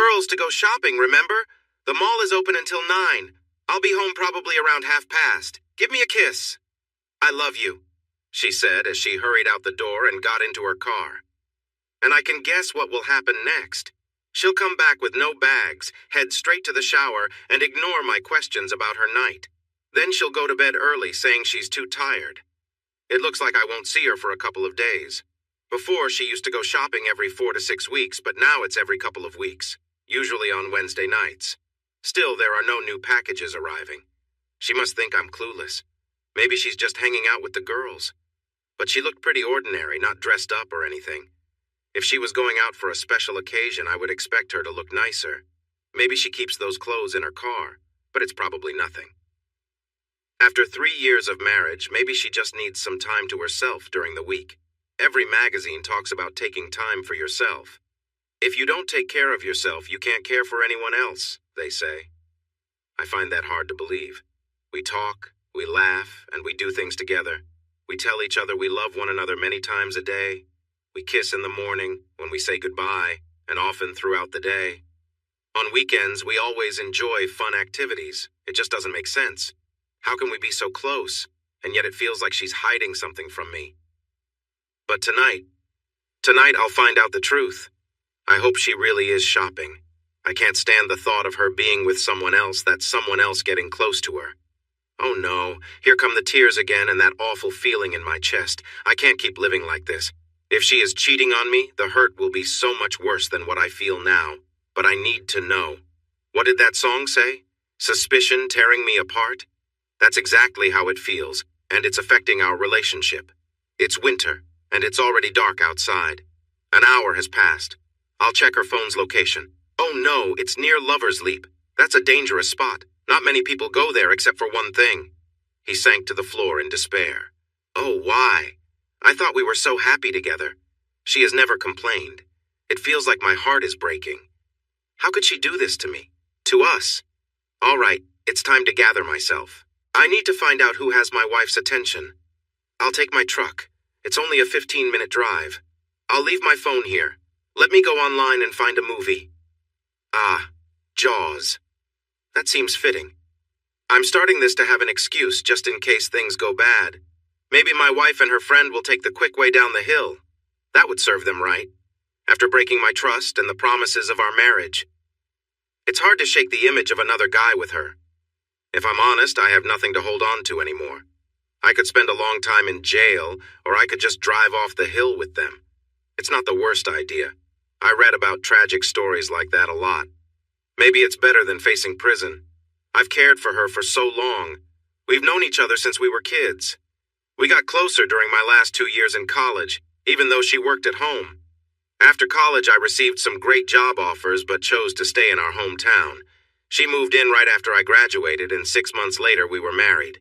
girls to go shopping, remember? The mall is open until 9. I'll be home probably around 1:30. Give me a kiss. I love you, she said as she hurried out the door and got into her car. And I can guess what will happen next. She'll come back with no bags, head straight to the shower, and ignore my questions about her night. Then she'll go to bed early, saying she's too tired. It looks like I won't see her for a couple of days. Before, she used to go shopping every 4 to 6 weeks, but now it's every couple of weeks, usually on Wednesday nights. Still, there are no new packages arriving. She must think I'm clueless. Maybe she's just hanging out with the girls. But she looked pretty ordinary, not dressed up or anything. If she was going out for a special occasion, I would expect her to look nicer. Maybe she keeps those clothes in her car, but it's probably nothing. After 3 years of marriage, maybe she just needs some time to herself during the week. Every magazine talks about taking time for yourself. If you don't take care of yourself, you can't care for anyone else, they say. I find that hard to believe. We talk, we laugh, and we do things together. We tell each other we love one another many times a day. We kiss in the morning, when we say goodbye, and often throughout the day. On weekends, we always enjoy fun activities. It just doesn't make sense. How can we be so close, and yet it feels like she's hiding something from me? But tonight I'll find out the truth. I hope she really is shopping. I can't stand the thought of her being with someone else, that someone else getting close to her. Oh no, here come the tears again and that awful feeling in my chest. I can't keep living like this. If she is cheating on me, the hurt will be so much worse than what I feel now. But I need to know. What did that song say? Suspicion tearing me apart? That's exactly how it feels, and it's affecting our relationship. It's winter, and it's already dark outside. An hour has passed. I'll check her phone's location. Oh no, it's near Lover's Leap. That's a dangerous spot. Not many people go there except for one thing. He sank to the floor in despair. Oh, why? I thought we were so happy together. She has never complained. It feels like my heart is breaking. How could she do this to me? To us? All right, it's time to gather myself. I need to find out who has my wife's attention. I'll take my truck. It's only a 15-minute drive. I'll leave my phone here. Let me go online and find a movie. Ah, Jaws. That seems fitting. I'm starting this to have an excuse just in case things go bad. Maybe my wife and her friend will take the quick way down the hill. That would serve them right, after breaking my trust and the promises of our marriage. It's hard to shake the image of another guy with her. If I'm honest, I have nothing to hold on to anymore. I could spend a long time in jail, or I could just drive off the hill with them. It's not the worst idea. I read about tragic stories like that a lot. Maybe it's better than facing prison. I've cared for her for so long. We've known each other since we were kids. We got closer during my last 2 years in college, even though she worked at home. After college, I received some great job offers but chose to stay in our hometown. She moved in right after I graduated, and 6 months later we were married.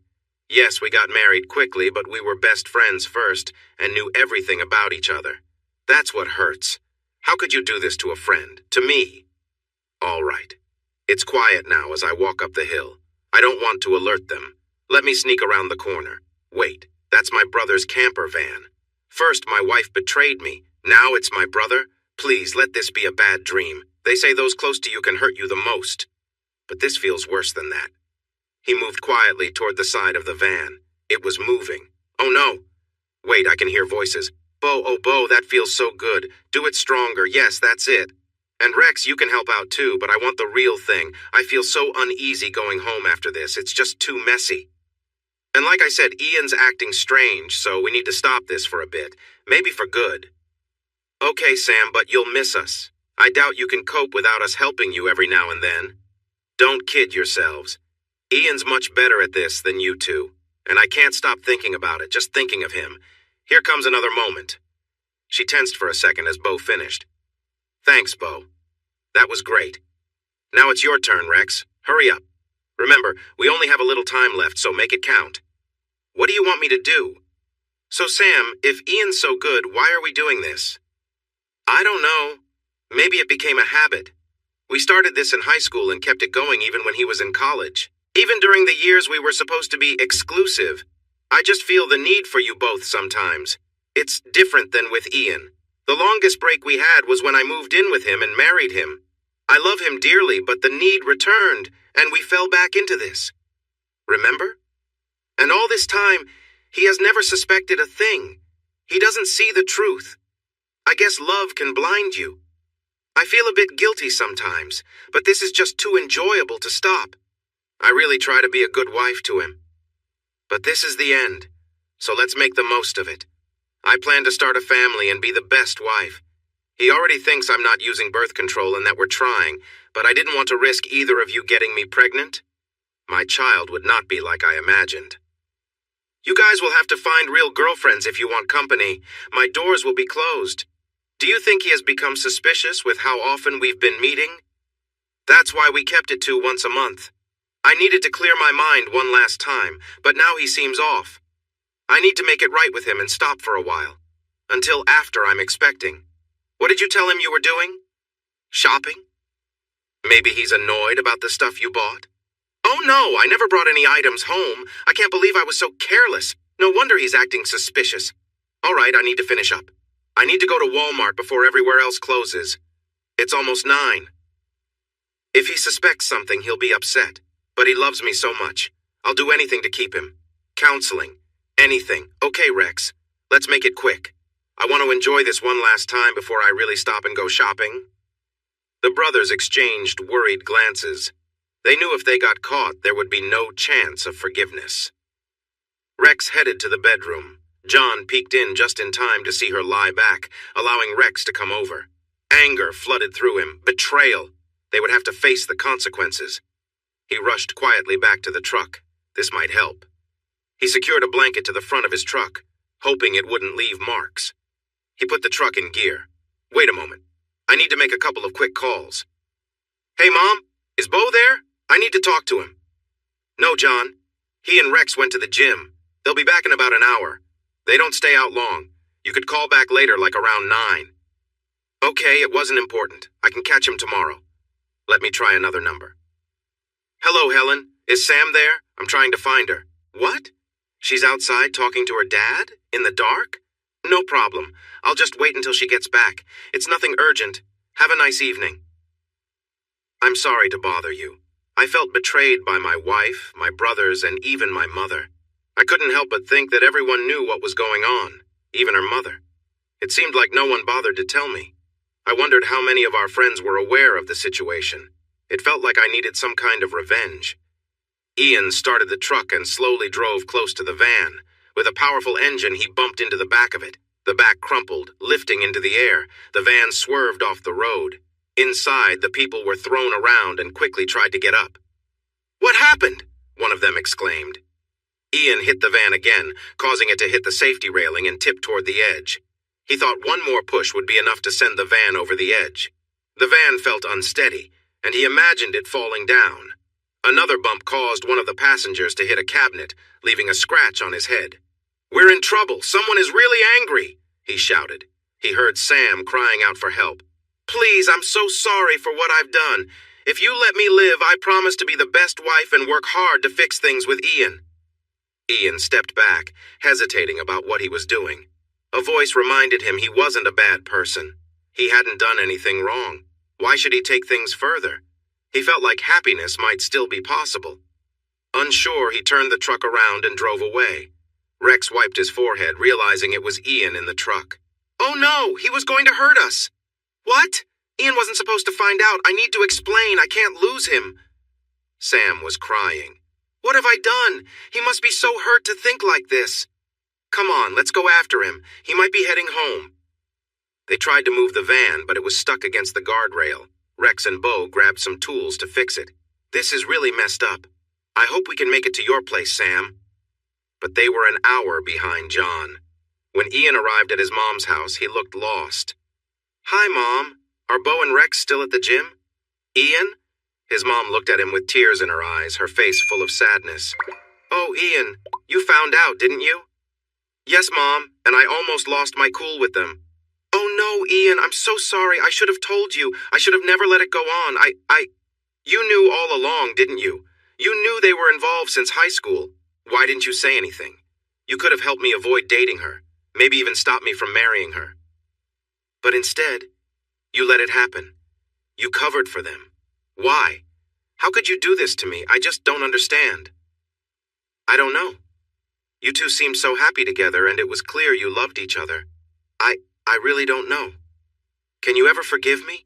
Yes, we got married quickly, but we were best friends first and knew everything about each other. That's what hurts. How could you do this to a friend? To me? All right. It's quiet now as I walk up the hill. I don't want to alert them. Let me sneak around the corner. Wait, that's my brother's camper van. First, my wife betrayed me. Now it's my brother? Please, let this be a bad dream. They say those close to you can hurt you the most. But this feels worse than that. He moved quietly toward the side of the van. It was moving. Oh no. Wait, I can hear voices. Bo, oh Bo, that feels so good. Do it stronger. Yes, that's it. And Rex, you can help out too, but I want the real thing. I feel so uneasy going home after this. It's just too messy. And like I said, Ian's acting strange, so we need to stop this for a bit. Maybe for good. Okay, Sam, but you'll miss us. I doubt you can cope without us helping you every now and then. Don't kid yourselves. Ian's much better at this than you two, and I can't stop thinking about it, just thinking of him. Here comes another moment. She tensed for a second as Bo finished. Thanks, Bo. That was great. Now it's your turn, Rex. Hurry up. Remember, we only have a little time left, so make it count. What do you want me to do? So, Sam, if Ian's so good, why are we doing this? I don't know. Maybe it became a habit. We started this in high school and kept it going even when he was in college. Even during the years we were supposed to be exclusive. I just feel the need for you both sometimes. It's different than with Ian. The longest break we had was when I moved in with him and married him. I love him dearly, but the need returned, and we fell back into this. Remember? And all this time, he has never suspected a thing. He doesn't see the truth. I guess love can blind you. I feel a bit guilty sometimes, but this is just too enjoyable to stop. I really try to be a good wife to him. But this is the end, so let's make the most of it. I plan to start a family and be the best wife. He already thinks I'm not using birth control and that we're trying, but I didn't want to risk either of you getting me pregnant. My child would not be like I imagined. You guys will have to find real girlfriends if you want company. My doors will be closed. Do you think he has become suspicious with how often we've been meeting? That's why we kept it to once a month. I needed to clear my mind one last time, but now he seems off. I need to make it right with him and stop for a while. Until after I'm expecting. What did you tell him you were doing? Shopping? Maybe he's annoyed about the stuff you bought? Oh no, I never brought any items home. I can't believe I was so careless. No wonder he's acting suspicious. All right, I need to finish up. I need to go to Walmart before everywhere else closes. It's almost 9. If he suspects something, he'll be upset. But he loves me so much. I'll do anything to keep him. Counseling. Anything. Okay, Rex. Let's make it quick. I want to enjoy this one last time before I really stop and go shopping. The brothers exchanged worried glances. They knew if they got caught, there would be no chance of forgiveness. Rex headed to the bedroom. John peeked in just in time to see her lie back, allowing Rex to come over. Anger flooded through him. Betrayal. They would have to face the consequences. He rushed quietly back to the truck. This might help. He secured a blanket to the front of his truck, hoping it wouldn't leave marks. He put the truck in gear. Wait a moment. I need to make a couple of quick calls. Hey, Mom, is Bo there? I need to talk to him. No, John. He and Rex went to the gym. They'll be back in about an hour. They don't stay out long. You could call back later, like around 9. Okay, it wasn't important. I can catch him tomorrow. Let me try another number. Hello, Helen. Is Sam there? I'm trying to find her. What? She's outside talking to her dad? In the dark? No problem. I'll just wait until she gets back. It's nothing urgent. Have a nice evening. I'm sorry to bother you. I felt betrayed by my wife, my brothers, and even my mother. I couldn't help but think that everyone knew what was going on, even her mother. It seemed like no one bothered to tell me. I wondered how many of our friends were aware of the situation. It felt like I needed some kind of revenge. Ian started the truck and slowly drove close to the van. With a powerful engine, he bumped into the back of it. The back crumpled, lifting into the air. The van swerved off the road. Inside, the people were thrown around and quickly tried to get up. What happened? One of them exclaimed. Ian hit the van again, causing it to hit the safety railing and tip toward the edge. He thought one more push would be enough to send the van over the edge. The van felt unsteady, and he imagined it falling down. Another bump caused one of the passengers to hit a cabinet, leaving a scratch on his head. We're in trouble. Someone is really angry, he shouted. He heard Sam crying out for help. Please, I'm so sorry for what I've done. If you let me live, I promise to be the best wife and work hard to fix things with Ian. Ian stepped back, hesitating about what he was doing. A voice reminded him he wasn't a bad person. He hadn't done anything wrong. Why should he take things further? He felt like happiness might still be possible. Unsure, he turned the truck around and drove away. Rex wiped his forehead, realizing it was Ian in the truck. Oh no, he was going to hurt us. What? Ian wasn't supposed to find out. I need to explain. I can't lose him. Sam was crying. What have I done? He must be so hurt to think like this. Come on, let's go after him. He might be heading home. They tried to move the van, but it was stuck against the guardrail. Rex and Bo grabbed some tools to fix it. This is really messed up. I hope we can make it to your place, Sam. But they were an hour behind John. When Ian arrived at his mom's house, he looked lost. Hi, Mom. Are Bo and Rex still at the gym? Ian? His mom looked at him with tears in her eyes, her face full of sadness. Oh, Ian, you found out, didn't you? Yes, Mom, and I almost lost my cool with them. Oh no, Ian, I'm so sorry. I should have told you. I should have never let it go on. You knew all along, didn't you? You knew they were involved since high school. Why didn't you say anything? You could have helped me avoid dating her, maybe even stop me from marrying her. But instead, you let it happen. You covered for them. Why? How could you do this to me? I just don't understand. I don't know. You two seemed so happy together, and it was clear you loved each other. I really don't know. Can you ever forgive me?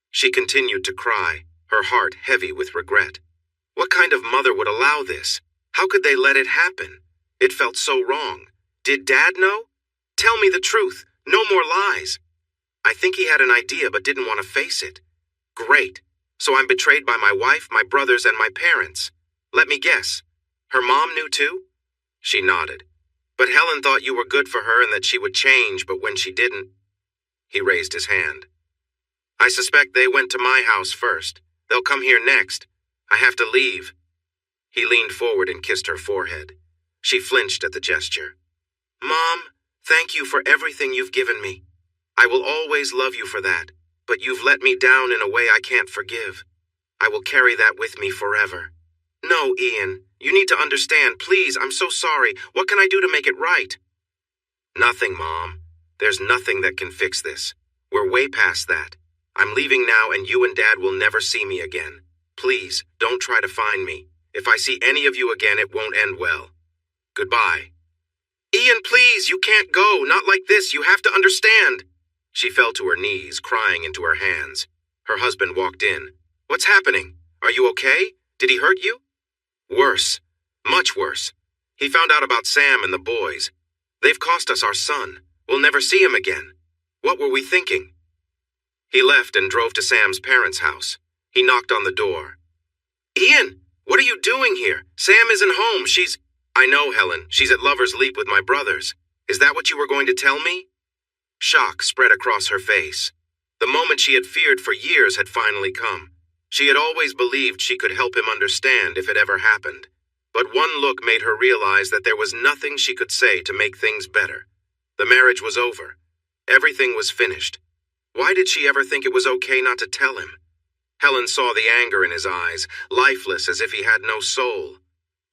She continued to cry, her heart heavy with regret. What kind of mother would allow this? How could they let it happen? It felt so wrong. Did Dad know? Tell me the truth. No more lies. I think he had an idea but didn't want to face it. Great. So I'm betrayed by my wife, my brothers, and my parents. Let me guess. Her mom knew too? She nodded. But Helen thought you were good for her and that she would change, but when she didn't... He raised his hand. I suspect they went to my house first. They'll come here next. I have to leave. He leaned forward and kissed her forehead. She flinched at the gesture. Mom, thank you for everything you've given me. I will always love you for that, but you've let me down in a way I can't forgive. I will carry that with me forever. No, Ian, you need to understand. Please, I'm so sorry. What can I do to make it right? Nothing, Mom. There's nothing that can fix this. We're way past that. I'm leaving now and you and Dad will never see me again. Please, don't try to find me. If I see any of you again, it won't end well. Goodbye. Ian, please, you can't go. Not like this. You have to understand. She fell to her knees, crying into her hands. Her husband walked in. What's happening? Are you okay? Did he hurt you? Worse. Much worse. He found out about Sam and the boys. They've cost us our son. We'll never see him again. What were we thinking? He left and drove to Sam's parents' house. He knocked on the door. Ian, what are you doing here? Sam isn't home. I know, Helen. She's at Lover's Leap with my brothers. Is that what you were going to tell me? Shock spread across her face. The moment she had feared for years had finally come. She had always believed she could help him understand if it ever happened. But one look made her realize that there was nothing she could say to make things better. The marriage was over. Everything was finished. Why did she ever think it was okay not to tell him? Helen saw the anger in his eyes, lifeless as if he had no soul.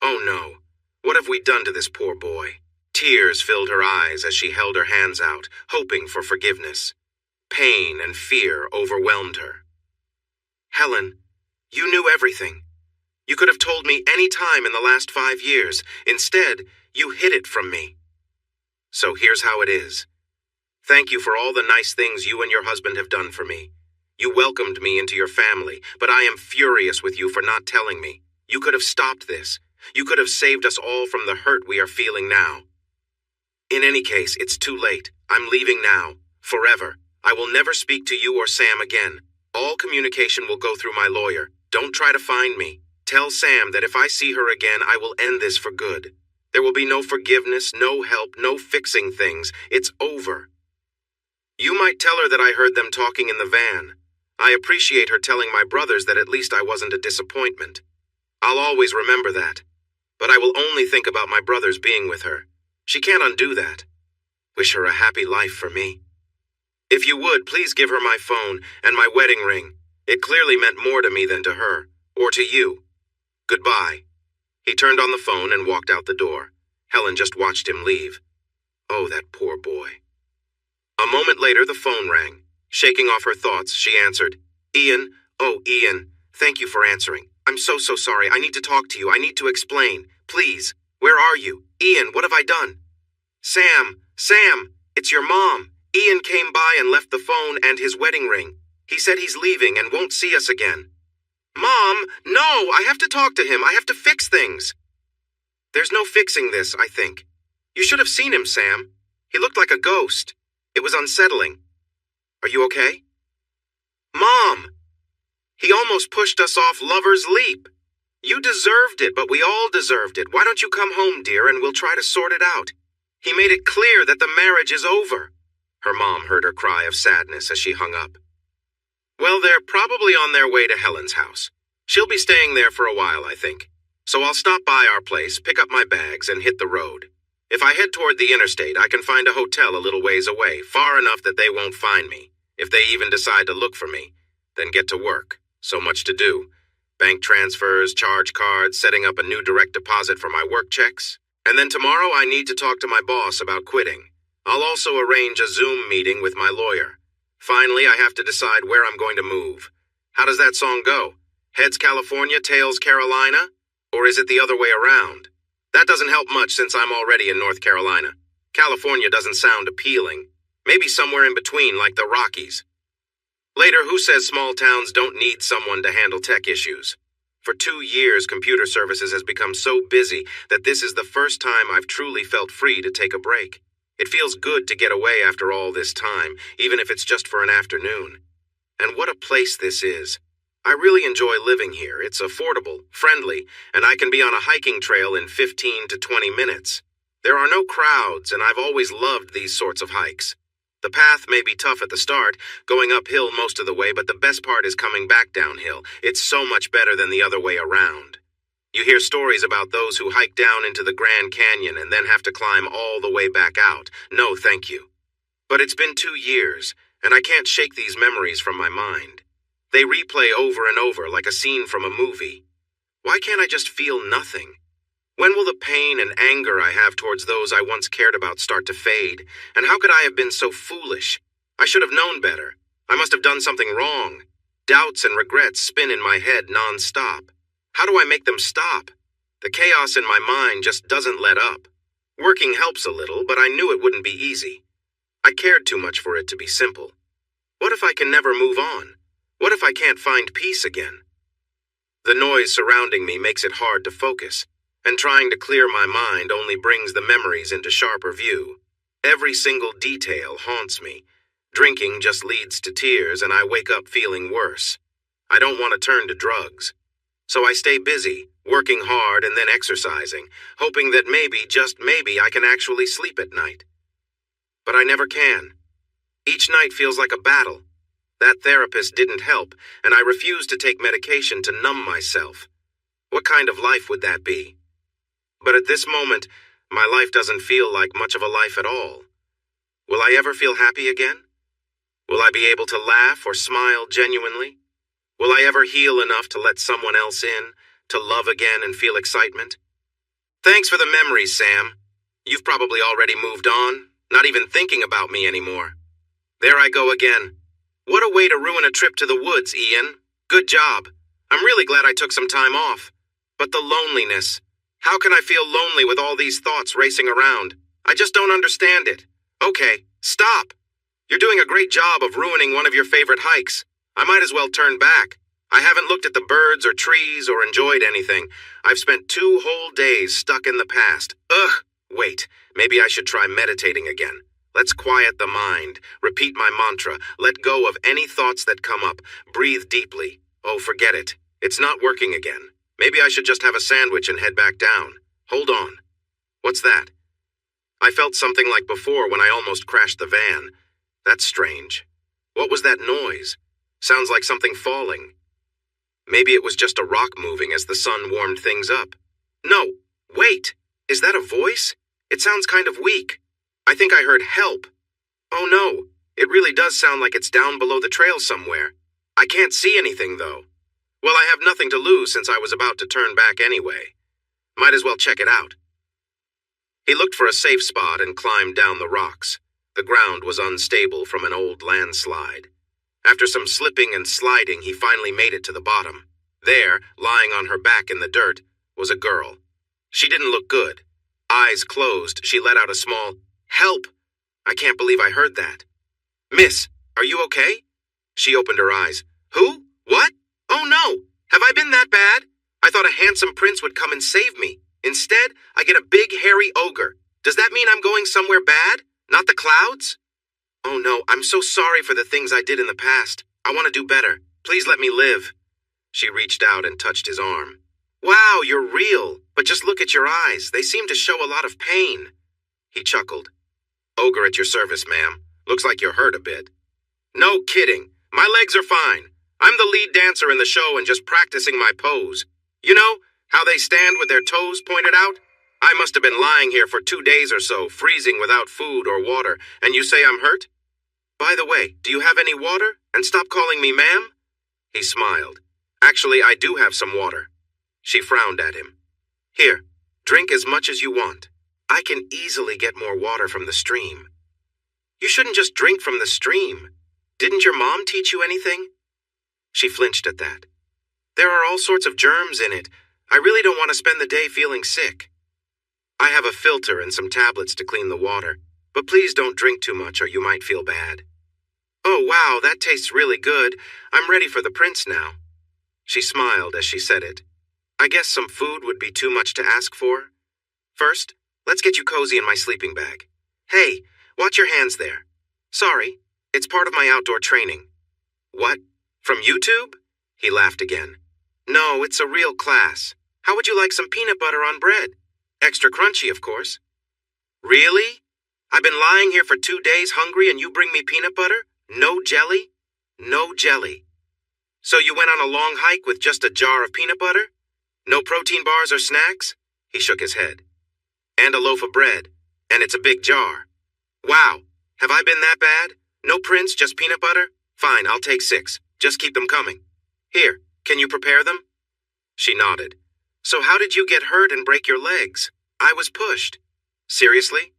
Oh no, what have we done to this poor boy? Tears filled her eyes as she held her hands out, hoping for forgiveness. Pain and fear overwhelmed her. Helen, you knew everything. You could have told me any time in the last 5 years. Instead, you hid it from me. So here's how it is. Thank you for all the nice things you and your husband have done for me. You welcomed me into your family, but I am furious with you for not telling me. You could have stopped this. You could have saved us all from the hurt we are feeling now. In any case, it's too late. I'm leaving now. Forever. I will never speak to you or Sam again. All communication will go through my lawyer. Don't try to find me. Tell Sam that if I see her again, I will end this for good. There will be no forgiveness, no help, no fixing things. It's over. You might tell her that I heard them talking in the van. I appreciate her telling my brothers that at least I wasn't a disappointment. I'll always remember that. But I will only think about my brothers being with her. She can't undo that. Wish her a happy life for me. If you would, please give her my phone and my wedding ring. It clearly meant more to me than to her, or to you. Goodbye. He turned on the phone and walked out the door. Helen just watched him leave. Oh, that poor boy. A moment later, the phone rang. Shaking off her thoughts, she answered. Ian, oh, Ian, thank you for answering. I'm so sorry. I need to talk to you. I need to explain. Please, where are you? Ian, what have I done? Sam, it's your mom. Ian came by and left the phone and his wedding ring. He said he's leaving and won't see us again. Mom, no, I have to talk to him. I have to fix things. There's no fixing this, I think. You should have seen him, Sam. He looked like a ghost. It was unsettling. Are you okay? Mom! He almost pushed us off Lover's Leap. You deserved it, but we all deserved it. Why don't you come home, dear, and we'll try to sort it out. He made it clear that the marriage is over. Her mom heard her cry of sadness as she hung up. Well, they're probably on their way to Helen's house. She'll be staying there for a while, I think. So I'll stop by our place, pick up my bags, and hit the road. If I head toward the interstate, I can find a hotel a little ways away, far enough that they won't find me. If they even decide to look for me, then get to work. So much to do. Bank transfers, charge cards, setting up a new direct deposit for my work checks. And then tomorrow I need to talk to my boss about quitting. I'll also arrange a Zoom meeting with my lawyer. Finally, I have to decide where I'm going to move. How does that song go? Heads California, tails Carolina? Or is it the other way around? That doesn't help much since I'm already in North Carolina. California doesn't sound appealing. Maybe somewhere in between, like the Rockies. Later, who says small towns don't need someone to handle tech issues? For 2 years, computer services has become so busy that this is the first time I've truly felt free to take a break. It feels good to get away after all this time, even if it's just for an afternoon. And what a place this is. I really enjoy living here. It's affordable, friendly, and I can be on a hiking trail in 15 to 20 minutes. There are no crowds, and I've always loved these sorts of hikes. The path may be tough at the start, going uphill most of the way, but the best part is coming back downhill. It's so much better than the other way around. You hear stories about those who hike down into the Grand Canyon and then have to climb all the way back out. No, thank you. But it's been 2 years, and I can't shake these memories from my mind. They replay over and over like a scene from a movie. Why can't I just feel nothing? When will the pain and anger I have towards those I once cared about start to fade? And how could I have been so foolish? I should have known better. I must have done something wrong. Doubts and regrets spin in my head non-stop. How do I make them stop? The chaos in my mind just doesn't let up. Working helps a little, but I knew it wouldn't be easy. I cared too much for it to be simple. What if I can never move on? What if I can't find peace again? The noise surrounding me makes it hard to focus, and trying to clear my mind only brings the memories into sharper view. Every single detail haunts me. Drinking just leads to tears, and I wake up feeling worse. I don't want to turn to drugs. So I stay busy, working hard and then exercising, hoping that maybe, just maybe, I can actually sleep at night. But I never can. Each night feels like a battle. That therapist didn't help, and I refuse to take medication to numb myself. What kind of life would that be? But at this moment, my life doesn't feel like much of a life at all. Will I ever feel happy again? Will I be able to laugh or smile genuinely? Will I ever heal enough to let someone else in, to love again and feel excitement? Thanks for the memories, Sam. You've probably already moved on, not even thinking about me anymore. There I go again. What a way to ruin a trip to the woods, Ian. Good job. I'm really glad I took some time off. But the loneliness. How can I feel lonely with all these thoughts racing around? I just don't understand it. Okay, stop. You're doing a great job of ruining one of your favorite hikes. I might as well turn back. I haven't looked at the birds or trees or enjoyed anything. I've spent 2 whole days stuck in the past. Ugh! Wait, maybe I should try meditating again. Let's quiet the mind, repeat my mantra, let go of any thoughts that come up, breathe deeply. Oh, forget it. It's not working again. Maybe I should just have a sandwich and head back down. Hold on. What's that? I felt something like before when I almost crashed the van. That's strange. What was that noise? Sounds like something falling. Maybe it was just a rock moving as the sun warmed things up. No, wait. Is that a voice? It sounds kind of weak. I think I heard help. Oh no, it really does sound like it's down below the trail somewhere. I can't see anything though. Well, I have nothing to lose since I was about to turn back anyway. Might as well check it out. He looked for a safe spot and climbed down the rocks. The ground was unstable from an old landslide. After some slipping and sliding, he finally made it to the bottom. There, lying on her back in the dirt, was a girl. She didn't look good. Eyes closed, she let out a small, "Help!" I can't believe I heard that. "Miss, are you okay?" She opened her eyes. "Who? What? Oh no! Have I been that bad? I thought a handsome prince would come and save me. Instead, I get a big hairy ogre. Does that mean I'm going somewhere bad? Not the clouds? Oh no, I'm so sorry for the things I did in the past. I want to do better. Please let me live." She reached out and touched his arm. "Wow, you're real. But just look at your eyes. They seem to show a lot of pain." He chuckled. "Ogre at your service, ma'am. Looks like you're hurt a bit." "No kidding. My legs are fine. I'm the lead dancer in the show and just practicing my pose. You know, how they stand with their toes pointed out? I must have been lying here for 2 days or so, freezing without food or water, and you say I'm hurt? By the way, do you have any water? And stop calling me ma'am?" He smiled. "Actually, I do have some water." She frowned at him. "Here, drink as much as you want. I can easily get more water from the stream." "You shouldn't just drink from the stream. Didn't your mom teach you anything? She flinched at that. There are all sorts of germs in it. I really don't want to spend the day feeling sick. I have a filter and some tablets to clean the water, but please don't drink too much or you might feel bad. Oh, wow, that tastes really good. I'm ready for the prince now. She smiled as she said it. I guess some food would be too much to ask for. First, let's get you cozy in my sleeping bag. Hey, watch your hands there. Sorry, it's part of my outdoor training. What? From YouTube? He laughed again. No, it's a real class. How would you like some peanut butter on bread? Extra crunchy, of course. Really? I've been lying here for 2 days hungry and you bring me peanut butter? No jelly? No jelly. So you went on a long hike with just a jar of peanut butter? No protein bars or snacks? He shook his head. And a loaf of bread. And it's a big jar. Wow, have I been that bad? No prince, just peanut butter? Fine, I'll take 6. Just keep them coming. Here, can you prepare them? She nodded. So how did you get hurt and break your legs? I was pushed. Seriously?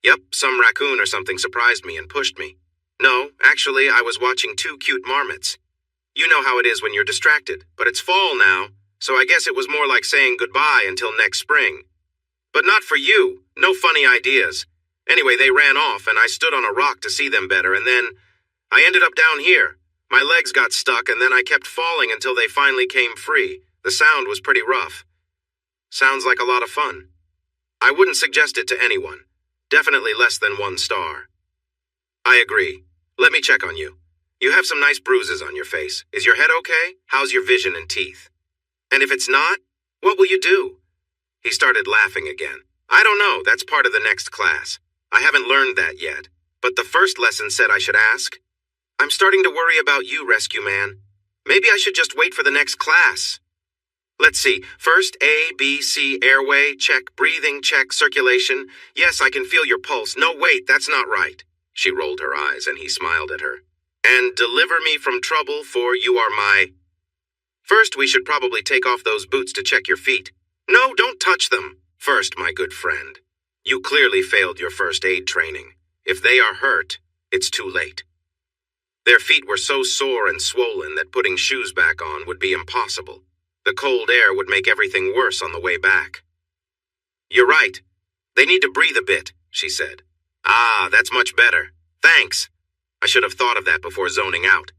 Yep, some raccoon or something surprised me and pushed me. No, actually, I was watching 2 cute marmots. You know how it is when you're distracted, but it's fall now, so I guess it was more like saying goodbye until next spring. But not for you. No funny ideas. Anyway, they ran off, and I stood on a rock to see them better, and then I ended up down here. My legs got stuck, and then I kept falling until they finally came free. The sound was pretty rough. Sounds like a lot of fun. I wouldn't suggest it to anyone. Definitely less than 1 star. I agree. Let me check on you. You have some nice bruises on your face. Is your head okay? How's your vision and teeth? And if it's not, what will you do? He started laughing again. I don't know. That's part of the next class. I haven't learned that yet. But the first lesson said I should ask. I'm starting to worry about you, rescue man. Maybe I should just wait for the next class. Let's see. First, A, B, C, airway, check. Breathing, check. Circulation. Yes, I can feel your pulse. No, wait, that's not right. She rolled her eyes and he smiled at her. And deliver me from trouble, for you are my... First, we should probably take off those boots to check your feet. No, don't touch them. First, my good friend. You clearly failed your first aid training. If they are hurt, it's too late. Their feet were so sore and swollen that putting shoes back on would be impossible. The cold air would make everything worse on the way back. You're right. They need to breathe a bit, she said. Ah, that's much better. Thanks. I should have thought of that before zoning out.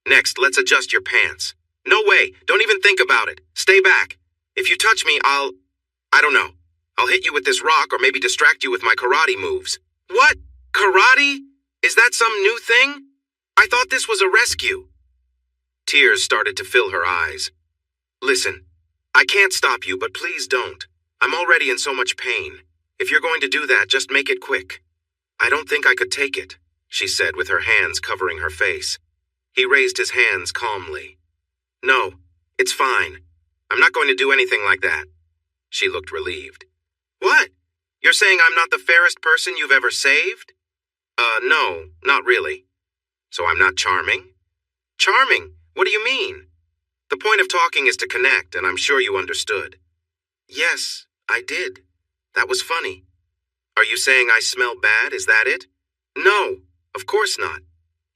Next, let's adjust your pants. No way. Don't even think about it. Stay back. If you touch me, I don't know. I'll hit you with this rock or maybe distract you with my karate moves. What? Karate? Is that some new thing? I thought this was a rescue. Tears started to fill her eyes. Listen, I can't stop you, but please don't. I'm already in so much pain. If you're going to do that, just make it quick. I don't think I could take it, she said with her hands covering her face. He raised his hands calmly. No, it's fine. I'm not going to do anything like that. She looked relieved. What? You're saying I'm not the fairest person you've ever saved? No, not really. So I'm not charming? Charming? What do you mean? The point of talking is to connect, and I'm sure you understood. Yes, I did. That was funny. Are you saying I smell bad? Is that it? No, of course not.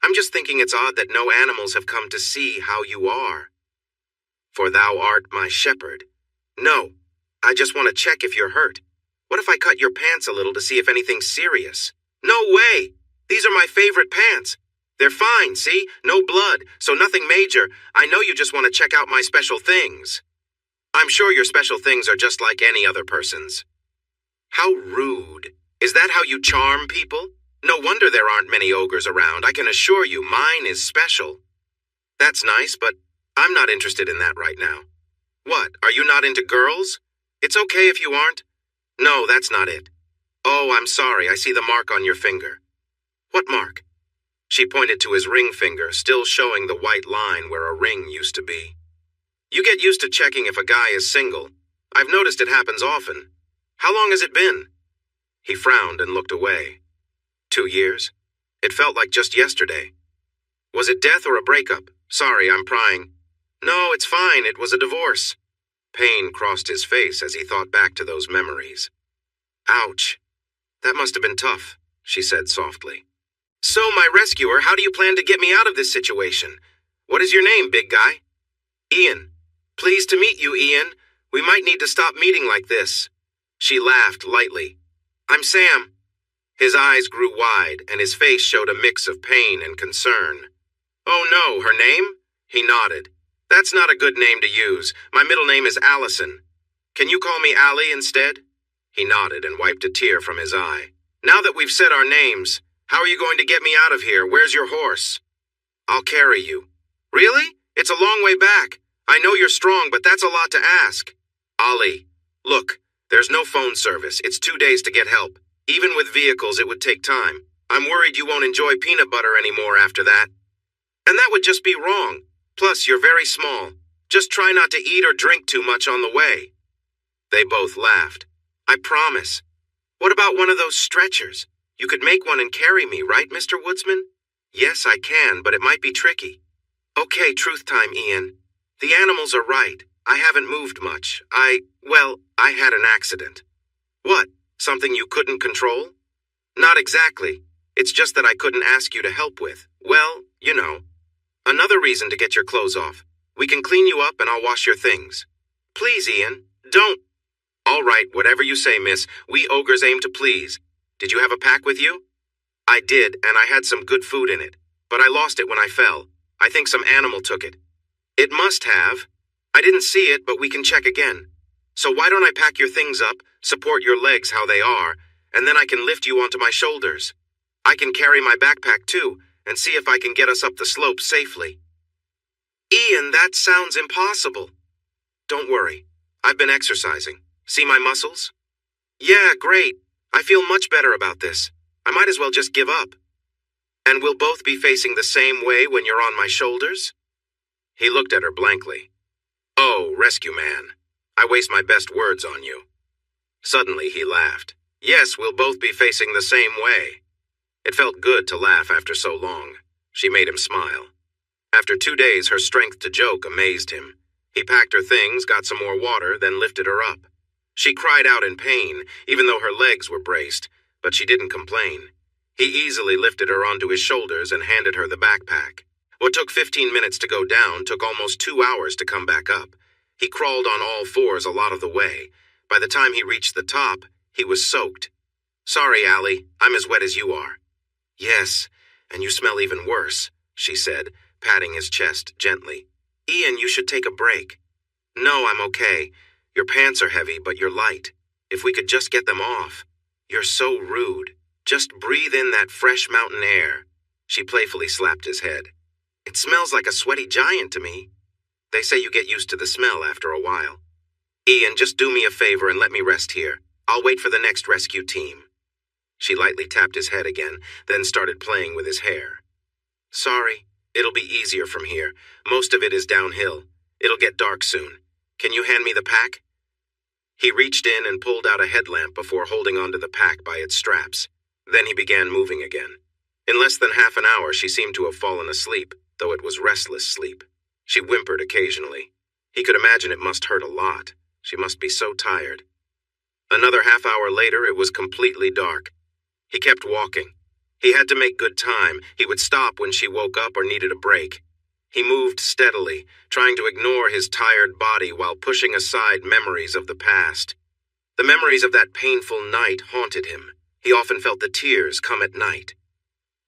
I'm just thinking it's odd that no animals have come to see how you are. For thou art my shepherd. No, I just want to check if you're hurt. What if I cut your pants a little to see if anything's serious? No way! These are my favorite pants. They're fine, see? No blood, so nothing major. I know you just want to check out my special things. I'm sure your special things are just like any other person's. How rude. Is that how you charm people? No wonder there aren't many ogres around. I can assure you mine is special. That's nice, but I'm not interested in that right now. What, are you not into girls? It's okay if you aren't. No, that's not it. Oh, I'm sorry, I see the mark on your finger. What mark? She pointed to his ring finger, still showing the white line where a ring used to be. You get used to checking if a guy is single. I've noticed it happens often. How long has it been? He frowned and looked away. 2 years? It felt like just yesterday. Was it death or a breakup? Sorry, I'm prying. No, it's fine. It was a divorce. Pain crossed his face as he thought back to those memories. Ouch. That must have been tough, she said softly. So, my rescuer, how do you plan to get me out of this situation? What is your name, big guy? Ian. Pleased to meet you, Ian. We might need to stop meeting like this. She laughed lightly. I'm Sam. His eyes grew wide, and his face showed a mix of pain and concern. Oh no, her name? He nodded. That's not a good name to use. My middle name is Allison. Can you call me Allie instead? He nodded and wiped a tear from his eye. Now that we've said our names, how are you going to get me out of here? Where's your horse? I'll carry you. Really? It's a long way back. I know you're strong, but that's a lot to ask. Ollie, look, there's no phone service. It's 2 days to get help. Even with vehicles, it would take time. I'm worried you won't enjoy peanut butter anymore after that. And that would just be wrong. Plus, you're very small. Just try not to eat or drink too much on the way. They both laughed. I promise. What about one of those stretchers? You could make one and carry me, right, Mr. Woodsman? Yes, I can, but it might be tricky. Okay, truth time, Ian. The animals are right. I haven't moved much. I had an accident. What? Something you couldn't control? Not exactly. It's just that I couldn't ask you to help with. Well, you know. Another reason to get your clothes off. We can clean you up and I'll wash your things. Please, Ian, don't. All right, whatever you say, miss. We ogres aim to please. Did you have a pack with you? I did, and I had some good food in it. But I lost it when I fell. I think some animal took it. It must have. I didn't see it, but we can check again. So why don't I pack your things up, support your legs how they are, and then I can lift you onto my shoulders. I can carry my backpack too, and see if I can get us up the slope safely. Ian, that sounds impossible. Don't worry. I've been exercising. See my muscles? Yeah, great. I feel much better about this. I might as well just give up. And we'll both be facing the same way when you're on my shoulders? He looked at her blankly. Oh, rescue man. I waste my best words on you. Suddenly he laughed. Yes, we'll both be facing the same way. It felt good to laugh after so long. She made him smile. After 2 days, her strength to joke amazed him. He packed her things, got some more water, then lifted her up. She cried out in pain, even though her legs were braced, but she didn't complain. He easily lifted her onto his shoulders and handed her the backpack. What took 15 minutes to go down took almost 2 hours to come back up. He crawled on all fours a lot of the way. By the time he reached the top, he was soaked. Sorry, Allie, I'm as wet as you are. Yes, and you smell even worse, she said, patting his chest gently. Ian, you should take a break. No, I'm okay. Your pants are heavy, but you're light. If we could just get them off. You're so rude. Just breathe in that fresh mountain air. She playfully slapped his head. It smells like a sweaty giant to me. They say you get used to the smell after a while. Ian, just do me a favor and let me rest here. I'll wait for the next rescue team. She lightly tapped his head again, then started playing with his hair. Sorry, it'll be easier from here. Most of it is downhill. It'll get dark soon. Can you hand me the pack? He reached in and pulled out a headlamp before holding onto the pack by its straps. Then he began moving again. In less than half an hour, she seemed to have fallen asleep, though it was restless sleep. She whimpered occasionally. He could imagine it must hurt a lot. She must be so tired. Another half hour later, it was completely dark. He kept walking. He had to make good time. He would stop when she woke up or needed a break. He moved steadily, trying to ignore his tired body while pushing aside memories of the past. The memories of that painful night haunted him. He often felt the tears come at night.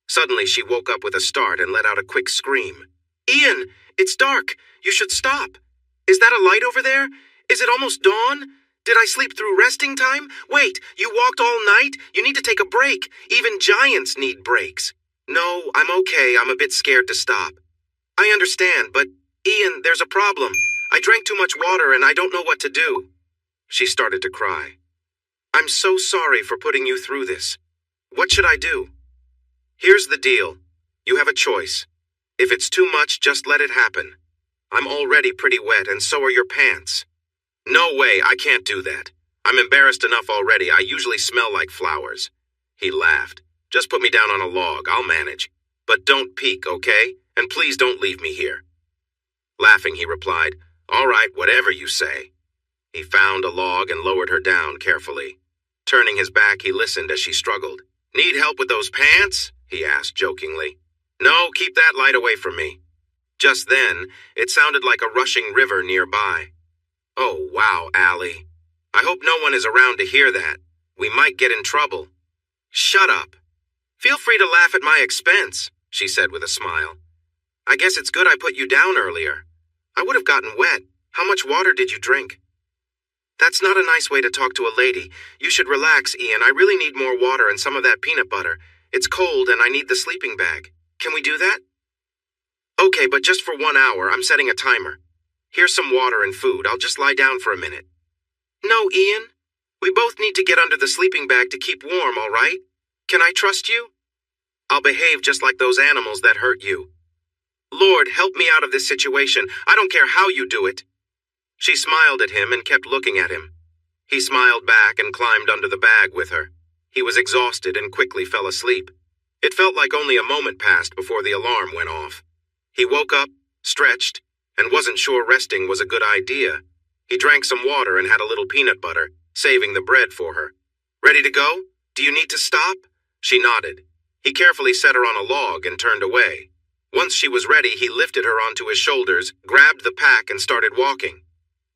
Suddenly, she woke up with a start and let out a quick scream. Ian, it's dark. You should stop. Is that a light over there? Is it almost dawn? Did I sleep through resting time? Wait, you walked all night? You need to take a break. Even giants need breaks. No, I'm okay. I'm a bit scared to stop. I understand, but Ian, there's a problem. I drank too much water and I don't know what to do. She started to cry. I'm so sorry for putting you through this. What should I do? Here's the deal. You have a choice. If it's too much, just let it happen. I'm already pretty wet and so are your pants. No way, I can't do that. I'm embarrassed enough already. I usually smell like flowers. He laughed. Just put me down on a log. I'll manage. But don't peek, okay? And please don't leave me here. Laughing, he replied, All right, whatever you say. He found a log and lowered her down carefully. Turning his back, he listened as she struggled. Need help with those pants? he asked jokingly. No, keep that light away from me. Just then, it sounded like a rushing river nearby. Oh, wow, Allie. I hope no one is around to hear that. We might get in trouble. Shut up. Feel free to laugh at my expense, she said with a smile. I guess it's good I put you down earlier. I would have gotten wet. How much water did you drink? That's not a nice way to talk to a lady. You should relax, Ian. I really need more water and some of that peanut butter. It's cold and I need the sleeping bag. Can we do that? Okay, but just for 1 hour. I'm setting a timer. Here's some water and food. I'll just lie down for a minute. No, Ian. We both need to get under the sleeping bag to keep warm, all right? Can I trust you? I'll behave just like those animals that hurt you. Lord, help me out of this situation. I don't care how you do it. She smiled at him and kept looking at him. He smiled back and climbed under the bag with her. He was exhausted and quickly fell asleep. It felt like only a moment passed before the alarm went off. He woke up, stretched, and wasn't sure resting was a good idea. He drank some water and had a little peanut butter, saving the bread for her. Ready to go? Do you need to stop? She nodded. He carefully set her on a log and turned away. Once she was ready, he lifted her onto his shoulders, grabbed the pack, and started walking.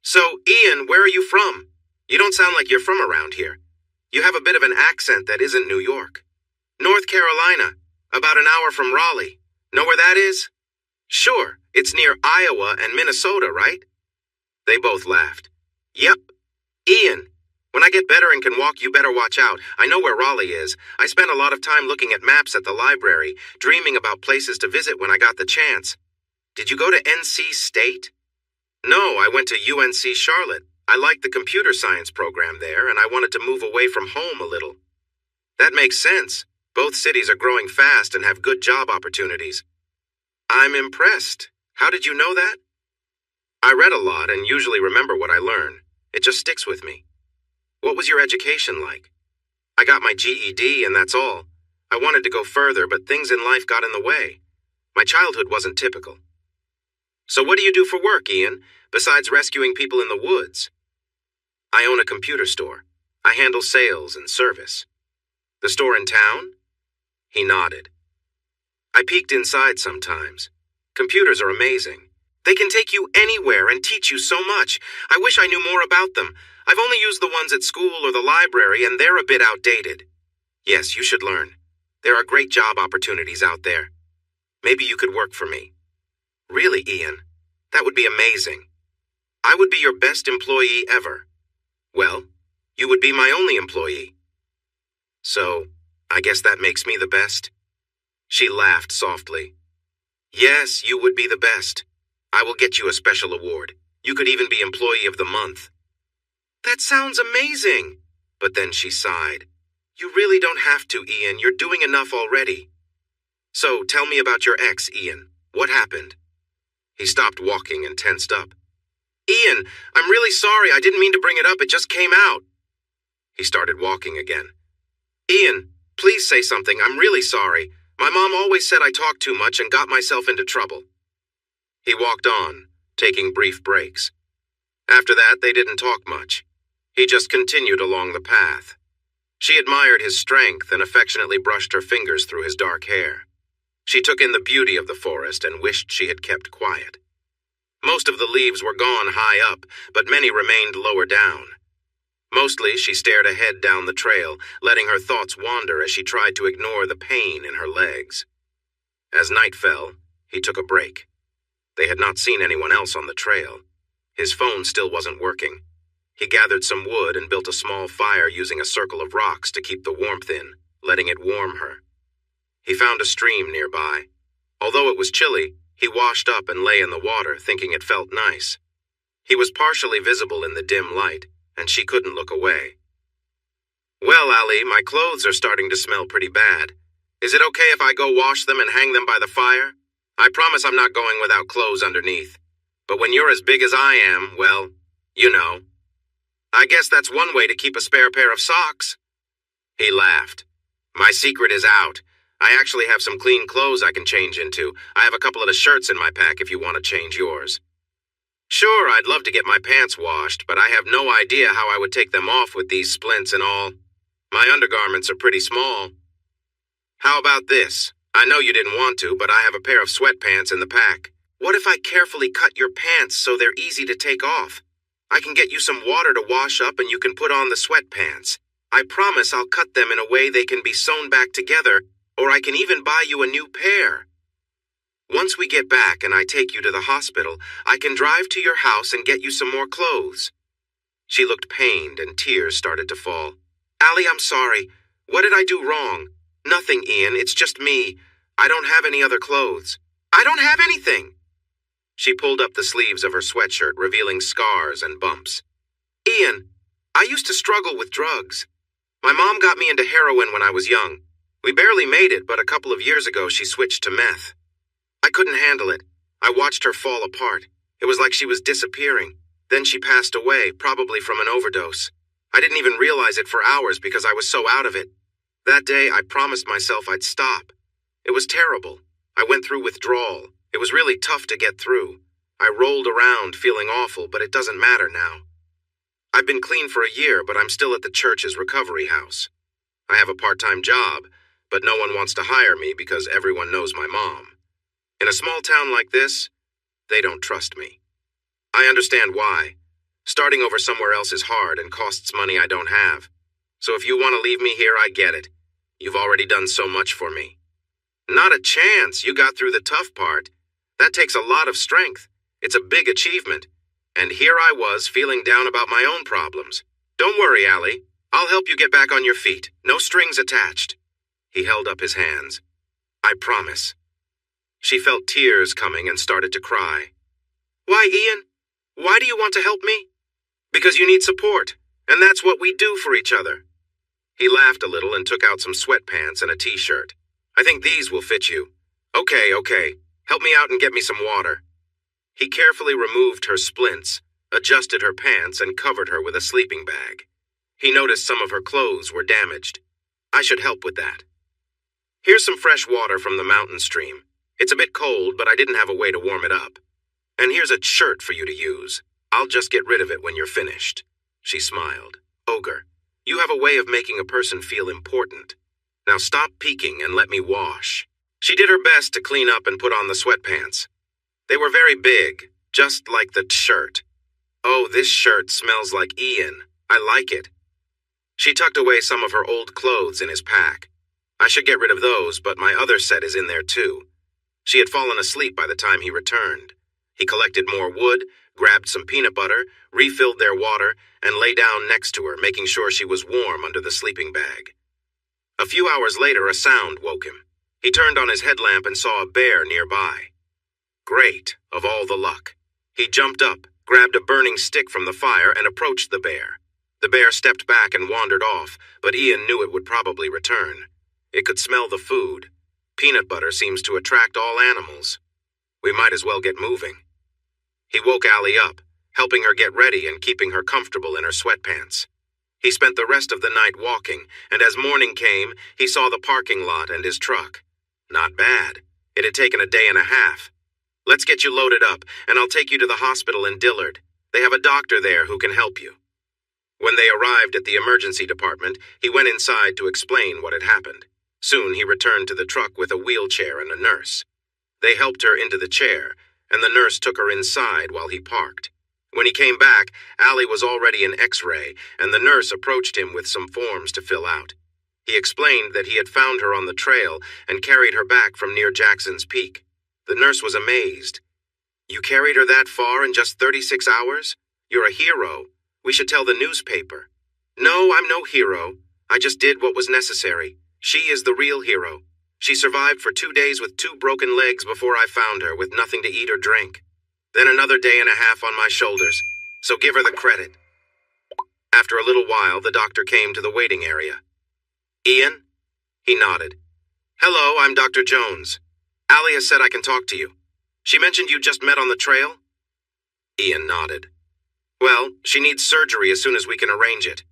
So, Ian, where are you from? You don't sound like you're from around here. You have a bit of an accent that isn't New York. North Carolina, about an hour from Raleigh. Know where that is? Sure, it's near Iowa and Minnesota, right? They both laughed. Yep. Ian, when I get better and can walk, you better watch out. I know where Raleigh is. I spent a lot of time looking at maps at the library, dreaming about places to visit when I got the chance. Did you go to NC State? No, I went to UNC Charlotte. I liked the computer science program there, and I wanted to move away from home a little. That makes sense. Both cities are growing fast and have good job opportunities. I'm impressed. How did you know that? I read a lot and usually remember what I learn. It just sticks with me. What was your education like? I got my GED and that's all. I wanted to go further, but things in life got in the way. My childhood wasn't typical. So what do you do for work, Ian, besides rescuing people in the woods? I own a computer store. I handle sales and service. The store in town? He nodded. I peeked inside sometimes. Computers are amazing. They can take you anywhere and teach you so much. I wish I knew more about them. I've only used the ones at school or the library, and they're a bit outdated. Yes, you should learn. There are great job opportunities out there. Maybe you could work for me. Really, Ian? That would be amazing. I would be your best employee ever. Well, you would be my only employee. So, I guess that makes me the best? She laughed softly. Yes, you would be the best. I will get you a special award. You could even be Employee of the Month. That sounds amazing. But then she sighed. You really don't have to, Ian. You're doing enough already. So, tell me about your ex, Ian. What happened? He stopped walking and tensed up. Ian, I'm really sorry. I didn't mean to bring it up. It just came out. He started walking again. Ian, please say something. I'm really sorry. My mom always said I talked too much and got myself into trouble. He walked on, taking brief breaks. After that, they didn't talk much. He just continued along the path. She admired his strength and affectionately brushed her fingers through his dark hair. She took in the beauty of the forest and wished she had kept quiet. Most of the leaves were gone high up, but many remained lower down. Mostly, she stared ahead down the trail, letting her thoughts wander as she tried to ignore the pain in her legs. As night fell, he took a break. They had not seen anyone else on the trail. His phone still wasn't working. He gathered some wood and built a small fire using a circle of rocks to keep the warmth in, letting it warm her. He found a stream nearby. Although it was chilly, he washed up and lay in the water, thinking it felt nice. He was partially visible in the dim light, and she couldn't look away. Well, Allie, my clothes are starting to smell pretty bad. Is it okay if I go wash them and hang them by the fire? I promise I'm not going without clothes underneath. But when you're as big as I am, well, you know. I guess that's one way to keep a spare pair of socks. He laughed. My secret is out. I actually have some clean clothes I can change into. I have a couple of the shirts in my pack if you want to change yours. Sure, I'd love to get my pants washed, but I have no idea how I would take them off with these splints and all. My undergarments are pretty small. How about this? I know you didn't want to, but I have a pair of sweatpants in the pack. What if I carefully cut your pants so they're easy to take off? I can get you some water to wash up and you can put on the sweatpants. I promise I'll cut them in a way they can be sewn back together, or I can even buy you a new pair. Once we get back and I take you to the hospital, I can drive to your house and get you some more clothes. She looked pained and tears started to fall. Allie, I'm sorry. What did I do wrong? Nothing, Ian. It's just me. I don't have any other clothes. I don't have anything. She pulled up the sleeves of her sweatshirt, revealing scars and bumps. Ian, I used to struggle with drugs. My mom got me into heroin when I was young. We barely made it, but a couple of years ago she switched to meth. I couldn't handle it. I watched her fall apart. It was like she was disappearing. Then she passed away, probably from an overdose. I didn't even realize it for hours because I was so out of it. That day, I promised myself I'd stop. It was terrible. I went through withdrawal. It was really tough to get through. I rolled around feeling awful, but it doesn't matter now. I've been clean for a year, but I'm still at the church's recovery house. I have a part-time job, but no one wants to hire me because everyone knows my mom. In a small town like this, they don't trust me. I understand why. Starting over somewhere else is hard and costs money I don't have. So if you want to leave me here, I get it. You've already done so much for me. Not a chance. You got through the tough part. That takes a lot of strength. It's a big achievement. And here I was, feeling down about my own problems. Don't worry, Allie. I'll help you get back on your feet. No strings attached. He held up his hands. I promise. She felt tears coming and started to cry. Why, Ian? Why do you want to help me? Because you need support, and that's what we do for each other. He laughed a little and took out some sweatpants and a t-shirt. I think these will fit you. Okay. Help me out and get me some water. He carefully removed her splints, adjusted her pants, and covered her with a sleeping bag. He noticed some of her clothes were damaged. I should help with that. Here's some fresh water from the mountain stream. It's a bit cold, but I didn't have a way to warm it up. And here's a shirt for you to use. I'll just get rid of it when you're finished. She smiled. Ogre, you have a way of making a person feel important. Now stop peeking and let me wash. She did her best to clean up and put on the sweatpants. They were very big, just like the shirt. Oh, this shirt smells like Ian. I like it. She tucked away some of her old clothes in his pack. I should get rid of those, but my other set is in there too. She had fallen asleep by the time he returned. He collected more wood, grabbed some peanut butter, refilled their water, and lay down next to her, making sure she was warm under the sleeping bag. A few hours later, a sound woke him. He turned on his headlamp and saw a bear nearby. Great, of all the luck. He jumped up, grabbed a burning stick from the fire, and approached the bear. The bear stepped back and wandered off, but Ian knew it would probably return. It could smell the food. Peanut butter seems to attract all animals. We might as well get moving. He woke Allie up, helping her get ready and keeping her comfortable in her sweatpants. He spent the rest of the night walking, and as morning came, he saw the parking lot and his truck. Not bad. It had taken a day and a half. Let's get you loaded up, and I'll take you to the hospital in Dillard. They have a doctor there who can help you. When they arrived at the emergency department, he went inside to explain what had happened. Soon he returned to the truck with a wheelchair and a nurse. They helped her into the chair, and the nurse took her inside while he parked. When he came back, Allie was already in X-ray, and the nurse approached him with some forms to fill out. He explained that he had found her on the trail and carried her back from near Jackson's Peak. The nurse was amazed. You carried her that far in just 36 hours? You're a hero. We should tell the newspaper. No, I'm no hero. I just did what was necessary. She is the real hero. She survived for 2 days with 2 broken legs before I found her with nothing to eat or drink. Then another day and a half on my shoulders, so give her the credit. After a little while, the doctor came to the waiting area. Ian? He nodded. Hello, I'm Dr. Jones. Allie has said I can talk to you. She mentioned you just met on the trail? Ian nodded. Well, she needs surgery as soon as we can arrange it.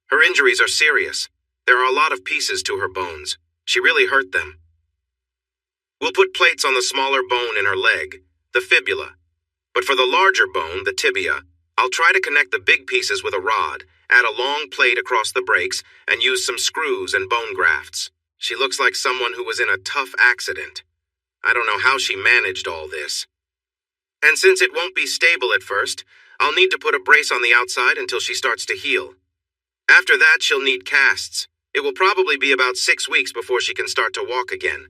Her injuries are serious. There are a lot of pieces to her bones. She really hurt them. We'll put plates on the smaller bone in her leg, the fibula. But for the larger bone, the tibia, I'll try to connect the big pieces with a rod, add a long plate across the breaks, and use some screws and bone grafts. She looks like someone who was in a tough accident. I don't know how she managed all this. And since it won't be stable at first, I'll need to put a brace on the outside until she starts to heal. After that, she'll need casts. It will probably be about 6 weeks before she can start to walk again.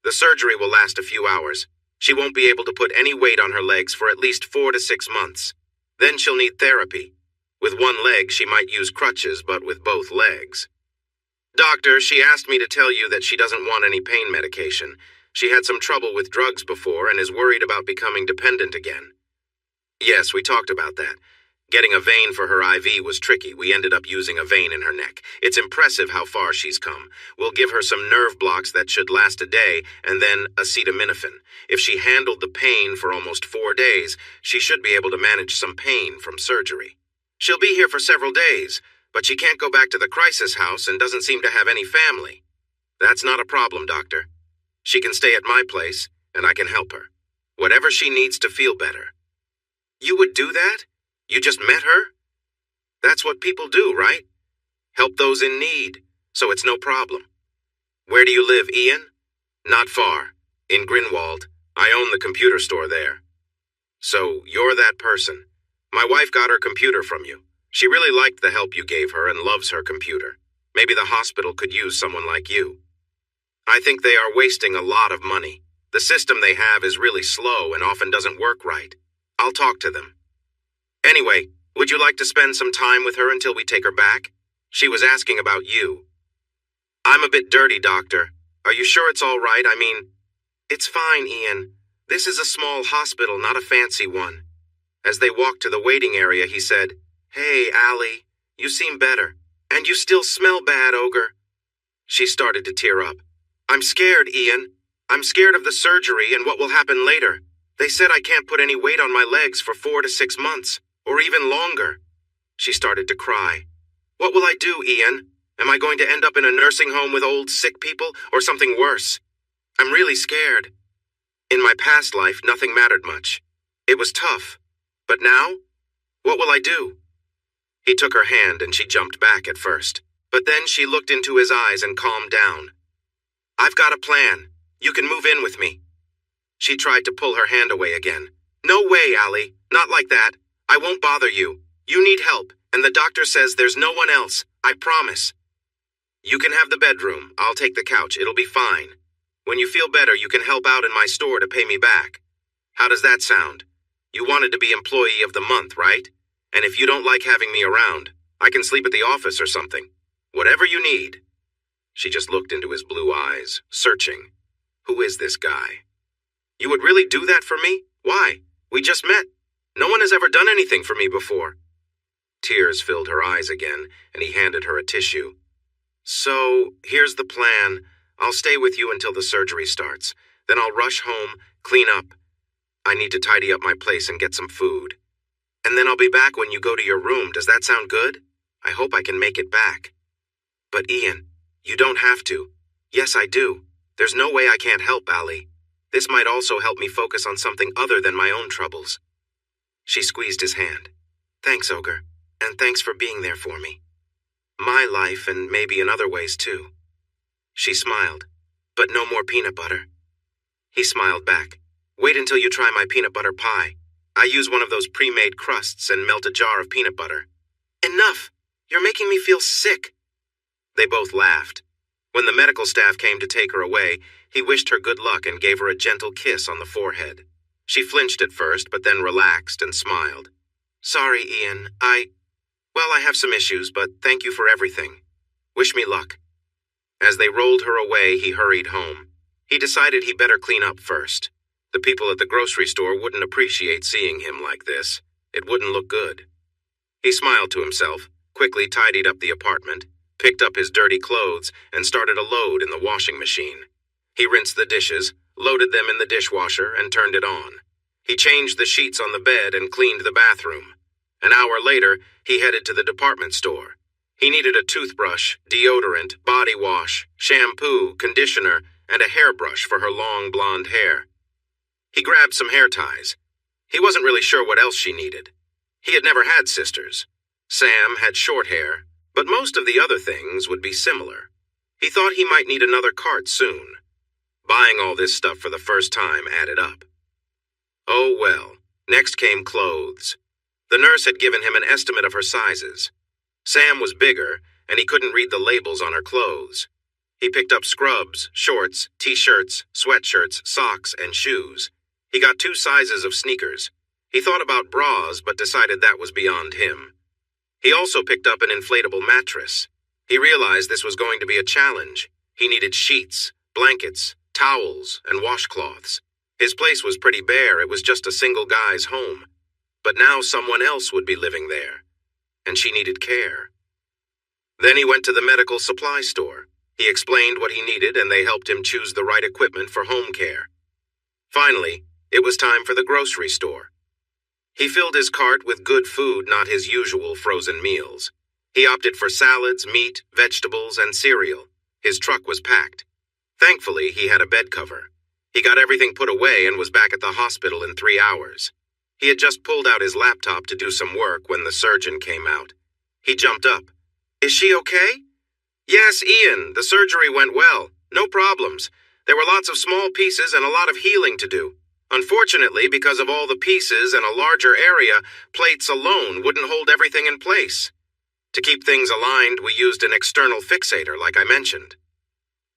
The surgery will last a few hours. She won't be able to put any weight on her legs for at least 4 to 6 months. Then she'll need therapy. With one leg, she might use crutches, but with both legs. Doctor, she asked me to tell you that she doesn't want any pain medication. She had some trouble with drugs before and is worried about becoming dependent again. Yes, we talked about that. Getting a vein for her IV was tricky. We ended up using a vein in her neck. It's impressive how far she's come. We'll give her some nerve blocks that should last a day, and then acetaminophen. If she handled the pain for almost 4 days, she should be able to manage some pain from surgery. She'll be here for several days, but she can't go back to the crisis house and doesn't seem to have any family. That's not a problem, Doctor. She can stay at my place, and I can help her. Whatever she needs to feel better. You would do that? You just met her? That's what people do, right? Help those in need, so it's no problem. Where do you live, Ian? Not far. In Grinwald. I own the computer store there. So, you're that person. My wife got her computer from you. She really liked the help you gave her and loves her computer. Maybe the hospital could use someone like you. I think they are wasting a lot of money. The system they have is really slow and often doesn't work right. I'll talk to them. Anyway, would you like to spend some time with her until we take her back? She was asking about you. I'm a bit dirty, Doctor. Are you sure it's all right? I mean, it's fine, Ian. This is a small hospital, not a fancy one. As they walked to the waiting area, he said, Hey, Allie, you seem better. And you still smell bad, Ogre. She started to tear up. I'm scared, Ian. I'm scared of the surgery and what will happen later. They said I can't put any weight on my legs for 4 to 6 months, or even longer. She started to cry. What will I do, Ian? Am I going to end up in a nursing home with old sick people, or something worse? I'm really scared. In my past life, nothing mattered much. It was tough. But now? What will I do? He took her hand and she jumped back at first. But then she looked into his eyes and calmed down. I've got a plan. You can move in with me. She tried to pull her hand away again. No way, Allie. Not like that. I won't bother you. You need help, and the doctor says there's no one else. I promise. You can have the bedroom. I'll take the couch. It'll be fine. When you feel better, you can help out in my store to pay me back. How does that sound? You wanted to be Employee of the Month, right? And if you don't like having me around, I can sleep at the office or something. Whatever you need. She just looked into his blue eyes, searching. Who is this guy? You would really do that for me? Why? We just met. No one has ever done anything for me before. Tears filled her eyes again, and he handed her a tissue. So, here's the plan. I'll stay with you until the surgery starts. Then I'll rush home, clean up. I need to tidy up my place and get some food. And then I'll be back when you go to your room. Does that sound good? I hope I can make it back. But Ian, you don't have to. Yes, I do. There's no way I can't help, Allie. This might also help me focus on something other than my own troubles. She squeezed his hand. Thanks, Ogre, and thanks for being there for me. My life, and maybe in other ways too. She smiled. But no more peanut butter. He smiled back. Wait until you try my peanut butter pie. I use one of those pre-made crusts and melt a jar of peanut butter. Enough! You're making me feel sick. They both laughed. When the medical staff came to take her away, he wished her good luck and gave her a gentle kiss on the forehead. She flinched at first, but then relaxed and smiled. Sorry, Ian, I have some issues, but thank you for everything. Wish me luck. As they rolled her away, he hurried home. He decided he better clean up first. The people at the grocery store wouldn't appreciate seeing him like this. It wouldn't look good. He smiled to himself, quickly tidied up the apartment, picked up his dirty clothes, and started a load in the washing machine. He rinsed the dishes, loaded them in the dishwasher, and turned it on. He changed the sheets on the bed and cleaned the bathroom. An hour later, he headed to the department store. He needed a toothbrush, deodorant, body wash, shampoo, conditioner, and a hairbrush for her long blonde hair. He grabbed some hair ties. He wasn't really sure what else she needed. He had never had sisters. Sam had short hair, but most of the other things would be similar. He thought he might need another cart soon. Buying all this stuff for the first time added up. Oh well, next came clothes. The nurse had given him an estimate of her sizes. Sam was bigger, and he couldn't read the labels on her clothes. He picked up scrubs, shorts, t-shirts, sweatshirts, socks, and shoes. He got 2 sizes of sneakers. He thought about bras, but decided that was beyond him. He also picked up an inflatable mattress. He realized this was going to be a challenge. He needed sheets, blankets, towels, and washcloths. His place was pretty bare. It was just a single guy's home. But now someone else would be living there, and she needed care. Then he went to the medical supply store. He explained what he needed, and they helped him choose the right equipment for home care. Finally, it was time for the grocery store. He filled his cart with good food, not his usual frozen meals. He opted for salads, meat, vegetables, and cereal. His truck was packed. Thankfully, he had a bed cover. He got everything put away and was back at the hospital in 3 hours. He had just pulled out his laptop to do some work when the surgeon came out. He jumped up. "Is she okay?" "Yes, Ian, the surgery went well. No problems. There were lots of small pieces and a lot of healing to do. Unfortunately, because of all the pieces and a larger area, plates alone wouldn't hold everything in place. To keep things aligned, we used an external fixator, like I mentioned.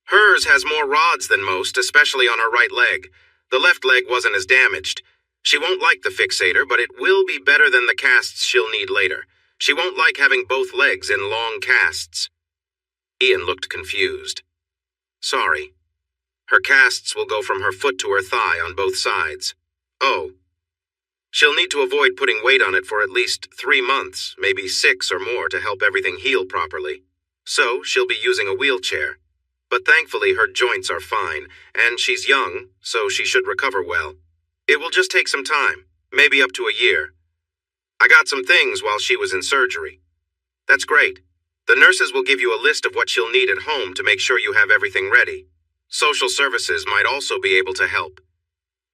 Hers has more rods than most, especially on her right leg. The left leg wasn't as damaged. She won't like the fixator, but it will be better than the casts she'll need later. She won't like having both legs in long casts." Ian looked confused. "Sorry. Her casts will go from her foot to her thigh on both sides." "Oh. She'll need to avoid putting weight on it for at least 3 months, maybe 6 or more, to help everything heal properly. So she'll be using a wheelchair. But thankfully her joints are fine, and she's young, so she should recover well. It will just take some time, maybe up to a year. I got some things while she was in surgery." "That's great. The nurses will give you a list of what she'll need at home to make sure you have everything ready. Social services might also be able to help."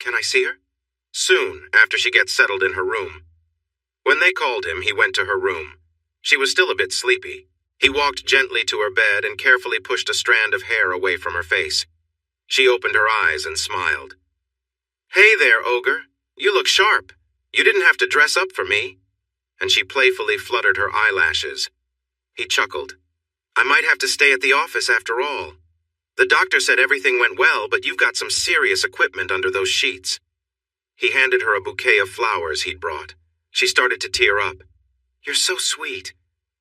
"Can I see her?" "Soon, after she gets settled in her room." When they called him, he went to her room. She was still a bit sleepy. He walked gently to her bed and carefully pushed a strand of hair away from her face. She opened her eyes and smiled. "Hey there, Ogre. You look sharp. You didn't have to dress up for me." And she playfully fluttered her eyelashes. He chuckled. "I might have to stay at the office after all. The doctor said everything went well, but you've got some serious equipment under those sheets." He handed her a bouquet of flowers he'd brought. She started to tear up. "You're so sweet.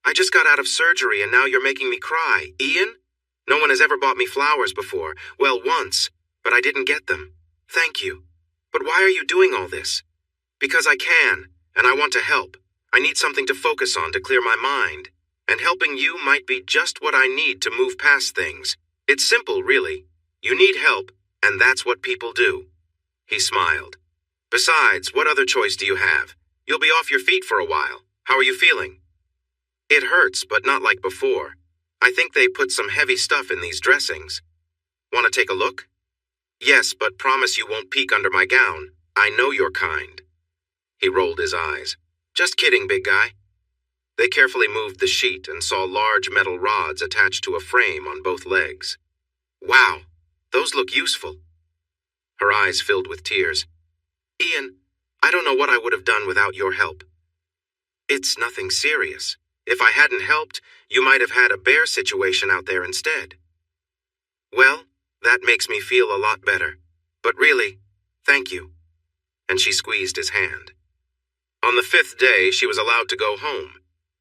I just got out of surgery and now you're making me cry. Ian? No one has ever bought me flowers before. Well, once, but I didn't get them. Thank you. But why are you doing all this?" "Because I can, and I want to help. I need something to focus on to clear my mind. And helping you might be just what I need to move past things. It's simple, really. You need help, and that's what people do." He smiled. "Besides, what other choice do you have? You'll be off your feet for a while. How are you feeling?" "It hurts, but not like before. I think they put some heavy stuff in these dressings. Want to take a look?" "Yes, but promise you won't peek under my gown. I know you're kind." He rolled his eyes. "Just kidding, big guy." They carefully moved the sheet and saw large metal rods attached to a frame on both legs. "Wow, those look useful." Her eyes filled with tears. "Ian, I don't know what I would have done without your help." "It's nothing serious. If I hadn't helped, you might have had a bear situation out there instead." "Well, that makes me feel a lot better. But really, thank you." And she squeezed his hand. On the 5th day, she was allowed to go home.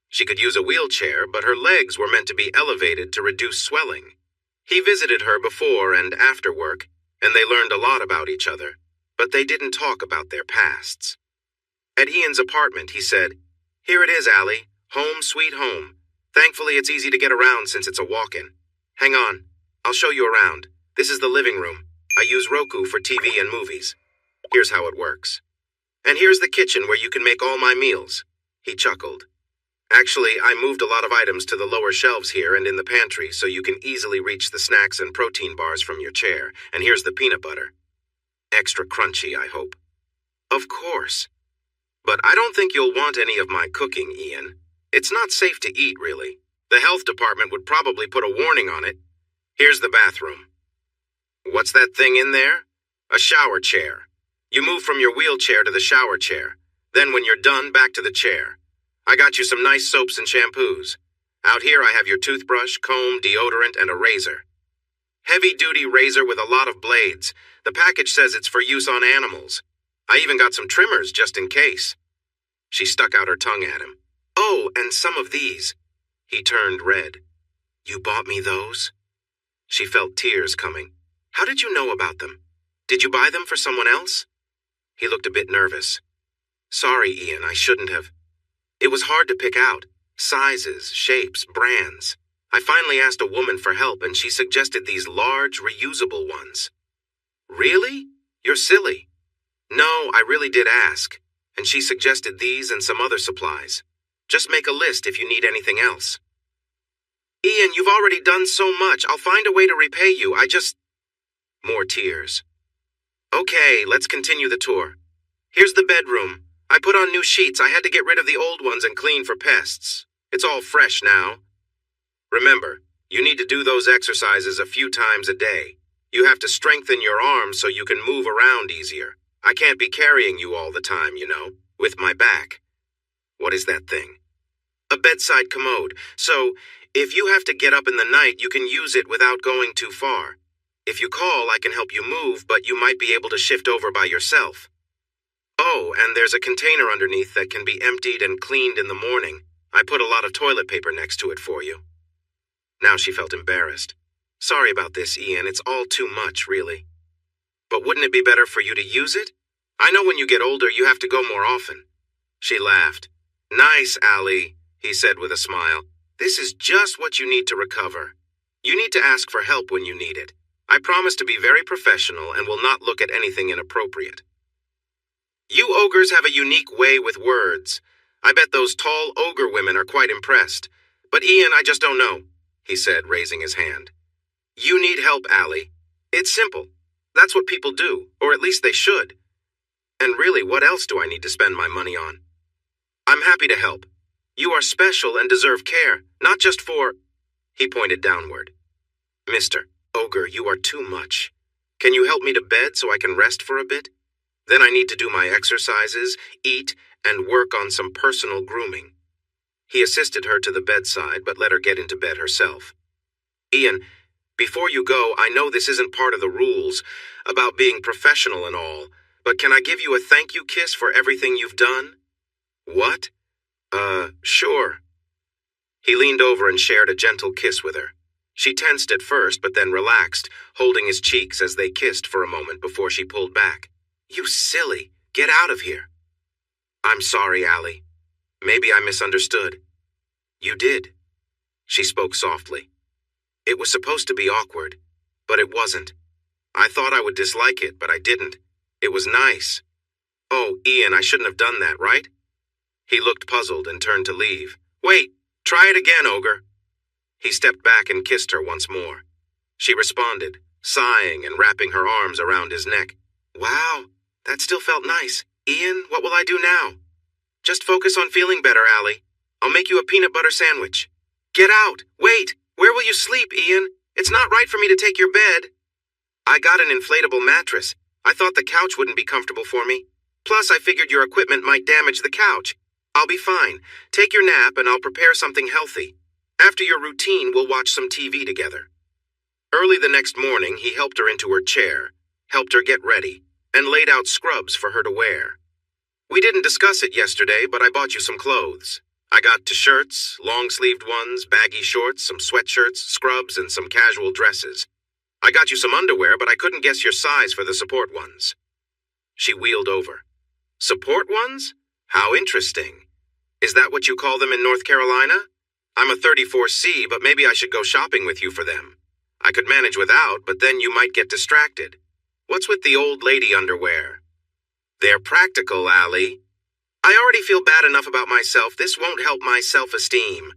She could use a wheelchair, but her legs were meant to be elevated to reduce swelling. He visited her before and after work, and they learned a lot about each other, but they didn't talk about their pasts. At Ian's apartment, he said, "Here it is, Allie. Home sweet home. Thankfully, it's easy to get around since it's a walk-in. Hang on. I'll show you around. This is the living room. I use Roku for TV and movies. Here's how it works. And here's the kitchen where you can make all my meals." He chuckled. "Actually, I moved a lot of items to the lower shelves here and in the pantry so you can easily reach the snacks and protein bars from your chair. And here's the peanut butter. Extra crunchy, I hope." "Of course. But I don't think you'll want any of my cooking, Ian. It's not safe to eat, really. The health department would probably put a warning on it. Here's the bathroom. What's that thing in there? A shower chair. You move from your wheelchair to the shower chair. Then when you're done, back to the chair. I got you some nice soaps and shampoos. Out here I have your toothbrush, comb, deodorant, and a razor. Heavy-duty razor with a lot of blades. The package says it's for use on animals. I even got some trimmers just in case. She stuck out her tongue at him. Oh, and some of these. He turned red. You bought me those? She felt tears coming. How did you know about them? Did you buy them for someone else? He looked a bit nervous. Sorry, Ian, I shouldn't have. It was hard to pick out. Sizes, shapes, brands. I finally asked a woman for help and she suggested these large, reusable ones. Really? You're silly. No, I really did ask. And she suggested these and some other supplies. Just make a list if you need anything else. Ian, you've already done so much. I'll find a way to repay you. More tears. Okay, let's continue the tour. Here's the bedroom. I put on new sheets. I had to get rid of the old ones and clean for pests. It's all fresh now. Remember, you need to do those exercises a few times a day. You have to strengthen your arms so you can move around easier. I can't be carrying you all the time, with my back. What is that thing? A bedside commode. So, if you have to get up in the night, you can use it without going too far. If you call, I can help you move, but you might be able to shift over by yourself. Oh, and there's a container underneath that can be emptied and cleaned in the morning. I put a lot of toilet paper next to it for you. Now she felt embarrassed. Sorry about this, Ian. It's all too much, really. But wouldn't it be better for you to use it? I know when you get older, you have to go more often. She laughed. Nice, Allie, he said with a smile. This is just what you need to recover. You need to ask for help when you need it. I promise to be very professional and will not look at anything inappropriate. You ogres have a unique way with words. I bet those tall ogre women are quite impressed. But Ian, I just don't know, he said, raising his hand. You need help, Allie. It's simple. That's what people do, or at least they should. And really, what else do I need to spend my money on? I'm happy to help. You are special and deserve care, not just for... He pointed downward. Mr. Ogre, you are too much. Can you help me to bed so I can rest for a bit? Then I need to do my exercises, eat, and work on some personal grooming. He assisted her to the bedside, but let her get into bed herself. Ian, before you go, I know this isn't part of the rules, about being professional and all, but can I give you a thank you kiss for everything you've done? What? Sure. He leaned over and shared a gentle kiss with her. She tensed at first, but then relaxed, holding his cheeks as they kissed for a moment before she pulled back. You silly! Get out of here! I'm sorry, Allie. Maybe I misunderstood. You did. She spoke softly. It was supposed to be awkward, but it wasn't. I thought I would dislike it, but I didn't. It was nice. Oh, Ian, I shouldn't have done that, right? He looked puzzled and turned to leave. Wait, try it again, Ogre. He stepped back and kissed her once more. She responded, sighing and wrapping her arms around his neck. Wow, that still felt nice. Ian, what will I do now? Just focus on feeling better, Allie. I'll make you a peanut butter sandwich. Get out! Wait! Where will you sleep, Ian? It's not right for me to take your bed. I got an inflatable mattress. I thought the couch wouldn't be comfortable for me. Plus, I figured your equipment might damage the couch. I'll be fine. Take your nap and I'll prepare something healthy. After your routine, we'll watch some TV together. Early the next morning, he helped her into her chair, helped her get ready, and laid out scrubs for her to wear. We didn't discuss it yesterday, but I bought you some clothes. I got t-shirts, long-sleeved ones, baggy shorts, some sweatshirts, scrubs, and some casual dresses. I got you some underwear, but I couldn't guess your size for the support ones. She wheeled over. Support ones? How interesting. Is that what you call them in North Carolina? I'm a 34C, but maybe I should go shopping with you for them. I could manage without, but then you might get distracted. What's with the old lady underwear? They're practical, Allie. I already feel bad enough about myself. This won't help my self-esteem.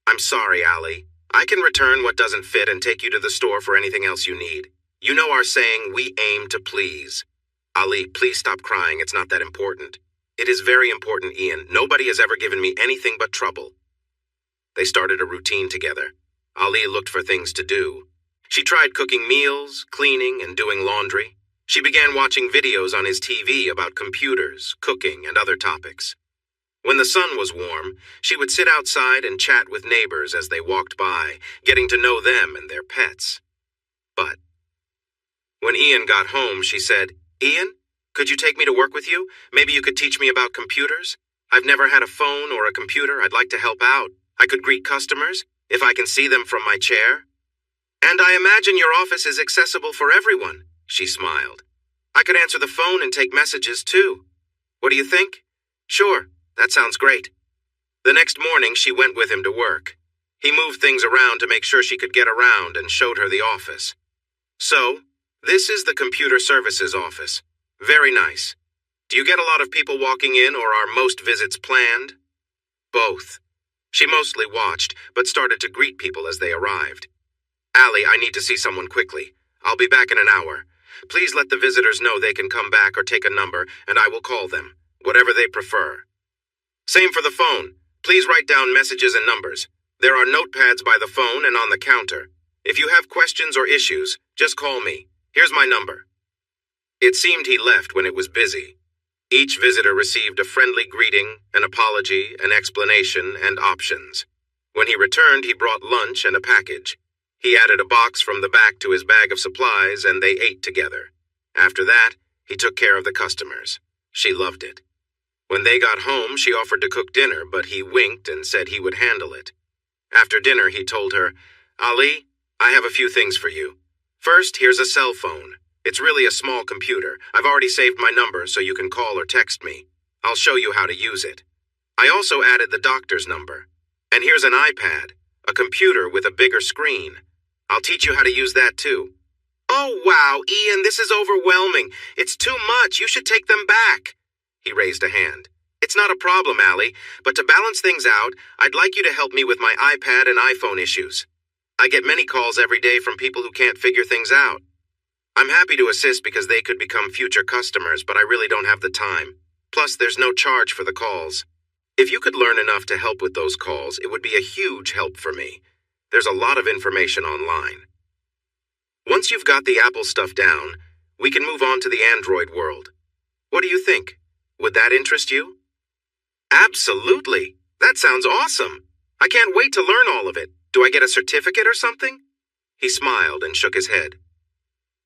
I'm sorry, Allie. I can return what doesn't fit and take you to the store for anything else you need. You know our saying, we aim to please. Ali, please stop crying. It's not that important. It is very important, Ian. Nobody has ever given me anything but trouble. They started a routine together. Ali looked for things to do. She tried cooking meals, cleaning, and doing laundry. She began watching videos on his TV about computers, cooking, and other topics. When the sun was warm, she would sit outside and chat with neighbors as they walked by, getting to know them and their pets. But when Ian got home, she said, "Ian, could you take me to work with you? Maybe you could teach me about computers? I've never had a phone or a computer. I'd like to help out. I could greet customers, if I can see them from my chair. And I imagine your office is accessible for everyone," she smiled. "I could answer the phone and take messages too. What do you think?" "Sure, that sounds great." The next morning, she went with him to work. He moved things around to make sure she could get around and showed her the office. "So, this is the computer services office. Very nice. Do you get a lot of people walking in, or are most visits planned?" "Both." She mostly watched, but started to greet people as they arrived. "Allie, I need to see someone quickly. I'll be back in an hour. Please let the visitors know they can come back or take a number, and I will call them, whatever they prefer. Same for the phone. Please write down messages and numbers. There are notepads by the phone and on the counter. If you have questions or issues, just call me. Here's my number." It seemed he left when it was busy. Each visitor received a friendly greeting, an apology, an explanation, and options. When he returned, he brought lunch and a package. He added a box from the back to his bag of supplies, and they ate together. After that, he took care of the customers. She loved it. When they got home, she offered to cook dinner, but he winked and said he would handle it. After dinner, he told her, "Ali, I have a few things for you. First, here's a cell phone. It's really a small computer. I've already saved my number so you can call or text me. I'll show you how to use it. I also added the doctor's number. And here's an iPad, a computer with a bigger screen. I'll teach you how to use that too." "Oh, wow, Ian, this is overwhelming. It's too much. You should take them back." He raised a hand. "It's not a problem, Allie, but to balance things out, I'd like you to help me with my iPad and iPhone issues. I get many calls every day from people who can't figure things out. I'm happy to assist because they could become future customers, but I really don't have the time. Plus, there's no charge for the calls. If you could learn enough to help with those calls, it would be a huge help for me. There's a lot of information online. Once you've got the Apple stuff down, we can move on to the Android world. What do you think? Would that interest you?" "Absolutely. That sounds awesome. I can't wait to learn all of it. Do I get a certificate or something?" He smiled and shook his head.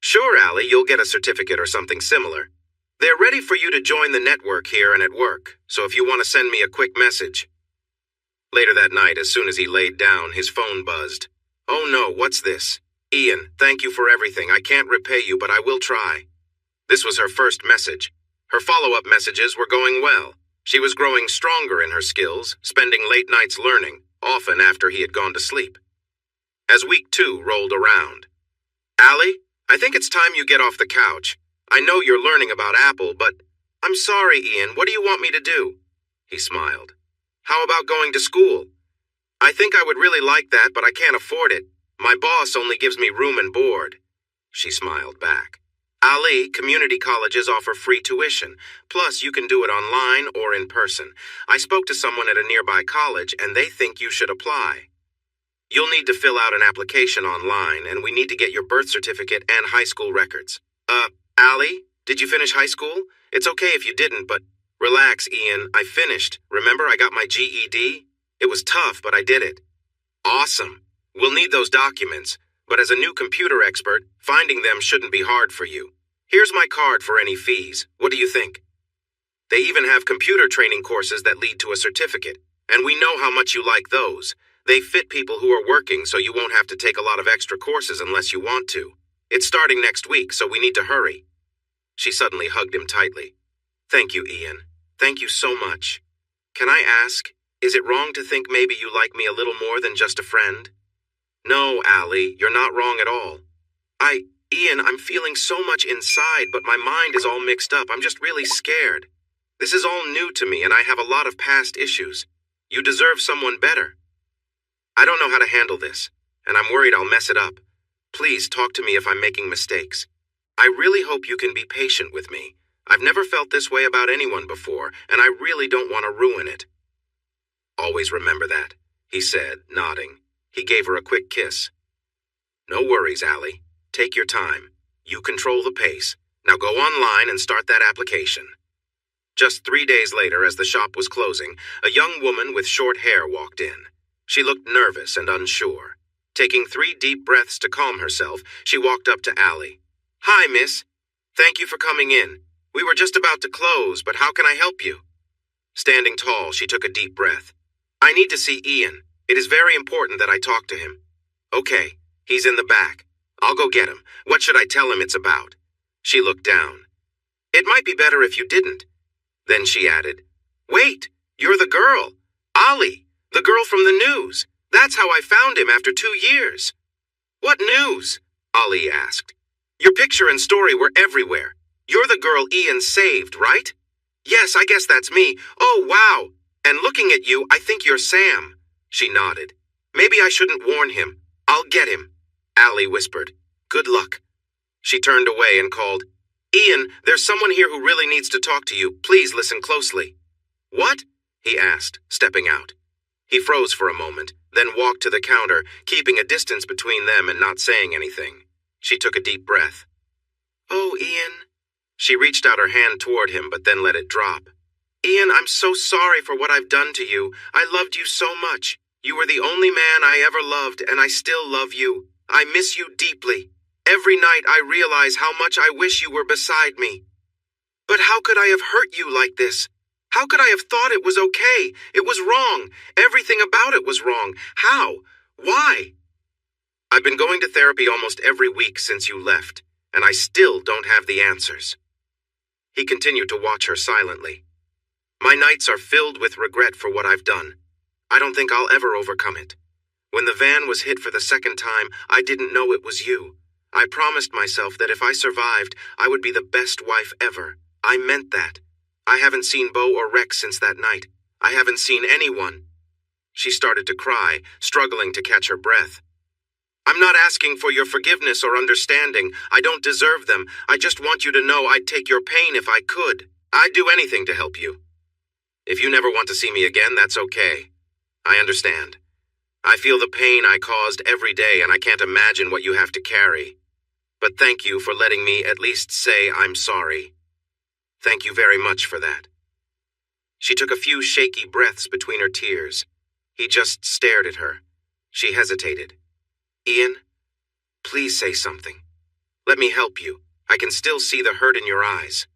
"Sure, Allie, you'll get a certificate or something similar. They're ready for you to join the network here and at work, so if you want to send me a quick message." Later that night, as soon as he laid down, his phone buzzed. "Oh no, what's this? Ian, thank you for everything. I can't repay you, but I will try." This was her first message. Her follow-up messages were going well. She was growing stronger in her skills, spending late nights learning, often after he had gone to sleep. As week 2 rolled around, "Allie, I think it's time you get off the couch. I know you're learning about Apple, but I'm sorry, Ian, what do you want me to do?" He smiled. "How about going to school?" "I think I would really like that, but I can't afford it. My boss only gives me room and board." She smiled back. "Ali, community colleges offer free tuition. Plus, you can do it online or in person. I spoke to someone at a nearby college, and they think you should apply. You'll need to fill out an application online, and we need to get your birth certificate and high school records." Ali, did you finish high school? It's okay if you didn't, but relax, Ian. I finished. Remember, I got my GED? It was tough, but I did it." "Awesome. We'll need those documents, but as a new computer expert, finding them shouldn't be hard for you. Here's my card for any fees. What do you think?" They even have computer training courses that lead to a certificate, and we know how much you like those. They fit people who are working, so you won't have to take a lot of extra courses unless you want to. It's starting next week, so we need to hurry. She suddenly hugged him tightly. "Thank you, Ian. Thank you so much. Can I ask, is it wrong to think maybe you like me a little more than just a friend?" "No, Allie, you're not wrong at all. Ian, I'm feeling so much inside, but my mind is all mixed up. I'm just really scared. This is all new to me, and I have a lot of past issues. You deserve someone better. I don't know how to handle this, and I'm worried I'll mess it up. Please talk to me if I'm making mistakes. I really hope you can be patient with me. I've never felt this way about anyone before, and I really don't want to ruin it." "Always remember that," he said, nodding. He gave her a quick kiss. No worries, Allie. Take your time. You control the pace. Now go online and start that application. Just 3 days later, as the shop was closing, a young woman with short hair walked in. She looked nervous and unsure. Taking 3 deep breaths to calm herself, she walked up to Allie. "Hi, miss. Thank you for coming in. We were just about to close, but how can I help you?" Standing tall, she took a deep breath. "I need to see Ian. It is very important that I talk to him." "Okay, he's in the back. I'll go get him. What should I tell him it's about?" She looked down. "It might be better if you didn't." Then she added, "Wait, you're the girl. Ollie, the girl from the news. That's how I found him after 2 years." "What news?" Ollie asked. "Your picture and story were everywhere. You're the girl Ian saved, right?" "Yes, I guess that's me. Oh, wow. And looking at you, I think you're Sam." She nodded. "Maybe I shouldn't warn him. I'll get him." Allie whispered, "Good luck." She turned away and called, "Ian, there's someone here who really needs to talk to you. Please listen closely." "What?" he asked, stepping out. He froze for a moment, then walked to the counter, keeping a distance between them and not saying anything. She took a deep breath. "Oh, Ian." She reached out her hand toward him, but then let it drop. "Ian, I'm so sorry for what I've done to you. I loved you so much. You were the only man I ever loved, and I still love you. I miss you deeply. Every night I realize how much I wish you were beside me. But how could I have hurt you like this? How could I have thought it was okay? It was wrong. Everything about it was wrong. How? Why?" "I've been going to therapy almost every week since you left, and I still don't have the answers." He continued to watch her silently. "My nights are filled with regret for what I've done. I don't think I'll ever overcome it. When the van was hit for the second time, I didn't know it was you. I promised myself that if I survived, I would be the best wife ever. I meant that. I haven't seen Bo or Rex since that night. I haven't seen anyone." She started to cry, struggling to catch her breath. "I'm not asking for your forgiveness or understanding. I don't deserve them. I just want you to know I'd take your pain if I could. I'd do anything to help you. If you never want to see me again, that's okay. I understand. I feel the pain I caused every day, and I can't imagine what you have to carry. But thank you for letting me at least say I'm sorry. Thank you very much for that." She took a few shaky breaths between her tears. He just stared at her. She hesitated. "Ian, please say something. Let me help you. I can still see the hurt in your eyes."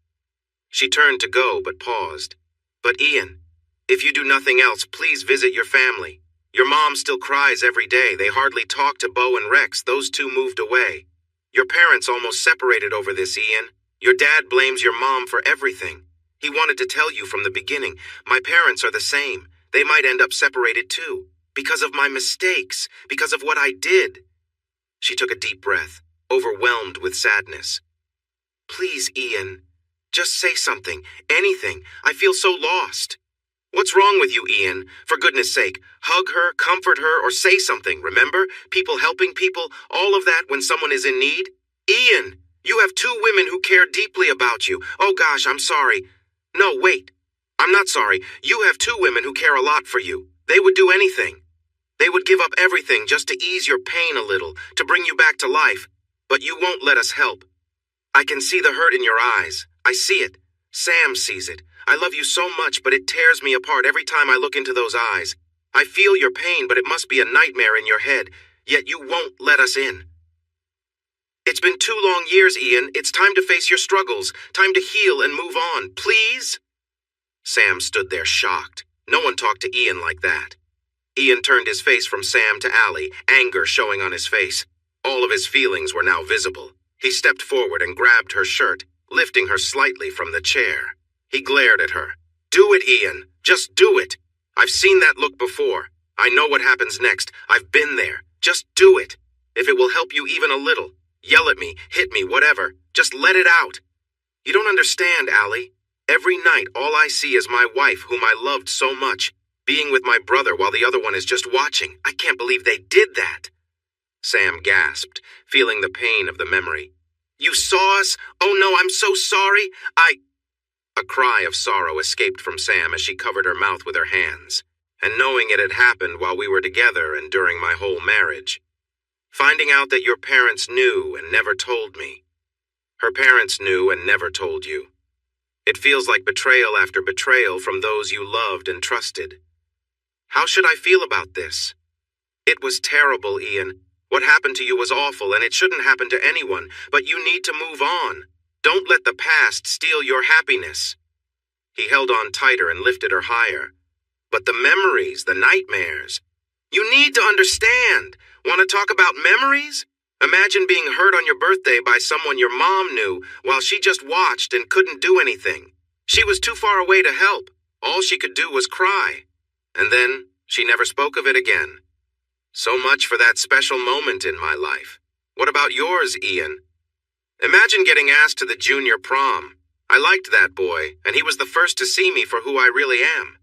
She turned to go, but paused. "But Ian, if you do nothing else, please visit your family. Your mom still cries every day. They hardly talk to Bo and Rex. Those two moved away. Your parents almost separated over this, Ian. Your dad blames your mom for everything. He wanted to tell you from the beginning. My parents are the same. They might end up separated too. Because of my mistakes. Because of what I did." She took a deep breath, overwhelmed with sadness. "Please, Ian, just say something. Anything. I feel so lost." "What's wrong with you, Ian? For goodness sake, hug her, comfort her, or say something, remember? People helping people, all of that when someone is in need? Ian, you have 2 women who care deeply about you. Oh gosh, I'm sorry. No, wait. I'm not sorry. You have 2 women who care a lot for you. They would do anything. They would give up everything just to ease your pain a little, to bring you back to life. But you won't let us help. I can see the hurt in your eyes. I see it. Sam sees it. I love you so much, but it tears me apart every time I look into those eyes. I feel your pain, but it must be a nightmare in your head, yet you won't let us in. It's been 2 long years, Ian. It's time to face your struggles, time to heal and move on, please." Sam stood there shocked. No one talked to Ian like that. Ian turned his face from Sam to Allie, anger showing on his face. All of his feelings were now visible. He stepped forward and grabbed her shirt, lifting her slightly from the chair. He glared at her. "Do it, Ian. Just do it. I've seen that look before. I know what happens next. I've been there. Just do it. If it will help you even a little. Yell at me, hit me, whatever. Just let it out. You don't understand, Allie. Every night all I see is my wife, whom I loved so much, being with my brother while the other one is just watching. I can't believe they did that." Sam gasped, feeling the pain of the memory. "You saw us? Oh no, I'm so sorry. A cry of sorrow escaped from Sam as she covered her mouth with her hands, and knowing it had happened while we were together and during my whole marriage. Finding out that your parents knew and never told me. Her parents knew and never told you. It feels like betrayal after betrayal from those you loved and trusted. How should I feel about this? It was terrible, Ian. What happened to you was awful, and it shouldn't happen to anyone, but you need to move on. Don't let the past steal your happiness. He held on tighter and lifted her higher. But the memories, the nightmares. You need to understand. Want to talk about memories? Imagine being hurt on your birthday by someone your mom knew while she just watched and couldn't do anything. She was too far away to help. All she could do was cry. And then she never spoke of it again. So much for that special moment in my life. What about yours, Ian? Imagine getting asked to the junior prom. I liked that boy, and he was the first to see me for who I really am.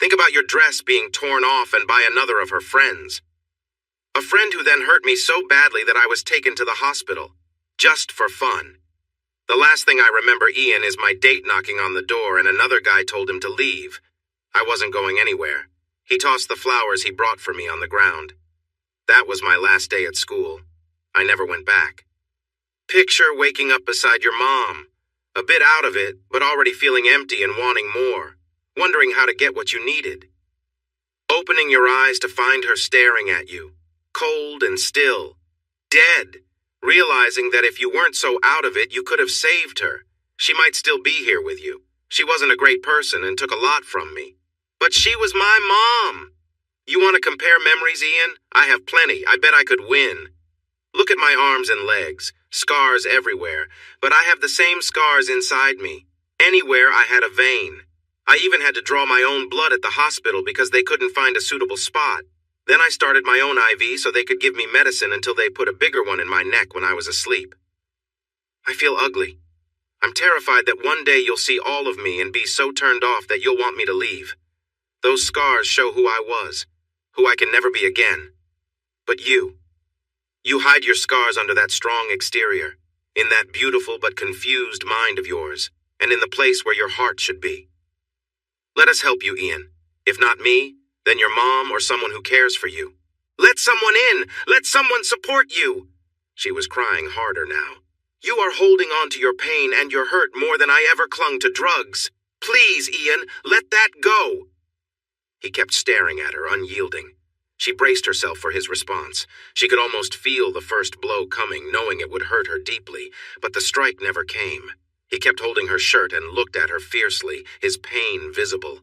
Think about your dress being torn off and by another of her friends. A friend who then hurt me so badly that I was taken to the hospital, just for fun. The last thing I remember, Ian, is my date knocking on the door and another guy told him to leave. I wasn't going anywhere. He tossed the flowers he brought for me on the ground. That was my last day at school. I never went back. Picture waking up beside your mom, a bit out of it, but already feeling empty and wanting more, wondering how to get what you needed. Opening your eyes to find her staring at you, cold and still, dead, realizing that if you weren't so out of it, you could have saved her. She might still be here with you. She wasn't a great person and took a lot from me. But she was my mom. You want to compare memories, Ian? I have plenty. I bet I could win. Look at my arms and legs, scars everywhere, but I have the same scars inside me. Anywhere I had a vein. I even had to draw my own blood at the hospital because they couldn't find a suitable spot. Then I started my own IV so they could give me medicine until they put a bigger one in my neck when I was asleep. I feel ugly. I'm terrified that one day you'll see all of me and be so turned off that you'll want me to leave. Those scars show who I was, who I can never be again. But you hide your scars under that strong exterior, in that beautiful but confused mind of yours, and in the place where your heart should be. Let us help you, Ian. If not me, then your mom or someone who cares for you. Let someone in! Let someone support you! She was crying harder now. You are holding on to your pain and your hurt more than I ever clung to drugs. Please, Ian, let that go. He kept staring at her, unyielding. She braced herself for his response. She could almost feel the first blow coming, knowing it would hurt her deeply, but the strike never came. He kept holding her shirt and looked at her fiercely, his pain visible.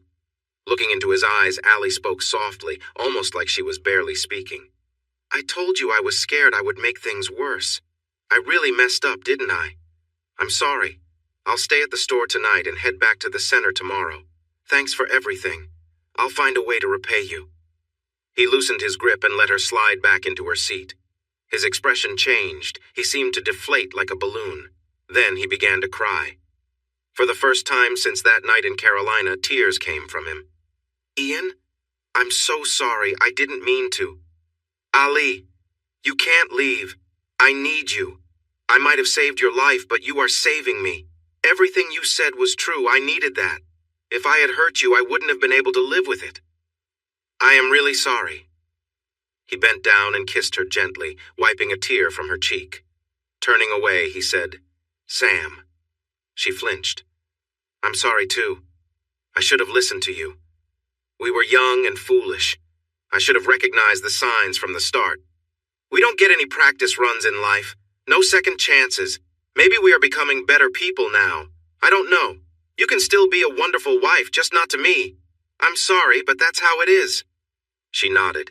Looking into his eyes, Allie spoke softly, almost like she was barely speaking. I told you I was scared I would make things worse. I really messed up, didn't I? I'm sorry. I'll stay at the store tonight and head back to the center tomorrow. Thanks for everything. I'll find a way to repay you. He loosened his grip and let her slide back into her seat. His expression changed. He seemed to deflate like a balloon. Then he began to cry. For the first time since that night in Carolina, tears came from him. Ian, I'm so sorry. I didn't mean to. Ali, you can't leave. I need you. I might have saved your life, but you are saving me. Everything you said was true. I needed that. If I had hurt you, I wouldn't have been able to live with it. I am really sorry. He bent down and kissed her gently, wiping a tear from her cheek. Turning away, he said, Sam. She flinched. I'm sorry, too. I should have listened to you. We were young and foolish. I should have recognized the signs from the start. We don't get any practice runs in life. No second chances. Maybe we are becoming better people now. I don't know. You can still be a wonderful wife, just not to me. I'm sorry, but that's how it is. She nodded.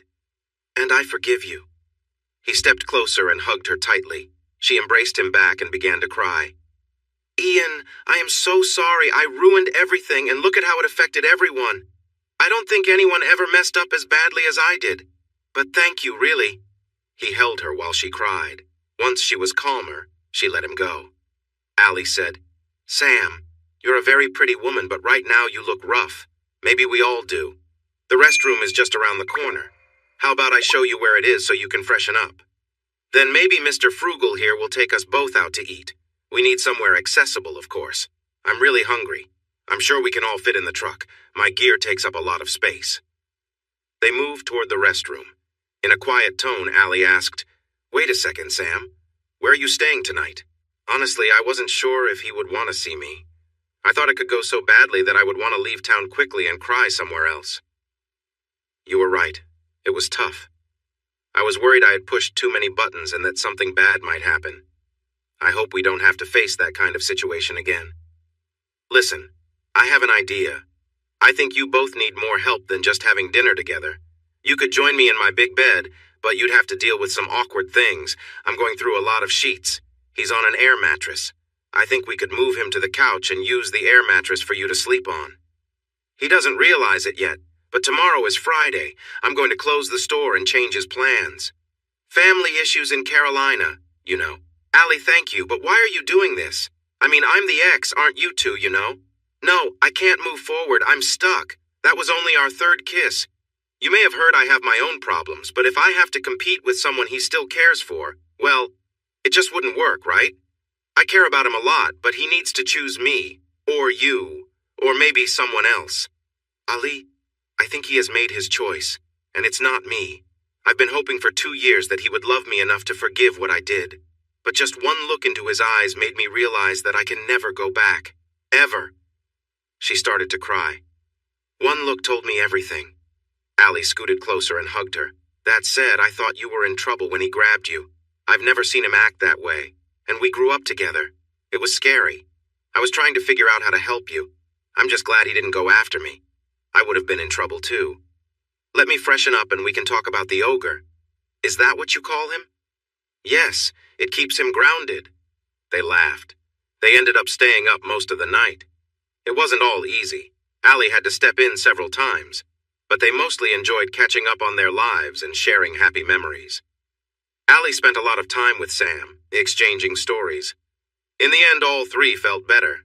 And I forgive you. He stepped closer and hugged her tightly. She embraced him back and began to cry. Ian, I am so sorry. I ruined everything, and look at how it affected everyone. I don't think anyone ever messed up as badly as I did. But thank you, really. He held her while she cried. Once she was calmer, she let him go. Allie said, Sam, you're a very pretty woman, but right now you look rough. Maybe we all do. The restroom is just around the corner. How about I show you where it is so you can freshen up? Then maybe Mr. Frugal here will take us both out to eat. We need somewhere accessible, of course. I'm really hungry. I'm sure we can all fit in the truck. My gear takes up a lot of space. They moved toward the restroom. In a quiet tone, Allie asked, Wait a second, Sam. Where are you staying tonight? Honestly, I wasn't sure if he would want to see me. I thought it could go so badly that I would want to leave town quickly and cry somewhere else. You were right. It was tough. I was worried I had pushed too many buttons and that something bad might happen. I hope we don't have to face that kind of situation again. Listen, I have an idea. I think you both need more help than just having dinner together. You could join me in my big bed, but you'd have to deal with some awkward things. I'm going through a lot of sheets. He's on an air mattress. I think we could move him to the couch and use the air mattress for you to sleep on. He doesn't realize it yet, but tomorrow is Friday. I'm going to close the store and change his plans. Family issues in Carolina, you know. Allie, thank you, but why are you doing this? I mean, I'm the ex, aren't you two, you know? No, I can't move forward. I'm stuck. That was only our third kiss. You may have heard I have my own problems, but if I have to compete with someone he still cares for, well, it just wouldn't work, right? I care about him a lot, but he needs to choose me, or you, or maybe someone else. Ali, I think he has made his choice, and it's not me. I've been hoping for 2 years that he would love me enough to forgive what I did. But just one look into his eyes made me realize that I can never go back. Ever. She started to cry. One look told me everything. Allie scooted closer and hugged her. That said, I thought you were in trouble when he grabbed you. I've never seen him act that way. And we grew up together. It was scary. I was trying to figure out how to help you. I'm just glad he didn't go after me. I would have been in trouble too. Let me freshen up and we can talk about the ogre. Is that what you call him? Yes, it keeps him grounded. They laughed. They ended up staying up most of the night. It wasn't all easy. Allie had to step in several times, but they mostly enjoyed catching up on their lives and sharing happy memories. Allie spent a lot of time with Sam, exchanging stories. In the end, all three felt better.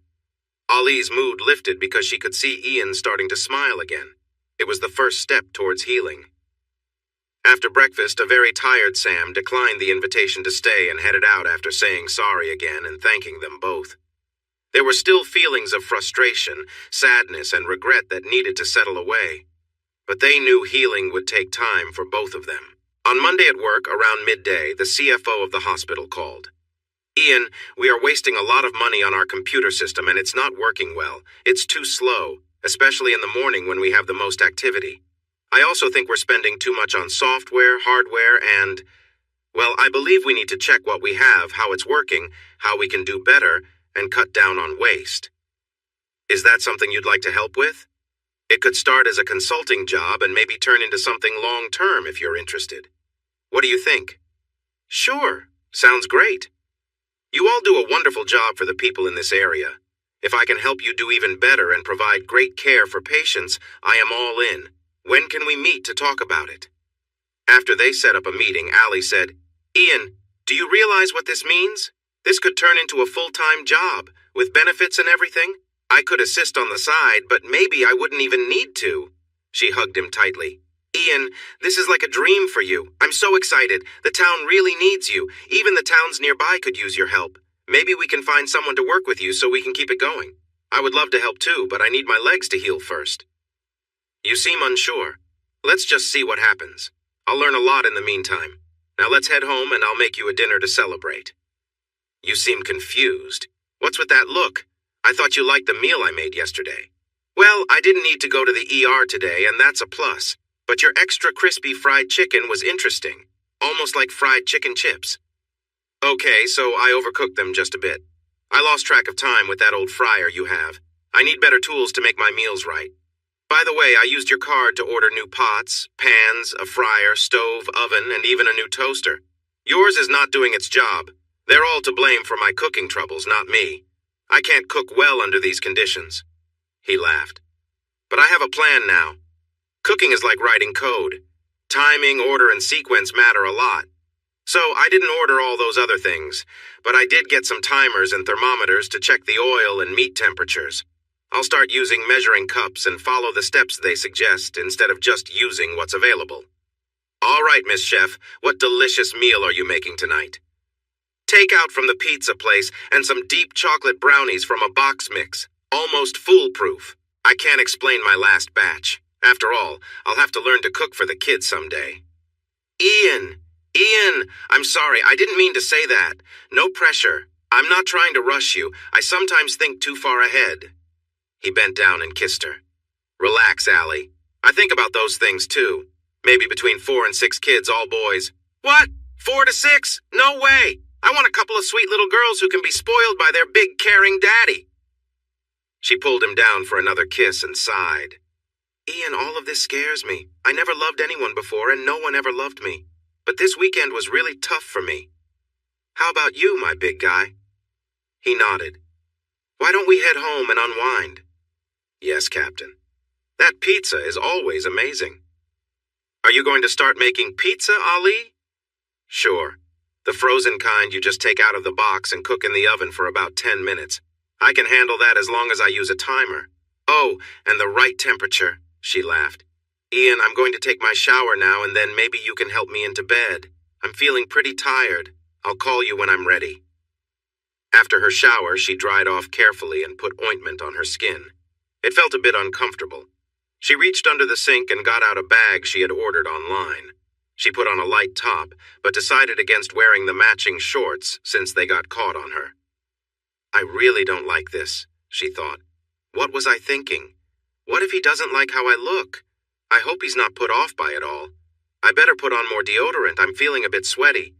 Ali's mood lifted because she could see Ian starting to smile again. It was the first step towards healing. After breakfast, a very tired Sam declined the invitation to stay and headed out after saying sorry again and thanking them both. There were still feelings of frustration, sadness, and regret that needed to settle away. But they knew healing would take time for both of them. On Monday at work, around midday, the CFO of the hospital called. Ian, we are wasting a lot of money on our computer system and it's not working well. It's too slow, especially in the morning when we have the most activity. I also think we're spending too much on software, hardware, and, well, I believe we need to check what we have, how it's working, how we can do better, and cut down on waste. Is that something you'd like to help with? It could start as a consulting job and maybe turn into something long-term if you're interested. What do you think? Sure, sounds great. You all do a wonderful job for the people in this area. If I can help you do even better and provide great care for patients, I am all in. When can we meet to talk about it? After they set up a meeting, Allie said, Ian, do you realize what this means? This could turn into a full-time job, with benefits and everything. I could assist on the side, but maybe I wouldn't even need to. She hugged him tightly. Ian, this is like a dream for you. I'm so excited. The town really needs you. Even the towns nearby could use your help. Maybe we can find someone to work with you so we can keep it going. I would love to help too, but I need my legs to heal first. You seem unsure. Let's just see what happens. I'll learn a lot in the meantime. Now let's head home and I'll make you a dinner to celebrate. You seem confused. What's with that look? I thought you liked the meal I made yesterday. Well, I didn't need to go to the ER today, and that's a plus. But your extra crispy fried chicken was interesting. Almost like fried chicken chips. Okay, so I overcooked them just a bit. I lost track of time with that old fryer you have. I need better tools to make my meals right. By the way, I used your card to order new pots, pans, a fryer, stove, oven, and even a new toaster. Yours is not doing its job. They're all to blame for my cooking troubles, not me. I can't cook well under these conditions. He laughed. But I have a plan now. Cooking is like writing code. Timing, order, and sequence matter a lot. So I didn't order all those other things, but I did get some timers and thermometers to check the oil and meat temperatures. I'll start using measuring cups and follow the steps they suggest instead of just using what's available. All right, Miss Chef, what delicious meal are you making tonight? Takeout from the pizza place and some deep chocolate brownies from a box mix. Almost foolproof. I can't explain my last batch. After all, I'll have to learn to cook for the kids someday. Ian, Ian, I'm sorry, I didn't mean to say that. No pressure. I'm not trying to rush you. I sometimes think too far ahead. He bent down and kissed her. Relax, Allie. I think about those things too. Maybe between 4 and 6 kids, all boys. What? 4 to 6? No way! I want a couple of sweet little girls who can be spoiled by their big, caring daddy. She pulled him down for another kiss and sighed. Ian, all of this scares me. I never loved anyone before, and no one ever loved me. But this weekend was really tough for me. How about you, my big guy? He nodded. Why don't we head home and unwind? Yes, Captain. That pizza is always amazing. Are you going to start making pizza, Ali? Sure. The frozen kind you just take out of the box and cook in the oven for about 10 minutes. I can handle that as long as I use a timer. Oh, and the right temperature, she laughed. Ian, I'm going to take my shower now and then maybe you can help me into bed. I'm feeling pretty tired. I'll call you when I'm ready. After her shower, she dried off carefully and put ointment on her skin. It felt a bit uncomfortable. She reached under the sink and got out a bag she had ordered online. She put on a light top, but decided against wearing the matching shorts since they got caught on her. I really don't like this, she thought. What was I thinking? What if he doesn't like how I look? I hope he's not put off by it all. I better put on more deodorant. I'm feeling a bit sweaty.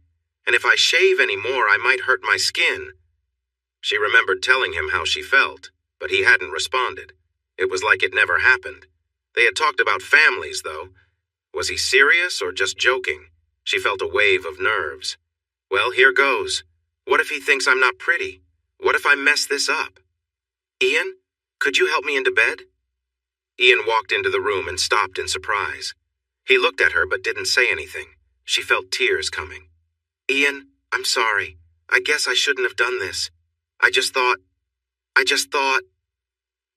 And if I shave any more, I might hurt my skin. She remembered telling him how she felt, but he hadn't responded. It was like it never happened. They had talked about families, though. Was he serious or just joking? She felt a wave of nerves. Well, here goes. What if he thinks I'm not pretty? What if I mess this up? Ian, could you help me into bed? Ian walked into the room and stopped in surprise. He looked at her but didn't say anything. She felt tears coming. Ian, I'm sorry. I guess I shouldn't have done this. I just thought...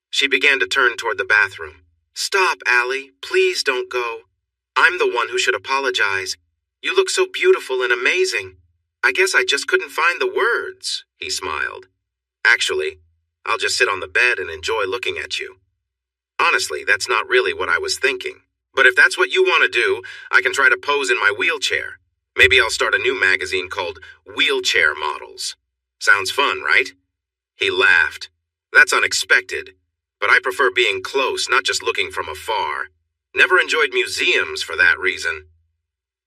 She began to turn toward the bathroom. Stop, Allie. Please don't go. I'm the one who should apologize. You look so beautiful and amazing. I guess I just couldn't find the words, he smiled. Actually, I'll just sit on the bed and enjoy looking at you. Honestly, that's not really what I was thinking. But if that's what you want to do, I can try to pose in my wheelchair. Maybe I'll start a new magazine called Wheelchair Models. Sounds fun, right? He laughed. That's unexpected. But I prefer being close, not just looking from afar. Never enjoyed museums for that reason.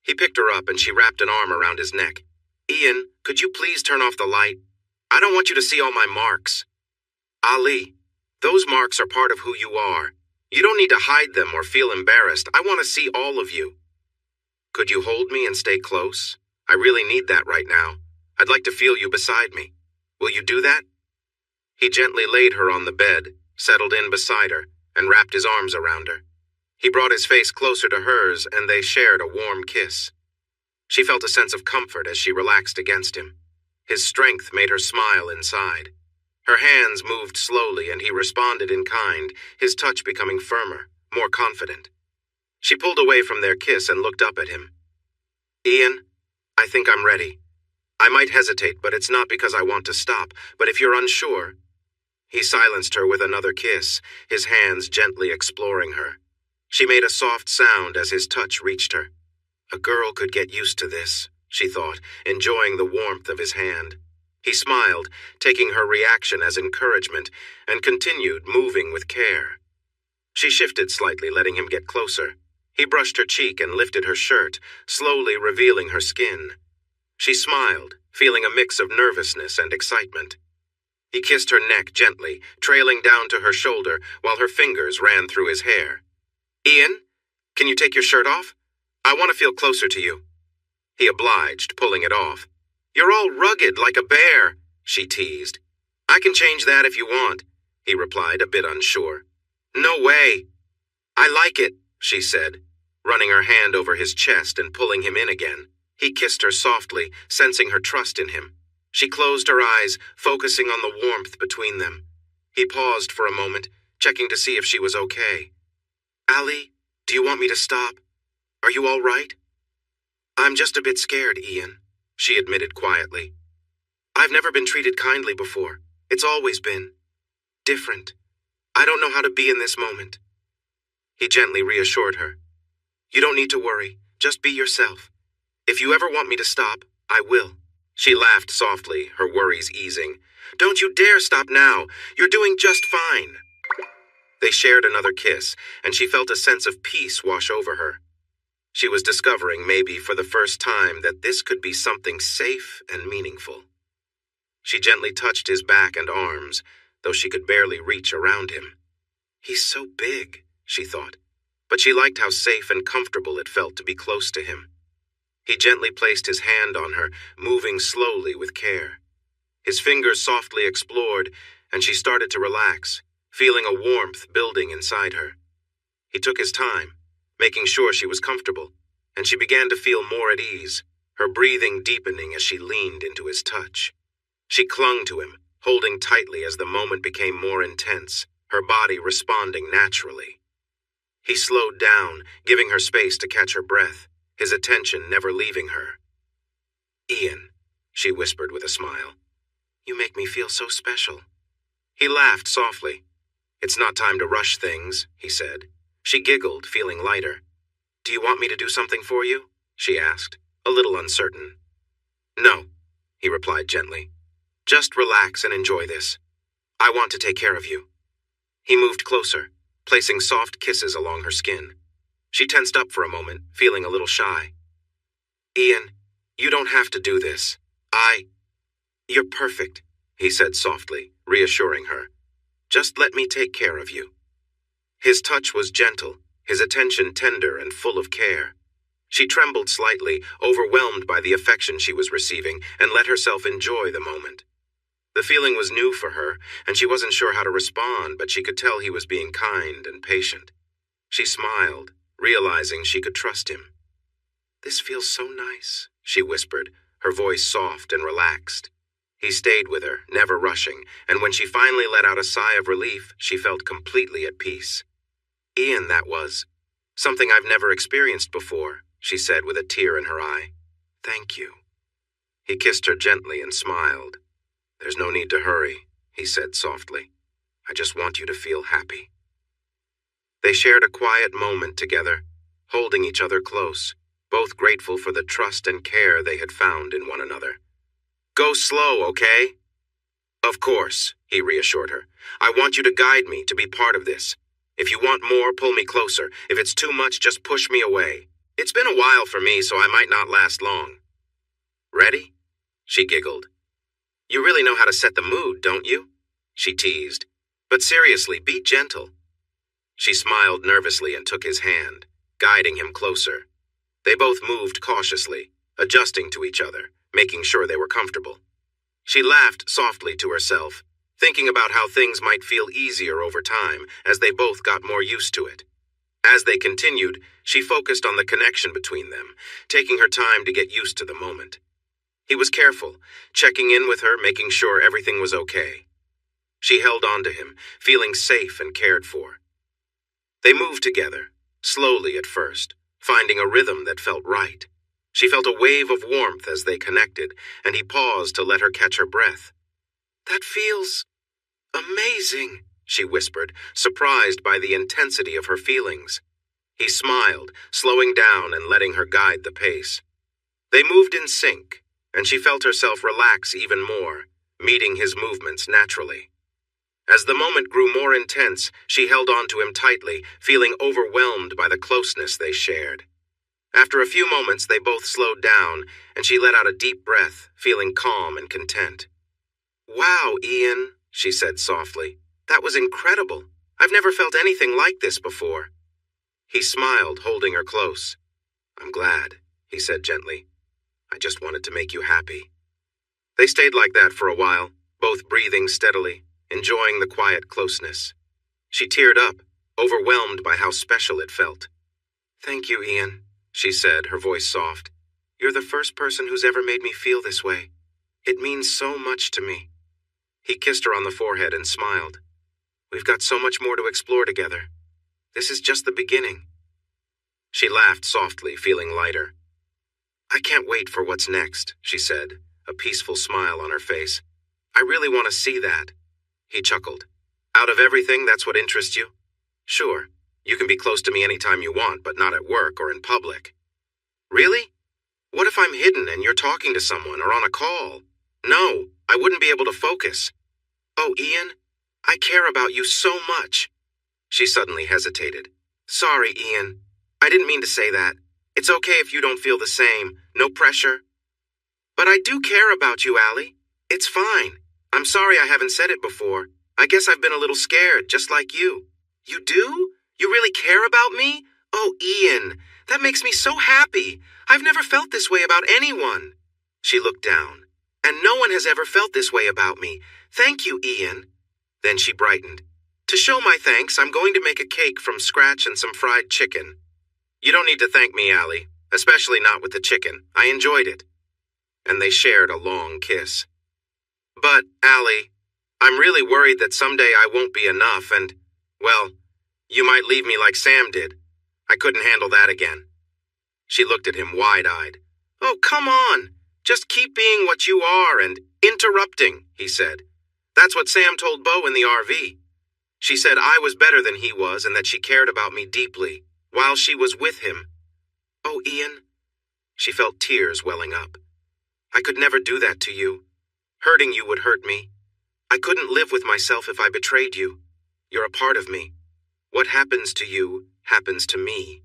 He picked her up and she wrapped an arm around his neck. Ian, could you please turn off the light? I don't want you to see all my marks. Ali, those marks are part of who you are. You don't need to hide them or feel embarrassed. I want to see all of you. Could you hold me and stay close? I really need that right now. I'd like to feel you beside me. Will you do that? He gently laid her on the bed, settled in beside her, and wrapped his arms around her. He brought his face closer to hers, and they shared a warm kiss. She felt a sense of comfort as she relaxed against him. His strength made her smile inside. Her hands moved slowly, and he responded in kind, his touch becoming firmer, more confident. She pulled away from their kiss and looked up at him. Ian, I think I'm ready. I might hesitate, but it's not because I want to stop, but if you're unsure... He silenced her with another kiss, his hands gently exploring her. She made a soft sound as his touch reached her. A girl could get used to this, she thought, enjoying the warmth of his hand. He smiled, taking her reaction as encouragement, and continued, moving with care. She shifted slightly, letting him get closer. He brushed her cheek and lifted her shirt, slowly revealing her skin. She smiled, feeling a mix of nervousness and excitement. He kissed her neck gently, trailing down to her shoulder while her fingers ran through his hair. Ian, can you take your shirt off? I want to feel closer to you. He obliged, pulling it off. You're all rugged like a bear, she teased. I can change that if you want, he replied, a bit unsure. No way. I like it, she said, running her hand over his chest and pulling him in again. He kissed her softly, sensing her trust in him. She closed her eyes, focusing on the warmth between them. He paused for a moment, checking to see if she was okay. Ali, do you want me to stop? Are you all right? I'm just a bit scared, Ian, she admitted quietly. I've never been treated kindly before. It's always been different. I don't know how to be in this moment. He gently reassured her. You don't need to worry. Just be yourself. If you ever want me to stop, I will. She laughed softly, her worries easing. Don't you dare stop now. You're doing just fine. They shared another kiss, and she felt a sense of peace wash over her. She was discovering, maybe for the first time, that this could be something safe and meaningful. She gently touched his back and arms, though she could barely reach around him. He's so big, she thought, but she liked how safe and comfortable it felt to be close to him. He gently placed his hand on her, moving slowly with care. His fingers softly explored, and she started to relax, feeling a warmth building inside her. He took his time, making sure she was comfortable, and she began to feel more at ease, her breathing deepening as she leaned into his touch. She clung to him, holding tightly as the moment became more intense, her body responding naturally. He slowed down, giving her space to catch her breath, his attention never leaving her. "Ian," she whispered with a smile, "you make me feel so special." He laughed softly. "It's not time to rush things," he said. She giggled, feeling lighter. "Do you want me to do something for you?" she asked, a little uncertain. "No," he replied gently. "Just relax and enjoy this. I want to take care of you." He moved closer, placing soft kisses along her skin. She tensed up for a moment, feeling a little shy. "Ian, you don't have to do this. You're perfect," he said softly, reassuring her. "Just let me take care of you." His touch was gentle, his attention tender and full of care. She trembled slightly, overwhelmed by the affection she was receiving, and let herself enjoy the moment. The feeling was new for her, and she wasn't sure how to respond, but she could tell he was being kind and patient. She smiled, realizing she could trust him. "This feels so nice," she whispered, her voice soft and relaxed. He stayed with her, never rushing, and when she finally let out a sigh of relief, she felt completely at peace. "Ian, that was something I've never experienced before," she said with a tear in her eye. "Thank you." He kissed her gently and smiled. "There's no need to hurry," he said softly. "I just want you to feel happy." They shared a quiet moment together, holding each other close, both grateful for the trust and care they had found in one another. "Go slow, okay?" "Of course," he reassured her. "I want you to guide me, to be part of this. If you want more, pull me closer. If it's too much, just push me away. It's been a while for me, so I might not last long." "Ready?" She giggled. "You really know how to set the mood, don't you?" she teased. "But seriously, be gentle." She smiled nervously and took his hand, guiding him closer. They both moved cautiously, adjusting to each other, making sure they were comfortable. She laughed softly to herself, thinking about how things might feel easier over time as they both got more used to it. As they continued, she focused on the connection between them, taking her time to get used to the moment. He was careful, checking in with her, making sure everything was okay. She held on to him, feeling safe and cared for. They moved together, slowly at first, finding a rhythm that felt right. She felt a wave of warmth as they connected, and he paused to let her catch her breath. "That feels amazing," she whispered, surprised by the intensity of her feelings. He smiled, slowing down and letting her guide the pace. They moved in sync, and she felt herself relax even more, meeting his movements naturally. As the moment grew more intense, she held on to him tightly, feeling overwhelmed by the closeness they shared. After a few moments, they both slowed down, and she let out a deep breath, feeling calm and content. "Wow, Ian," she said softly. "That was incredible. I've never felt anything like this before." He smiled, holding her close. "I'm glad," he said gently. "I just wanted to make you happy." They stayed like that for a while, both breathing steadily, enjoying the quiet closeness. She teared up, overwhelmed by how special it felt. "Thank you, Ian," she said, her voice soft. "You're the first person who's ever made me feel this way. It means so much to me." He kissed her on the forehead and smiled. "We've got so much more to explore together. This is just the beginning." She laughed softly, feeling lighter. "I can't wait for what's next," she said, a peaceful smile on her face. "I really want to see that." He chuckled. "Out of everything, that's what interests you?" "Sure. You can be close to me anytime you want, but not at work or in public." "Really? What if I'm hidden and you're talking to someone or on a call? No, I wouldn't be able to focus. Oh, Ian, I care about you so much. She suddenly hesitated. Sorry, Ian. I didn't mean to say that. It's okay if you don't feel the same. No pressure. But I do care about you, Allie. It's fine. I'm sorry I haven't said it before. I guess I've been a little scared, just like you. You do? You really care about me? Oh, Ian, that makes me so happy. I've never felt this way about anyone. She looked down. And no one has ever felt this way about me. Thank you, Ian. Then she brightened. To show my thanks, I'm going to make a cake from scratch and some fried chicken. You don't need to thank me, Allie, especially not with the chicken. I enjoyed it. And they shared a long kiss. But, Allie, I'm really worried that someday I won't be enough and, well, you might leave me like Sam did. I couldn't handle that again. She looked at him wide-eyed. Oh, come on. Just keep being what you are and interrupting, he said. That's what Sam told Bo in the RV. She said I was better than he was and that she cared about me deeply, while she was with him. Oh, Ian. She felt tears welling up. I could never do that to you. Hurting you would hurt me. I couldn't live with myself if I betrayed you. You're a part of me. What happens to you happens to me.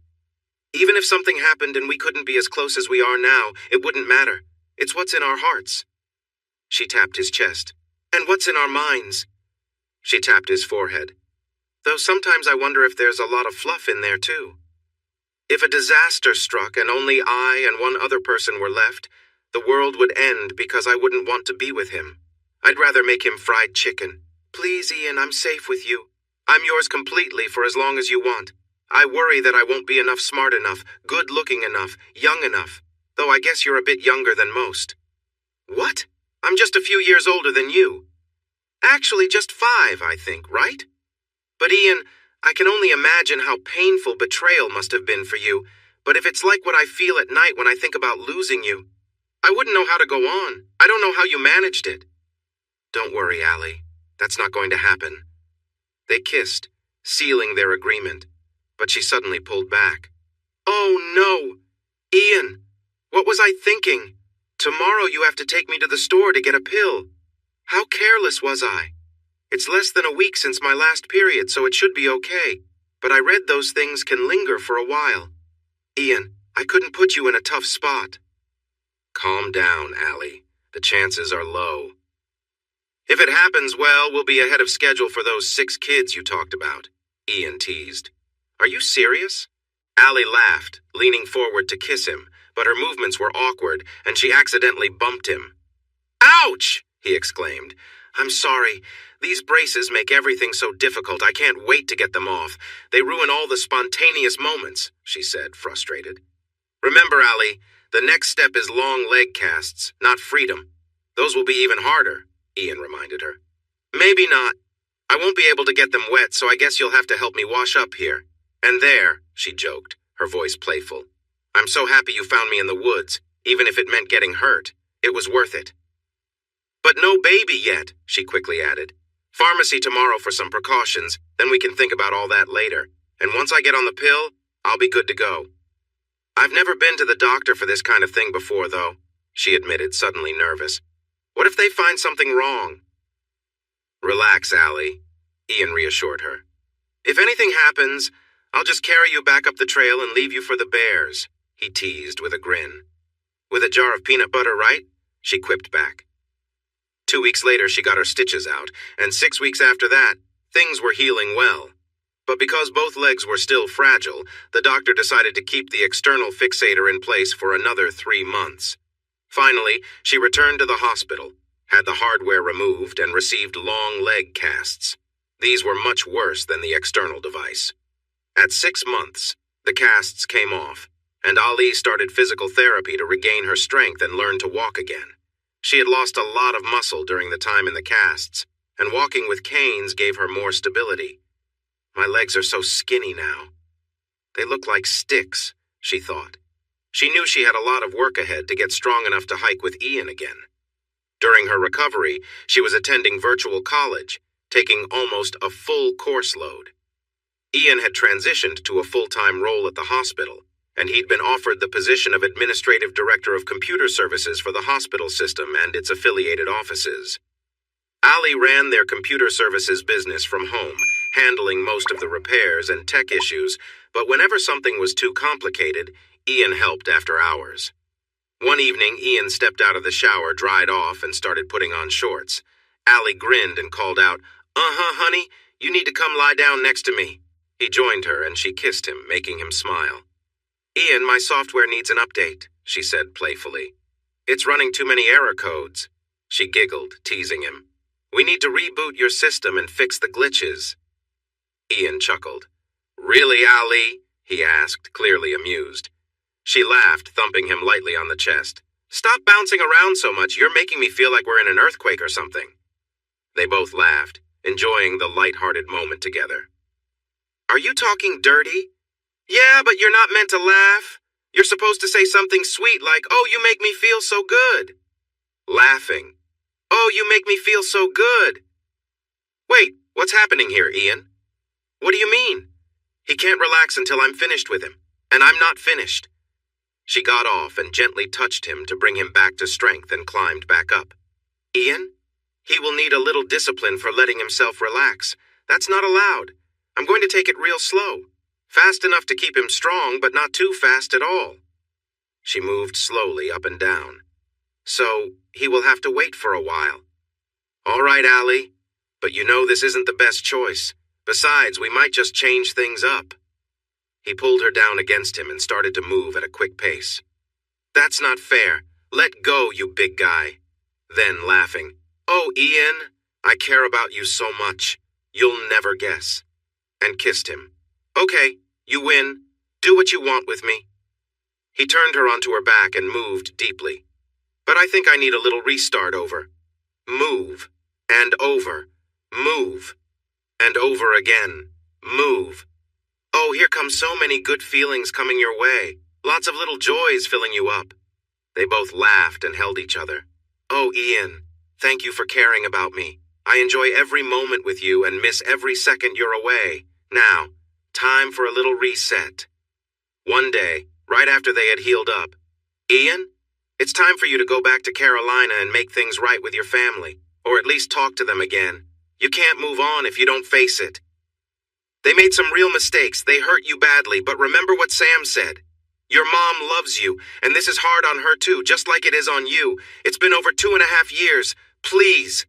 Even if something happened and we couldn't be as close as we are now, it wouldn't matter. It's what's in our hearts. She tapped his chest. And what's in our minds? She tapped his forehead. Though sometimes I wonder if there's a lot of fluff in there too. If a disaster struck and only I and one other person were left, the world would end because I wouldn't want to be with him. I'd rather make him fried chicken. Please, Ian, I'm safe with you. I'm yours completely for as long as you want. I worry that I won't be enough smart enough, good-looking enough, young enough, though I guess you're a bit younger than most. What? I'm just a few years older than you. Actually, just 5, I think, right? But Ian, I can only imagine how painful betrayal must have been for you, but if it's like what I feel at night when I think about losing you, I wouldn't know how to go on. I don't know how you managed it. Don't worry, Allie. That's not going to happen. They kissed, sealing their agreement, but she suddenly pulled back. Oh, no. Ian, what was I thinking? Tomorrow you have to take me to the store to get a pill. How careless was I? It's less than a week since my last period, so it should be okay. But I read those things can linger for a while. Ian, I couldn't put you in a tough spot. Calm down, Allie. The chances are low. If it happens, well, we'll be ahead of schedule for those 6 kids you talked about, Ian teased. Are you serious? Allie laughed, leaning forward to kiss him, but her movements were awkward, and she accidentally bumped him. Ouch! He exclaimed. I'm sorry. These braces make everything so difficult. I can't wait to get them off. They ruin all the spontaneous moments, she said, frustrated. Remember, Allie, the next step is long leg casts, not freedom. Those will be even harder, Ian reminded her. Maybe not. I won't be able to get them wet, so I guess you'll have to help me wash up here. And there, she joked, her voice playful. I'm so happy you found me in the woods, even if it meant getting hurt. It was worth it. But no baby yet, she quickly added. Pharmacy tomorrow for some precautions, then we can think about all that later. And once I get on the pill, I'll be good to go. I've never been to the doctor for this kind of thing before, though, she admitted, suddenly nervous. What if they find something wrong? Relax, Allie, Ian reassured her. If anything happens, I'll just carry you back up the trail and leave you for the bears, he teased with a grin. With a jar of peanut butter, right? She quipped back. 2 weeks later, she got her stitches out, and 6 weeks after that, things were healing well. But because both legs were still fragile, the doctor decided to keep the external fixator in place for another 3 months. Finally, she returned to the hospital, had the hardware removed, and received long leg casts. These were much worse than the external device. At 6 months, the casts came off, and Ali started physical therapy to regain her strength and learn to walk again. She had lost a lot of muscle during the time in the casts, and walking with canes gave her more stability. My legs are so skinny now. They look like sticks, she thought. She knew she had a lot of work ahead to get strong enough to hike with Ian again. During her recovery, she was attending virtual college, taking almost a full course load. Ian had transitioned to a full-time role at the hospital, and he'd been offered the position of Administrative Director of Computer Services for the hospital system and its affiliated offices. Ali ran their computer services business from home, handling most of the repairs and tech issues, but whenever something was too complicated, Ian helped after hours. One evening, Ian stepped out of the shower, dried off, and started putting on shorts. Ali grinned and called out, "Uh-huh, honey, you need to come lie down next to me." He joined her, and she kissed him, making him smile. "Ian, my software needs an update," she said playfully. "It's running too many error codes." She giggled, teasing him. "We need to reboot your system and fix the glitches." Ian chuckled. "Really, Ali?" he asked, clearly amused. She laughed, thumping him lightly on the chest. "Stop bouncing around so much. You're making me feel like we're in an earthquake or something." They both laughed, enjoying the light-hearted moment together. "Are you talking dirty?" "Yeah, but you're not meant to laugh. You're supposed to say something sweet like, 'Oh, you make me feel so good.'" Laughing. "Oh, you make me feel so good." "Wait, what's happening here, Ian?" "What do you mean?" "He can't relax until I'm finished with him, and I'm not finished." She got off and gently touched him to bring him back to strength and climbed back up. "Ian, he will need a little discipline for letting himself relax. That's not allowed. I'm going to take it real slow. Fast enough to keep him strong, but not too fast at all." She moved slowly up and down. "So, he will have to wait for a while." "All right, Ali, but you know this isn't the best choice. Besides, we might just change things up." He pulled her down against him and started to move at a quick pace. "That's not fair. Let go, you big guy." Then, laughing, "Oh, Ian, I care about you so much. You'll never guess." And kissed him. "Okay, you win. Do what you want with me." He turned her onto her back and moved deeply. "But I think I need a little restart over." Move. And over. Move. And over again. Move. Oh, here come so many good feelings coming your way. Lots of little joys filling you up. They both laughed and held each other. "Oh, Ian, thank you for caring about me. I enjoy every moment with you and miss every second you're away. Now, time for a little reset." One day, right after they had healed up, "Ian, it's time for you to go back to Carolina and make things right with your family, or at least talk to them again. You can't move on if you don't face it. They made some real mistakes. They hurt you badly, but remember what Sam said. Your mom loves you, and this is hard on her too, just like it is on you. It's been over 2.5 years. Please."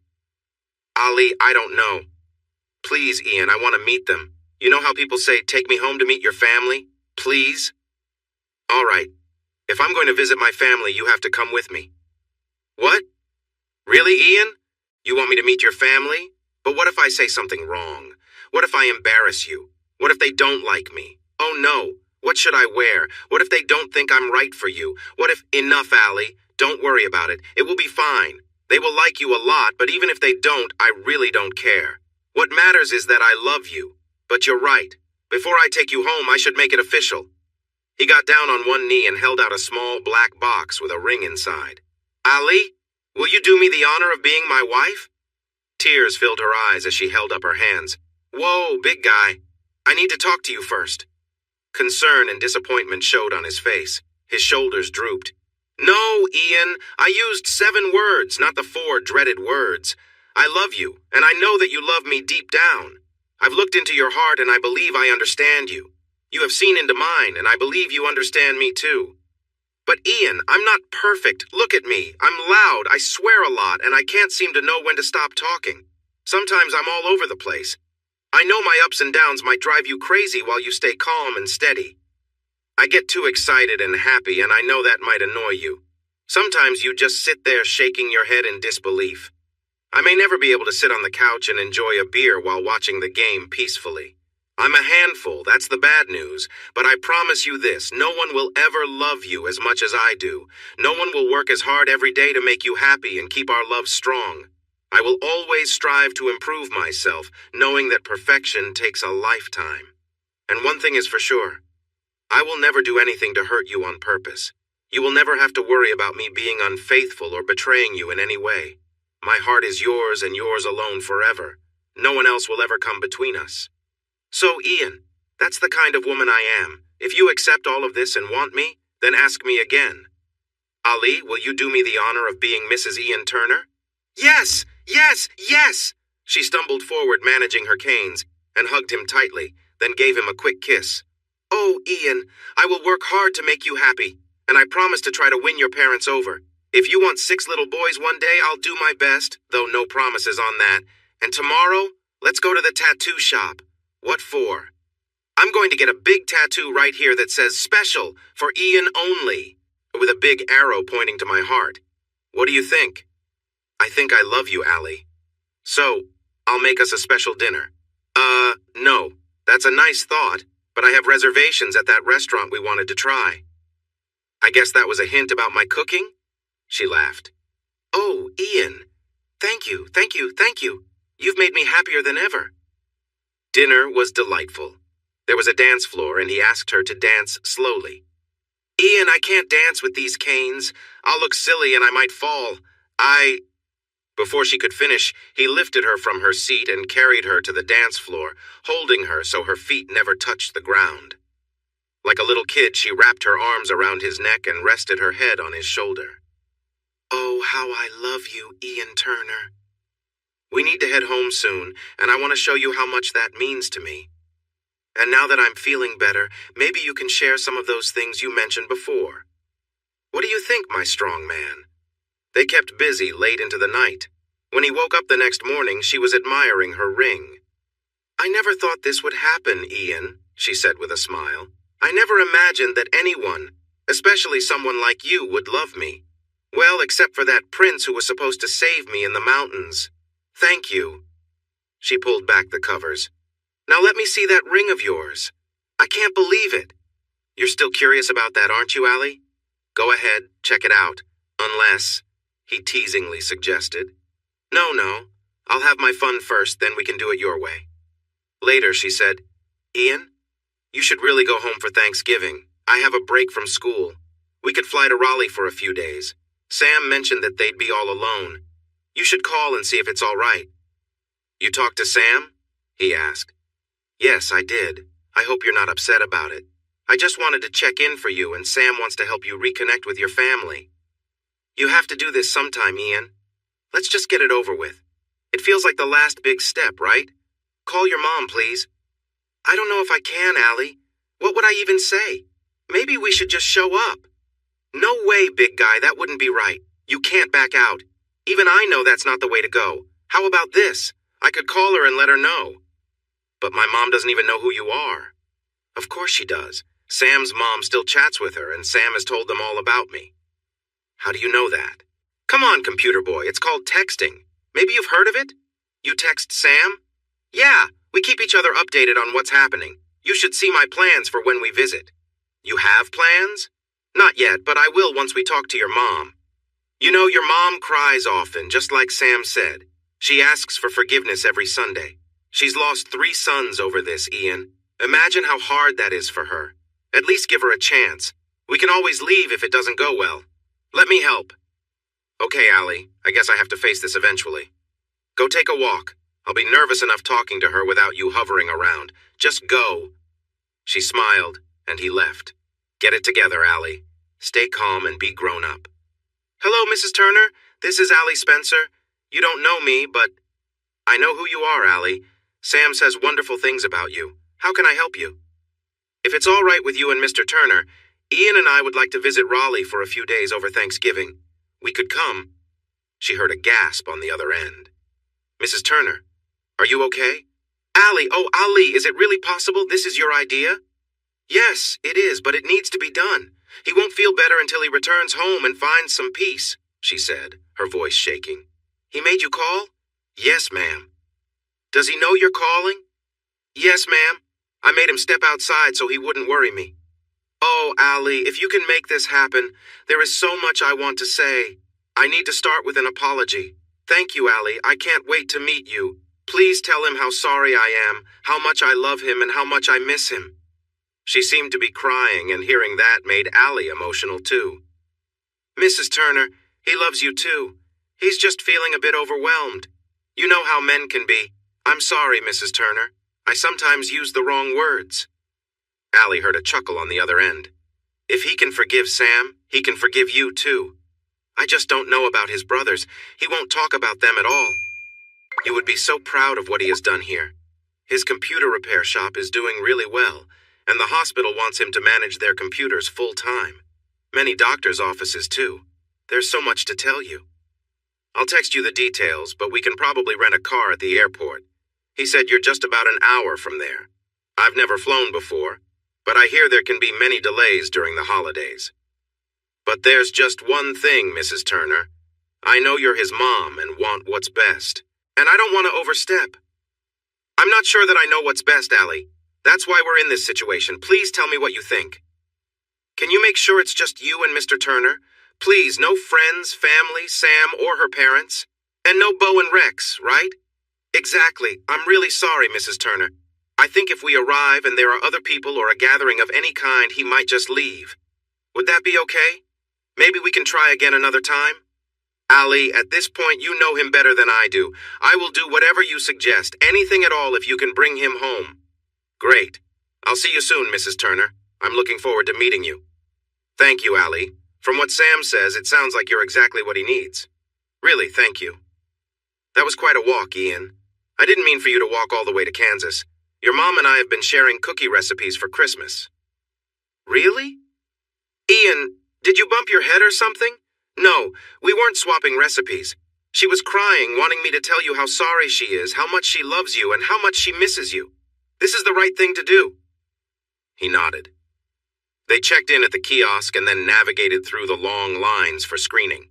"Ali, I don't know." "Please, Ian, I want to meet them. You know how people say, 'Take me home to meet your family'? Please?" "All right. If I'm going to visit my family, you have to come with me." "What? Really, Ian? You want me to meet your family? But what if I say something wrong? What if I embarrass you? What if they don't like me? Oh no, what should I wear? What if they don't think I'm right for you? What if—" "Enough, Ali. Don't worry about it. It will be fine. They will like you a lot, but even if they don't, I really don't care. What matters is that I love you. But you're right. Before I take you home, I should make it official." He got down on one knee and held out a small black box with a ring inside. "Ali, will you do me the honor of being my wife?" Tears filled her eyes as she held up her hands. "Whoa, big guy. I need to talk to you first." Concern and disappointment showed on his face. His shoulders drooped. "No, Ian, I used 7 words, not the 4 dreaded words. I love you, and I know that you love me deep down. I've looked into your heart, and I believe I understand you. You have seen into mine, and I believe you understand me too. But Ian, I'm not perfect. Look at me. I'm loud, I swear a lot, and I can't seem to know when to stop talking. Sometimes I'm all over the place. I know my ups and downs might drive you crazy while you stay calm and steady. I get too excited and happy, and I know that might annoy you. Sometimes you just sit there shaking your head in disbelief. I may never be able to sit on the couch and enjoy a beer while watching the game peacefully. I'm a handful, that's the bad news, but I promise you this, no one will ever love you as much as I do. No one will work as hard every day to make you happy and keep our love strong. I will always strive to improve myself, knowing that perfection takes a lifetime. And one thing is for sure, I will never do anything to hurt you on purpose. You will never have to worry about me being unfaithful or betraying you in any way. My heart is yours and yours alone forever. No one else will ever come between us. So, Ian, that's the kind of woman I am. If you accept all of this and want me, then ask me again. Ali, will you do me the honor of being Mrs. Ian Turner? Yes! Yes! Yes! She stumbled forward, managing her canes, and hugged him tightly, then gave him a quick kiss. Oh, Ian, I will work hard to make you happy, and I promise to try to win your parents over. If you want 6 little boys one day, I'll do my best, though no promises on that. And tomorrow, let's go to the tattoo shop. What for? I'm going to get a big tattoo right here that says special for Ian only, with a big arrow pointing to my heart. What do you think? I think I love you, Ali. So, I'll make us a special dinner. No. That's a nice thought, but I have reservations at that restaurant we wanted to try. I guess that was a hint about my cooking? She laughed. Oh, Ian. Thank you, thank you, thank you. You've made me happier than ever. Dinner was delightful. There was a dance floor, and he asked her to dance slowly. Ian, I can't dance with these canes. I'll look silly and I might fall. Before she could finish, he lifted her from her seat and carried her to the dance floor, holding her so her feet never touched the ground. Like a little kid, she wrapped her arms around his neck and rested her head on his shoulder. Oh, how I love you, Ian Turner. We need to head home soon, and I want to show you how much that means to me. And now that I'm feeling better, maybe you can share some of those things you mentioned before. What do you think, my strong man? They kept busy late into the night. When he woke up the next morning, she was admiring her ring. I never thought this would happen, Ian, she said with a smile. I never imagined that anyone, especially someone like you, would love me. Well, except for that prince who was supposed to save me in the mountains. Thank you. She pulled back the covers. Now let me see that ring of yours. I can't believe it. You're still curious about that, aren't you, Ali? Go ahead, check it out. Unless, he teasingly suggested. No, I'll have my fun first, then we can do it your way. Later, she said, Ian, you should really go home for Thanksgiving. I have a break from school. We could fly to Raleigh for a few days. Sam mentioned that they'd be all alone. You should call and see if it's all right. You talked to Sam? He asked. Yes, I did. I hope you're not upset about it. I just wanted to check in for you, and Sam wants to help you reconnect with your family. You have to do this sometime, Ian. Let's just get it over with. It feels like the last big step, right? Call your mom, please. I don't know if I can, Ali. What would I even say? Maybe we should just show up. No way, big guy, that wouldn't be right. You can't back out. Even I know that's not the way to go. How about this? I could call her and let her know. But my mom doesn't even know who you are. Of course she does. Sam's mom still chats with her, and Sam has told them all about me. How do you know that? Come on, computer boy, it's called texting. Maybe you've heard of it? You text Sam? Yeah, we keep each other updated on what's happening. You should see my plans for when we visit. You have plans? Not yet, but I will once we talk to your mom. You know, your mom cries often, just like Sam said. She asks for forgiveness every Sunday. She's lost 3 sons over this, Ian. Imagine how hard that is for her. At least give her a chance. We can always leave if it doesn't go well. Let me help. Okay, Ali, I guess I have to face this eventually. Go take a walk. I'll be nervous enough talking to her without you hovering around. Just go. She smiled, and he left. Get it together, Ali. Stay calm and be grown up. Hello, Mrs. Turner. This is Ali Spencer. You don't know me, but I know who you are, Ali. Sam says wonderful things about you. How can I help you? If it's all right with you and Mr. Turner, Ian and I would like to visit Raleigh for a few days over Thanksgiving. We could come. She heard a gasp on the other end. Mrs. Turner, are you okay? Ali, oh, Ali, is it really possible this is your idea? Yes, it is, but it needs to be done. He won't feel better until he returns home and finds some peace, she said, her voice shaking. He made you call? Yes, ma'am. Does he know you're calling? Yes, ma'am. I made him step outside so he wouldn't worry me. Oh, Ali, if you can make this happen, there is so much I want to say. I need to start with an apology. Thank you, Ali. I can't wait to meet you. Please tell him how sorry I am, how much I love him, and how much I miss him. She seemed to be crying, and hearing that made Ali emotional too. Mrs. Turner, he loves you too. He's just feeling a bit overwhelmed. You know how men can be. I'm sorry, Mrs. Turner. I sometimes use the wrong words. Allie heard a chuckle on the other end. If he can forgive Sam, he can forgive you too. I just don't know about his brothers. He won't talk about them at all. You would be so proud of what he has done here. His computer repair shop is doing really well, and the hospital wants him to manage their computers full-time. Many doctors' offices too. There's so much to tell you. I'll text you the details, but we can probably rent a car at the airport. He said you're just about an hour from there. I've never flown before, but I hear there can be many delays during the holidays. But there's just one thing, Mrs. Turner. I know you're his mom and want what's best, and I don't want to overstep. I'm not sure that I know what's best, Allie. That's why we're in this situation. Please tell me what you think. Can you make sure it's just you and Mr. Turner? Please, no friends, family, Sam, or her parents. And no Bo and Rex, right? Exactly. I'm really sorry, Mrs. Turner. I think if we arrive and there are other people or a gathering of any kind, he might just leave. Would that be okay? Maybe we can try again another time? Allie, at this point you know him better than I do. I will do whatever you suggest, anything at all if you can bring him home. Great. I'll see you soon, Mrs. Turner. I'm looking forward to meeting you. Thank you, Allie. From what Sam says, it sounds like you're exactly what he needs. Really, thank you. That was quite a walk, Ian. I didn't mean for you to walk all the way to Kansas. Your mom and I have been sharing cookie recipes for Christmas. Really? Ian, did you bump your head or something? No, we weren't swapping recipes. She was crying, wanting me to tell you how sorry she is, how much she loves you, and how much she misses you. This is the right thing to do. He nodded. They checked in at the kiosk and then navigated through the long lines for screening.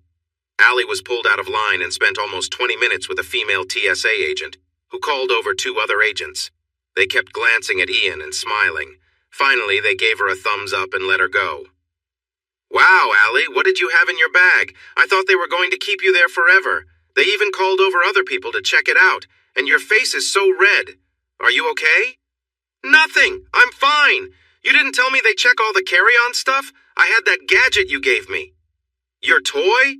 Allie was pulled out of line and spent almost 20 minutes with a female TSA agent, who called over 2 other agents. They kept glancing at Ian and smiling. Finally, they gave her a thumbs up and let her go. Wow, Allie, what did you have in your bag? I thought they were going to keep you there forever. They even called over other people to check it out, and your face is so red. Are you okay? Nothing. I'm fine. You didn't tell me they check all the carry-on stuff? I had that gadget you gave me. Your toy?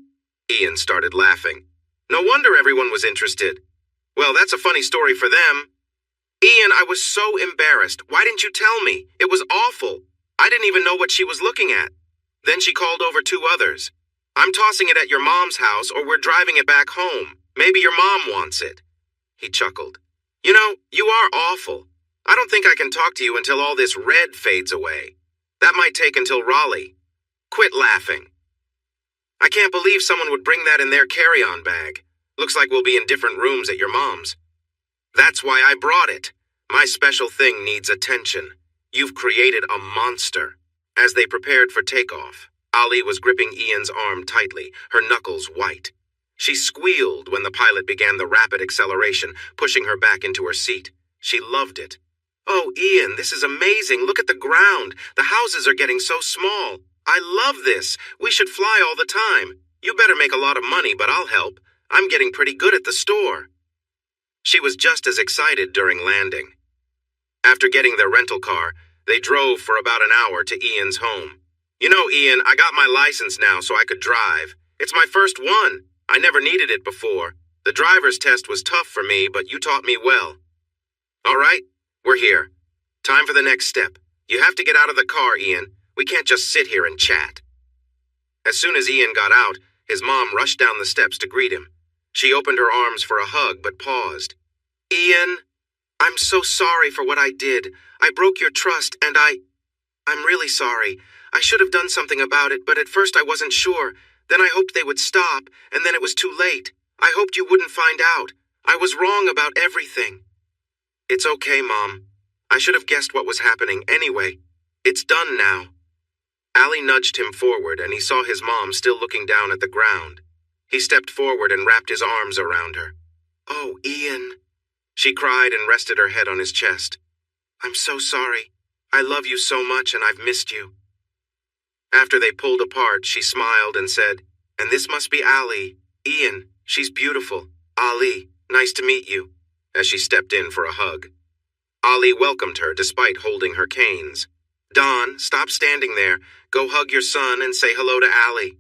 Ian started laughing. No wonder everyone was interested. Well, that's a funny story for them. Ian, I was so embarrassed. Why didn't you tell me? It was awful. I didn't even know what she was looking at. Then she called over 2 others. I'm tossing it at your mom's house or we're driving it back home. Maybe your mom wants it. He chuckled. You know, you are awful. I don't think I can talk to you until all this red fades away. That might take until Raleigh. Quit laughing. I can't believe someone would bring that in their carry-on bag. Looks like we'll be in different rooms at your mom's. That's why I brought it. My special thing needs attention. You've created a monster. As they prepared for takeoff, Allie was gripping Ian's arm tightly, her knuckles white. She squealed when the pilot began the rapid acceleration, pushing her back into her seat. She loved it. Oh, Ian, this is amazing. Look at the ground. The houses are getting so small. I love this. We should fly all the time. You better make a lot of money, but I'll help. I'm getting pretty good at the store. She was just as excited during landing. After getting their rental car, they drove for about an hour to Ian's home. You know, Ian, I got my license now so I could drive. It's my first one. I never needed it before. The driver's test was tough for me, but you taught me well. All right, we're here. Time for the next step. You have to get out of the car, Ian. We can't just sit here and chat. As soon as Ian got out, his mom rushed down the steps to greet him. She opened her arms for a hug, but paused. Ian, I'm so sorry for what I did. I broke your trust, and I'm really sorry. I should have done something about it, but at first I wasn't sure. Then I hoped they would stop, and then it was too late. I hoped you wouldn't find out. I was wrong about everything. It's okay, Mom. I should have guessed what was happening anyway. It's done now. Allie nudged him forward, and he saw his mom still looking down at the ground. He stepped forward and wrapped his arms around her. Oh, Ian. She cried and rested her head on his chest. I'm so sorry. I love you so much, and I've missed you. After they pulled apart, she smiled and said, And this must be Allie. Ian, she's beautiful. Ali, nice to meet you, as she stepped in for a hug. Ali welcomed her despite holding her canes. Don, stop standing there. Go hug your son and say hello to Allie.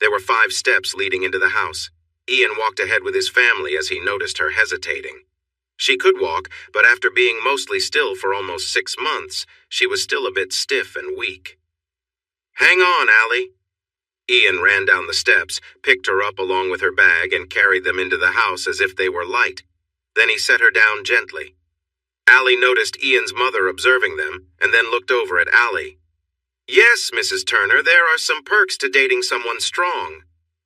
There were 5 steps leading into the house. Ian walked ahead with his family as he noticed her hesitating. She could walk, but after being mostly still for almost 6 months, she was still a bit stiff and weak. "Hang on, Allie." Ian ran down the steps, picked her up along with her bag, and carried them into the house as if they were light. Then he set her down gently. Allie noticed Ian's mother observing them, and then looked over at Allie. "Yes, Mrs. Turner, there are some perks to dating someone strong.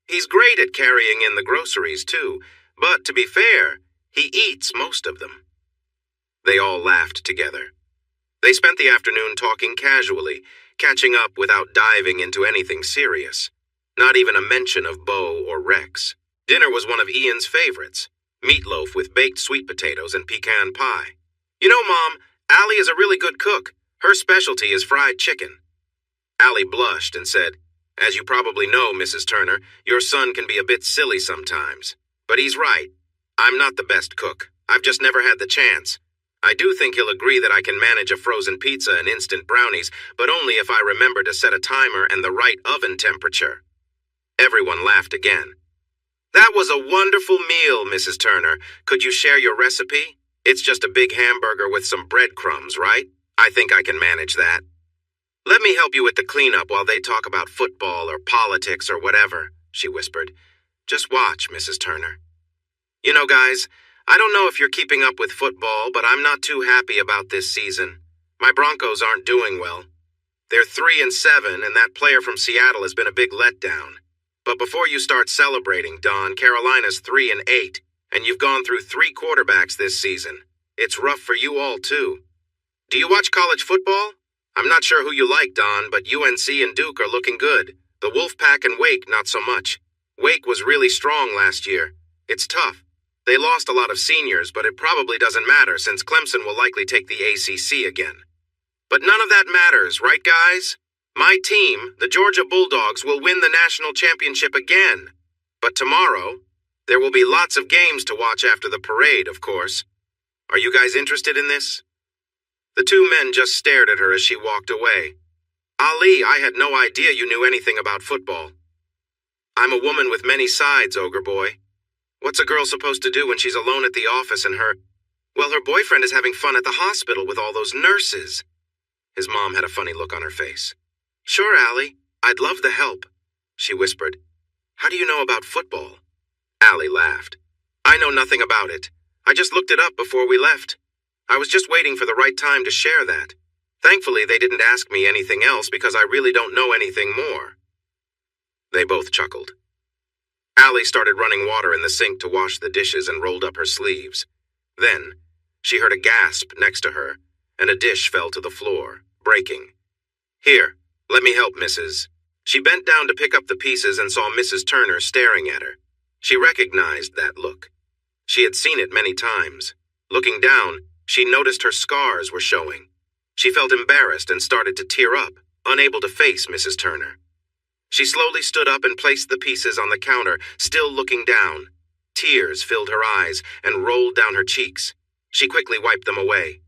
He's great at carrying in the groceries, too, but to be fair, he eats most of them." They all laughed together. They spent the afternoon talking casually, catching up without diving into anything serious. Not even a mention of Bo or Rex. Dinner was one of Ian's favorites, meatloaf with baked sweet potatoes and pecan pie. "You know, Mom, Allie is a really good cook. Her specialty is fried chicken." Allie blushed and said, "As you probably know, Mrs. Turner, your son can be a bit silly sometimes. But he's right. I'm not the best cook. I've just never had the chance. I do think he'll agree that I can manage a frozen pizza and instant brownies, but only if I remember to set a timer and the right oven temperature." Everyone laughed again. "That was a wonderful meal, Mrs. Turner. Could you share your recipe? It's just a big hamburger with some breadcrumbs, right? I think I can manage that. Let me help you with the cleanup while they talk about football or politics or whatever," she whispered. "Just watch, Mrs. Turner. You know, guys, I don't know if you're keeping up with football, but I'm not too happy about this season. My Broncos aren't doing well. They're 3-7, and that player from Seattle has been a big letdown. But before you start celebrating, Don, Carolina's 3-8, and you've gone through 3 quarterbacks this season. It's rough for you all, too. Do you watch college football? I'm not sure who you like, Don, but UNC and Duke are looking good. The Wolfpack and Wake, not so much. Wake was really strong last year. It's tough. They lost a lot of seniors, but it probably doesn't matter since Clemson will likely take the ACC again. But none of that matters, right, guys? My team, the Georgia Bulldogs, will win the national championship again. But tomorrow, there will be lots of games to watch after the parade, of course. Are you guys interested in this?" The 2 men just stared at her as she walked away. "Ali, I had no idea you knew anything about football." "I'm a woman with many sides, Ogre Boy. What's a girl supposed to do when she's alone at the office and her boyfriend is having fun at the hospital with all those nurses?" His mom had a funny look on her face. "Sure, Allie, I'd love the help," she whispered. "How do you know about football?" Allie laughed. "I know nothing about it. I just looked it up before we left. I was just waiting for the right time to share that. Thankfully, they didn't ask me anything else because I really don't know anything more." They both chuckled. Allie started running water in the sink to wash the dishes and rolled up her sleeves. Then, she heard a gasp next to her, and a dish fell to the floor, breaking. "Here, let me help, Mrs." She bent down to pick up the pieces and saw Mrs. Turner staring at her. She recognized that look. She had seen it many times. Looking down, she noticed her scars were showing. She felt embarrassed and started to tear up, unable to face Mrs. Turner. She slowly stood up and placed the pieces on the counter, still looking down. Tears filled her eyes and rolled down her cheeks. She quickly wiped them away.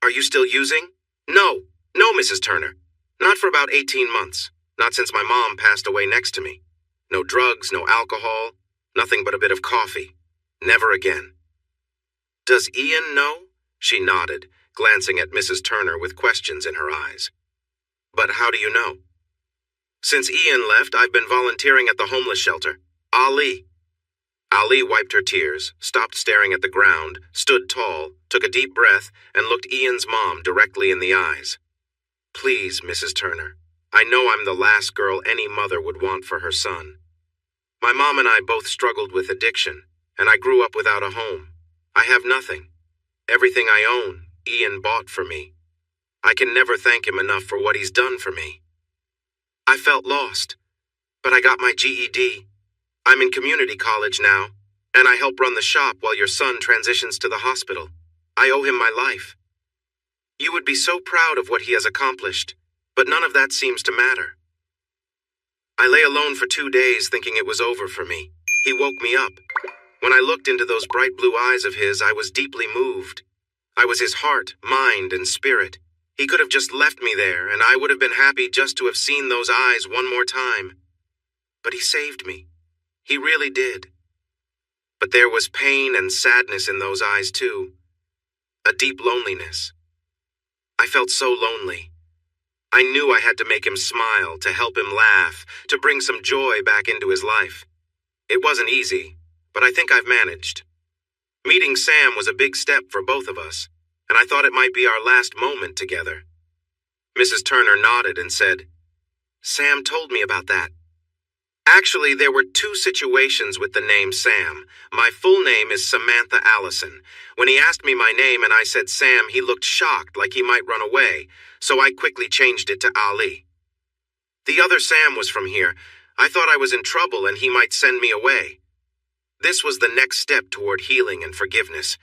"Are you still using?" No, Mrs. Turner. Not for about 18 months. Not since my mom passed away next to me. No drugs, no alcohol, nothing but a bit of coffee. Never again." "Does Ian know?" She nodded, glancing at Mrs. Turner with questions in her eyes. "But how do you know?" "Since Ian left, I've been volunteering at the homeless shelter. Ali." Ali wiped her tears, stopped staring at the ground, stood tall, took a deep breath, and looked Ian's mom directly in the eyes. "Please, Mrs. Turner, I know I'm the last girl any mother would want for her son. My mom and I both struggled with addiction, and I grew up without a home. I have nothing. Everything I own, Ian bought for me. I can never thank him enough for what he's done for me. I felt lost, but I got my GED. I'm in community college now, and I help run the shop while your son transitions to the hospital. I owe him my life. You would be so proud of what he has accomplished, but none of that seems to matter. I lay alone for 2 days thinking it was over for me. He woke me up. When I looked into those bright blue eyes of his, I was deeply moved. I was his heart, mind, and spirit. He could have just left me there, and I would have been happy just to have seen those eyes one more time. But he saved me. He really did. But there was pain and sadness in those eyes, too. A deep loneliness. I felt so lonely. I knew I had to make him smile, to help him laugh, to bring some joy back into his life. It wasn't easy, but I think I've managed. Meeting Sam was a big step for both of us, and I thought it might be our last moment together. Mrs. Turner nodded and said, "Sam told me about that." Actually, there were two situations with the name Sam. My full name is Samantha Allison. When he asked me my name and I said Sam, he looked shocked, like he might run away, so I quickly changed it to Ali. The other Sam was from here. I thought I was in trouble and he might send me away. This was the next step toward healing and forgiveness.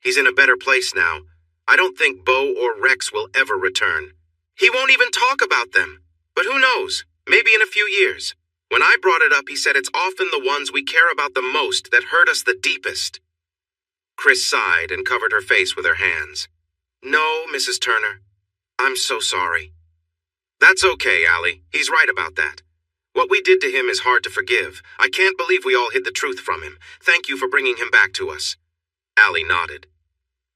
He's in a better place now. I don't think Bo or Rex will ever return. He won't even talk about them. But who knows? Maybe in a few years. When I brought it up, he said it's often the ones we care about the most that hurt us the deepest. Chris sighed and covered her face with her hands. "No, Mrs. Turner. I'm so sorry." "That's okay, Allie. He's right about that. What we did to him is hard to forgive. I can't believe we all hid the truth from him. Thank you for bringing him back to us." Allie nodded.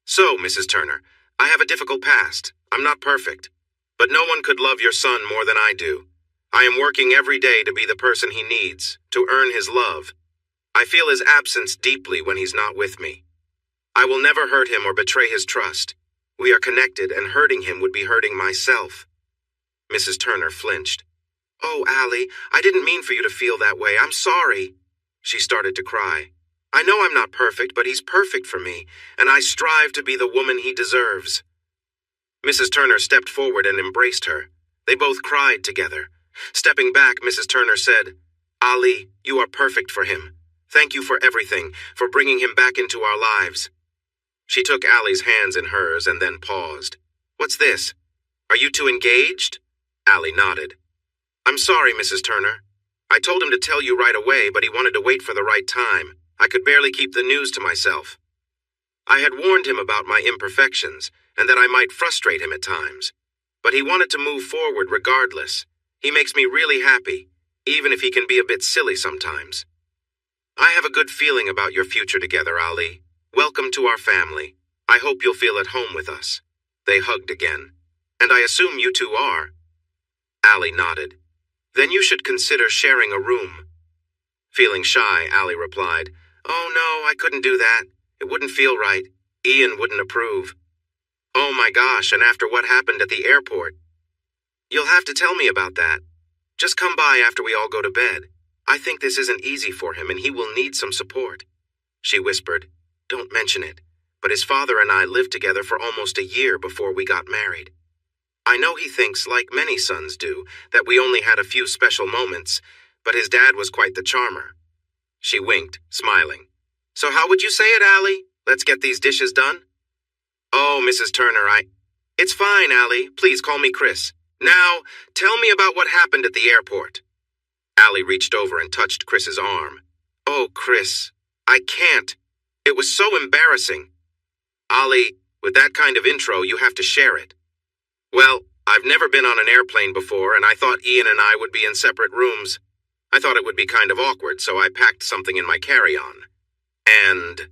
"So, Mrs. Turner, I have a difficult past. I'm not perfect. But no one could love your son more than I do. I am working every day to be the person he needs, to earn his love. I feel his absence deeply when he's not with me. I will never hurt him or betray his trust. We are connected, and hurting him would be hurting myself." Mrs. Turner flinched. "Oh, Allie, I didn't mean for you to feel that way. I'm sorry." She started to cry. "I know I'm not perfect, but he's perfect for me, and I strive to be the woman he deserves." Mrs. Turner stepped forward and embraced her. They both cried together. Stepping back, Mrs. Turner said, "Ali, you are perfect for him. Thank you for everything, for bringing him back into our lives." She took Allie's hands in hers and then paused. "What's this? Are you two engaged?" Allie nodded. "I'm sorry, Mrs. Turner. I told him to tell you right away, but he wanted to wait for the right time. I could barely keep the news to myself. I had warned him about my imperfections and that I might frustrate him at times. But he wanted to move forward regardless. He makes me really happy, even if he can be a bit silly sometimes. I have a good feeling about your future together, Ali. Welcome to our family. I hope you'll feel at home with us." They hugged again. "And I assume you two are." Ali nodded. "Then you should consider sharing a room." Feeling shy, Ali replied, "Oh no, I couldn't do that. It wouldn't feel right. Ian wouldn't approve." "Oh my gosh, and after what happened at the airport?" "You'll have to tell me about that. Just come by after we all go to bed. I think this isn't easy for him and he will need some support." She whispered, "Don't mention it, but his father and I lived together for almost a year before we got married. I know he thinks, like many sons do, that we only had a few special moments, but his dad was quite the charmer." She winked, smiling. "So how would you say it, Allie? Let's get these dishes done?" "Oh, Mrs. Turner, It's fine, Allie. Please call me Chris. Now, tell me about what happened at the airport." Allie reached over and touched Chris's arm. "Oh, Chris, I can't. It was so embarrassing." "Allie, with that kind of intro, you have to share it." "Well, I've never been on an airplane before, and I thought Ian and I would be in separate rooms. I thought it would be kind of awkward, so I packed something in my carry-on." "And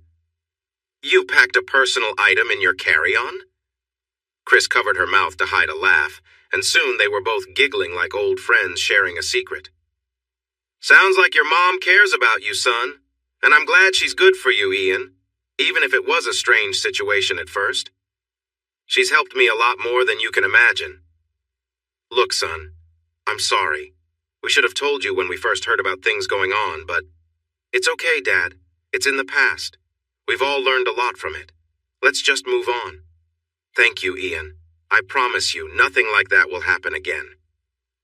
you packed a personal item in your carry-on?" Chris covered her mouth to hide a laugh, and soon they were both giggling like old friends sharing a secret. "Sounds like your mom cares about you, son, and I'm glad she's good for you, Ian, even if it was a strange situation at first. She's helped me a lot more than you can imagine." "Look, son, I'm sorry. We should have told you when we first heard about things going on, but it's okay, Dad. It's in the past. We've all learned a lot from it. Let's just move on." "Thank you, Ian. I promise you, nothing like that will happen again.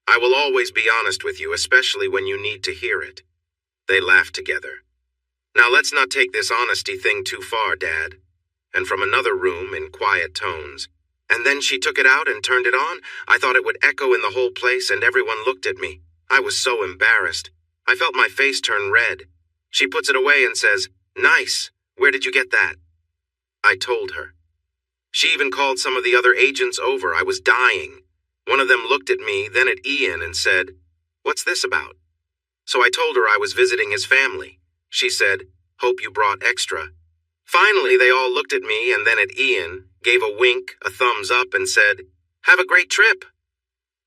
I will always be honest with you, especially when you need to hear it." They laughed together. "Now let's not take this honesty thing too far, Dad." And from another room, in quiet tones, "And then she took it out and turned it on. I thought it would echo in the whole place and everyone looked at me. I was so embarrassed. I felt my face turn red. She puts it away and says, 'Nice. Where did you get that?' I told her. She even called some of the other agents over. I was dying. One of them looked at me, then at Ian, and said, 'What's this about?' So I told her I was visiting his family. She said, Hope you brought extra." Finally, they all looked at me and then at Ian, gave a wink, a thumbs up, and said, "Have a great trip."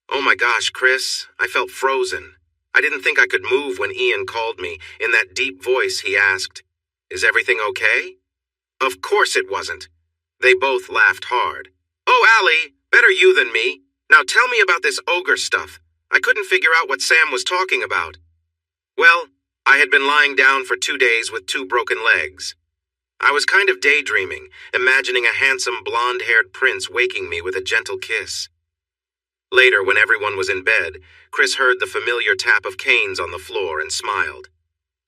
Oh my gosh, Chris, I felt frozen. I didn't think I could move when Ian called me. In that deep voice, he asked, "Is everything okay?" Of course it wasn't. They both laughed hard. "Oh, Allie, better you than me. Now tell me about this ogre stuff. I couldn't figure out what Sam was talking about." Well, I had been lying down for 2 days with 2 broken legs. I was kind of daydreaming, imagining a handsome blonde-haired prince waking me with a gentle kiss. Later, when everyone was in bed, Chris heard the familiar tap of canes on the floor and smiled.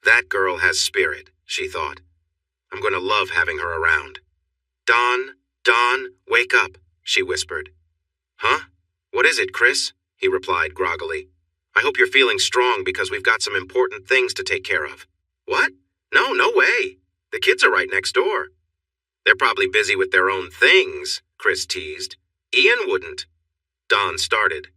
That girl has spirit, she thought. I'm going to love having her around. Dawn, wake up, she whispered. Huh? What is it, Chris? He replied groggily. I hope you're feeling strong because we've got some important things to take care of. What? No way. The kids are right next door. They're probably busy with their own things, Chris teased. Ian wouldn't. Dawn started.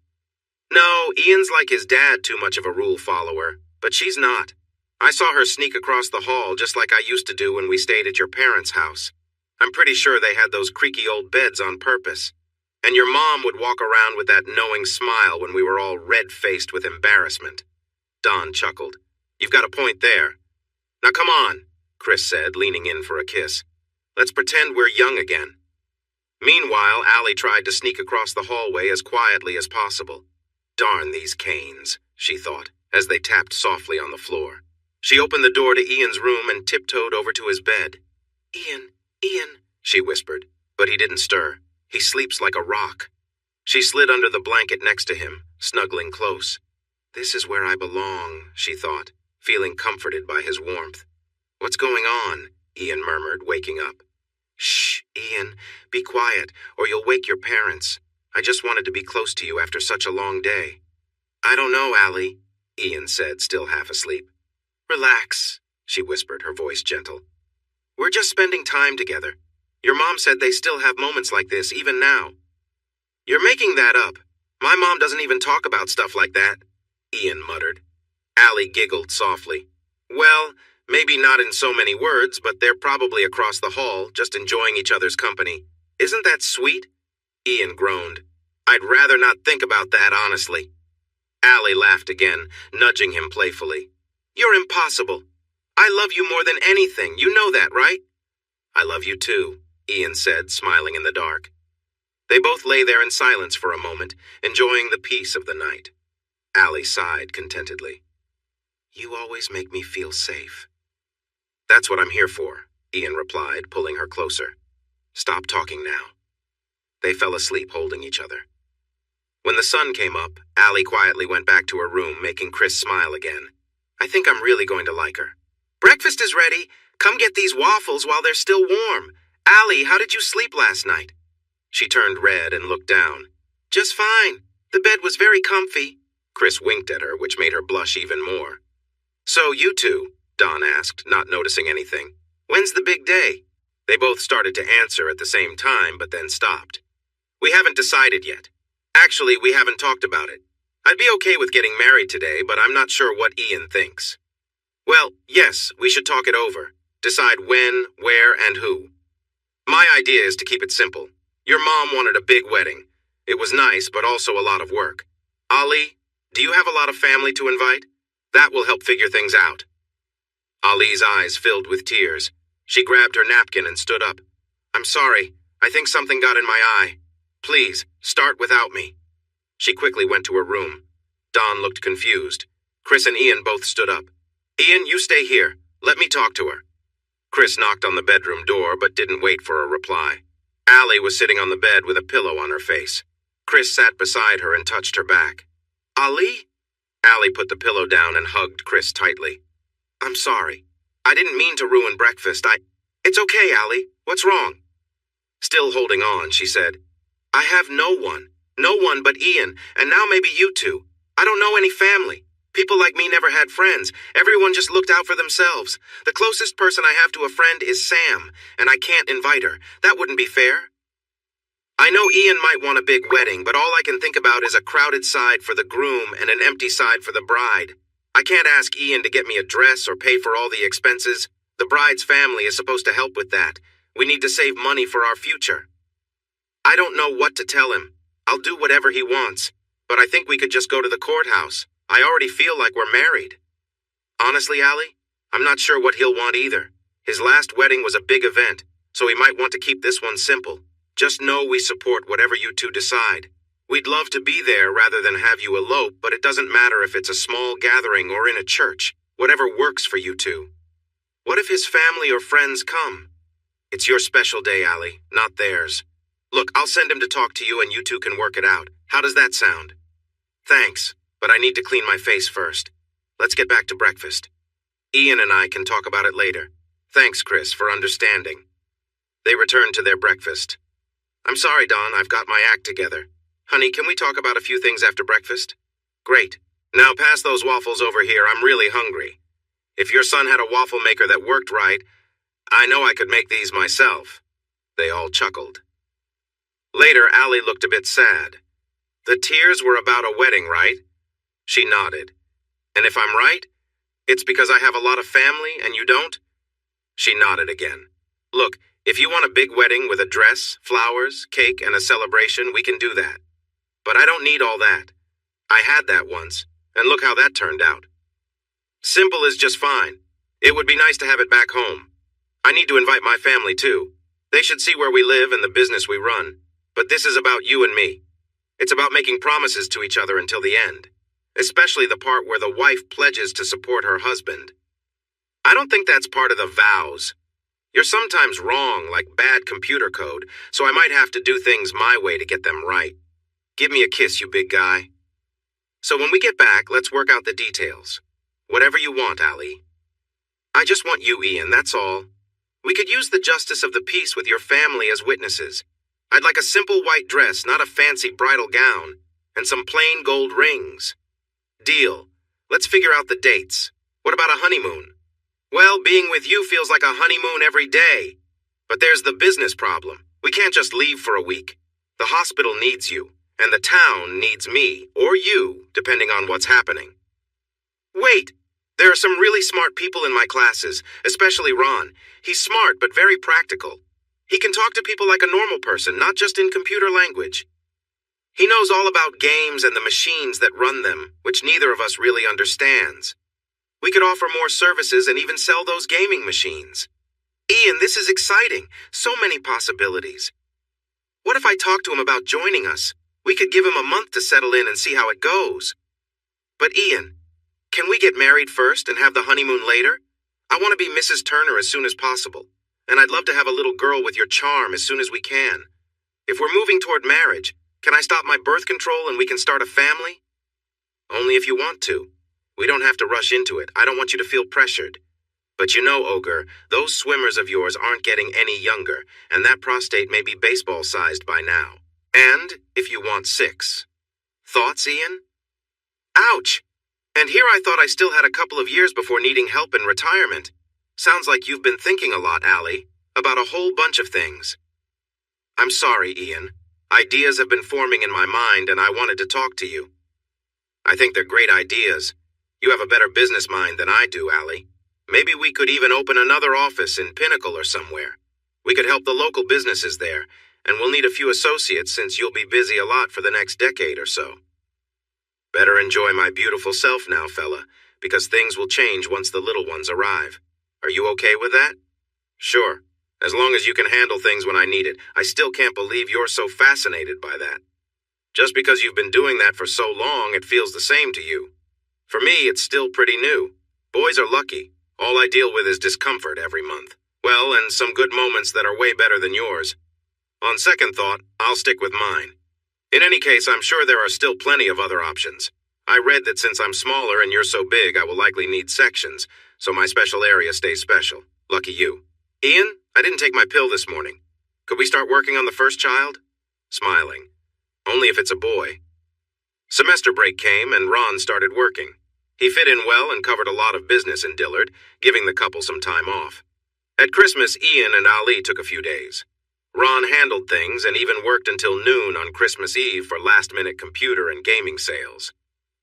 No, Ian's like his dad, too much of a rule follower, but she's not. I saw her sneak across the hall just like I used to do when we stayed at your parents' house. I'm pretty sure they had those creaky old beds on purpose. And your mom would walk around with that knowing smile when we were all red-faced with embarrassment. Dawn chuckled. You've got a point there. Now come on, Chris said, leaning in for a kiss. Let's pretend we're young again. Meanwhile, Allie tried to sneak across the hallway as quietly as possible. Darn these canes, she thought, as they tapped softly on the floor. She opened the door to Ian's room and tiptoed over to his bed. Ian, she whispered, but he didn't stir. He sleeps like a rock. She slid under the blanket next to him, snuggling close. This is where I belong, she thought, feeling comforted by his warmth. What's going on? Ian murmured, waking up. Shh, Ian, be quiet, or you'll wake your parents. I just wanted to be close to you after such a long day. I don't know, Allie, Ian said, still half asleep. Relax, she whispered, her voice gentle. We're just spending time together. Your mom said they still have moments like this, even now. You're making that up. My mom doesn't even talk about stuff like that, Ian muttered. Allie giggled softly. Well, maybe not in so many words, but they're probably across the hall, just enjoying each other's company. Isn't that sweet? Ian groaned. I'd rather not think about that, honestly. Allie laughed again, nudging him playfully. You're impossible. I love you more than anything. You know that, right? I love you too, Ian said, smiling in the dark. They both lay there in silence for a moment, enjoying the peace of the night. Allie sighed contentedly. You always make me feel safe. That's what I'm here for, Ian replied, pulling her closer. Stop talking now. They fell asleep holding each other. When the sun came up, Allie quietly went back to her room, making Chris smile again. I think I'm really going to like her. Breakfast is ready. Come get these waffles while they're still warm. Allie, how did you sleep last night? She turned red and looked down. Just fine. The bed was very comfy. Chris winked at her, which made her blush even more. So you two, Dawn asked, not noticing anything. When's the big day? They both started to answer at the same time, but then stopped. We haven't decided yet. Actually, we haven't talked about it. I'd be okay with getting married today, but I'm not sure what Ian thinks. Well, yes, we should talk it over. Decide when, where, and who. My idea is to keep it simple. Your mom wanted a big wedding. It was nice, but also a lot of work. Ali, do you have a lot of family to invite? That will help figure things out. Ali's eyes filled with tears. She grabbed her napkin and stood up. I'm sorry. I think something got in my eye. Please, start without me. She quickly went to her room. Dawn looked confused. Chris and Ian both stood up. Ian, you stay here. Let me talk to her. Chris knocked on the bedroom door, but didn't wait for a reply. Allie was sitting on the bed with a pillow on her face. Chris sat beside her and touched her back. Ali? Allie put the pillow down and hugged Chris tightly. I'm sorry. I didn't mean to ruin breakfast. It's okay, Allie. What's wrong? Still holding on, she said, I have no one but Ian, and now maybe you two. I don't know any family. People like me never had friends. Everyone just looked out for themselves. The closest person I have to a friend is Sam, and I can't invite her. That wouldn't be fair. I know Ian might want a big wedding, but all I can think about is a crowded side for the groom and an empty side for the bride. I can't ask Ian to get me a dress or pay for all the expenses. The bride's family is supposed to help with that. We need to save money for our future. I don't know what to tell him. I'll do whatever he wants, but I think we could just go to the courthouse. I already feel like we're married. Honestly, Allie, I'm not sure what he'll want either. His last wedding was a big event, so he might want to keep this one simple. Just know we support whatever you two decide. We'd love to be there rather than have you elope, but it doesn't matter if it's a small gathering or in a church. Whatever works for you two. What if his family or friends come? It's your special day, Allie, not theirs. Look, I'll send him to talk to you and you two can work it out. How does that sound? Thanks, but I need to clean my face first. Let's get back to breakfast. Ian and I can talk about it later. Thanks, Chris, for understanding. They returned to their breakfast. I'm sorry, Don, I've got my act together. Honey, can we talk about a few things after breakfast? Great. Now pass those waffles over here. I'm really hungry. If your son had a waffle maker that worked right, I know I could make these myself. They all chuckled. Later, Allie looked a bit sad. The tears were about a wedding, right? She nodded. And if I'm right, it's because I have a lot of family and you don't? She nodded again. Look, if you want a big wedding with a dress, flowers, cake, and a celebration, we can do that. But I don't need all that. I had that once, and look how that turned out. Simple is just fine. It would be nice to have it back home. I need to invite my family too. They should see where we live and the business we run. But this is about you and me. It's about making promises to each other until the end, especially the part where the wife pledges to support her husband. I don't think that's part of the vows. You're sometimes wrong, like bad computer code, so I might have to do things my way to get them right. Give me a kiss, you big guy. So when we get back, let's work out the details. Whatever you want, Allie. I just want you, Ian, that's all. We could use the justice of the peace with your family as witnesses. I'd like a simple white dress, not a fancy bridal gown, and some plain gold rings. Deal. Let's figure out the dates. What about a honeymoon? Well, being with you feels like a honeymoon every day. But there's the business problem. We can't just leave for a week. The hospital needs you, and the town needs me, or you, depending on what's happening. Wait! There are some really smart people in my classes, especially Ron. He's smart, but very practical. He can talk to people like a normal person, not just in computer language. He knows all about games and the machines that run them, which neither of us really understands. We could offer more services and even sell those gaming machines. Ian, this is exciting. So many possibilities. What if I talk to him about joining us? We could give him a month to settle in and see how it goes. But Ian, can we get married first and have the honeymoon later? I want to be Mrs. Turner as soon as possible, and I'd love to have a little girl with your charm as soon as we can. If we're moving toward marriage, can I stop my birth control and we can start a family? Only if you want to. We don't have to rush into it. I don't want you to feel pressured. But you know, Ogre, those swimmers of yours aren't getting any younger, and that prostate may be baseball-sized by now. And if you want 6. Thoughts, Ian? Ouch! And here I thought I still had a couple of years before needing help in retirement. Sounds like you've been thinking a lot, Allie, about a whole bunch of things. I'm sorry, Ian. Ideas have been forming in my mind, and I wanted to talk to you. I think they're great ideas. You have a better business mind than I do, Allie. Maybe we could even open another office in Pinnacle or somewhere. We could help the local businesses there, and we'll need a few associates since you'll be busy a lot for the next decade or so. Better enjoy my beautiful self now, fella, because things will change once the little ones arrive. Are you okay with that? Sure, as long as you can handle things when I need it. I still can't believe you're so fascinated by that. Just because you've been doing that for so long, it feels the same to you. For me, it's still pretty new. Boys are lucky. All I deal with is discomfort every month. Well, and some good moments that are way better than yours. On second thought, I'll stick with mine. In any case, I'm sure there are still plenty of other options. I read that since I'm smaller and you're so big, I will likely need sections, so my special area stays special. Lucky you. Ian, I didn't take my pill this morning. Could we start working on the first child? Smiling. Only if it's a boy. Semester break came and Ron started working. He fit in well and covered a lot of business in Dillard, giving the couple some time off. At Christmas, Ian and Ali took a few days. Ron handled things and even worked until noon on Christmas Eve for last-minute computer and gaming sales.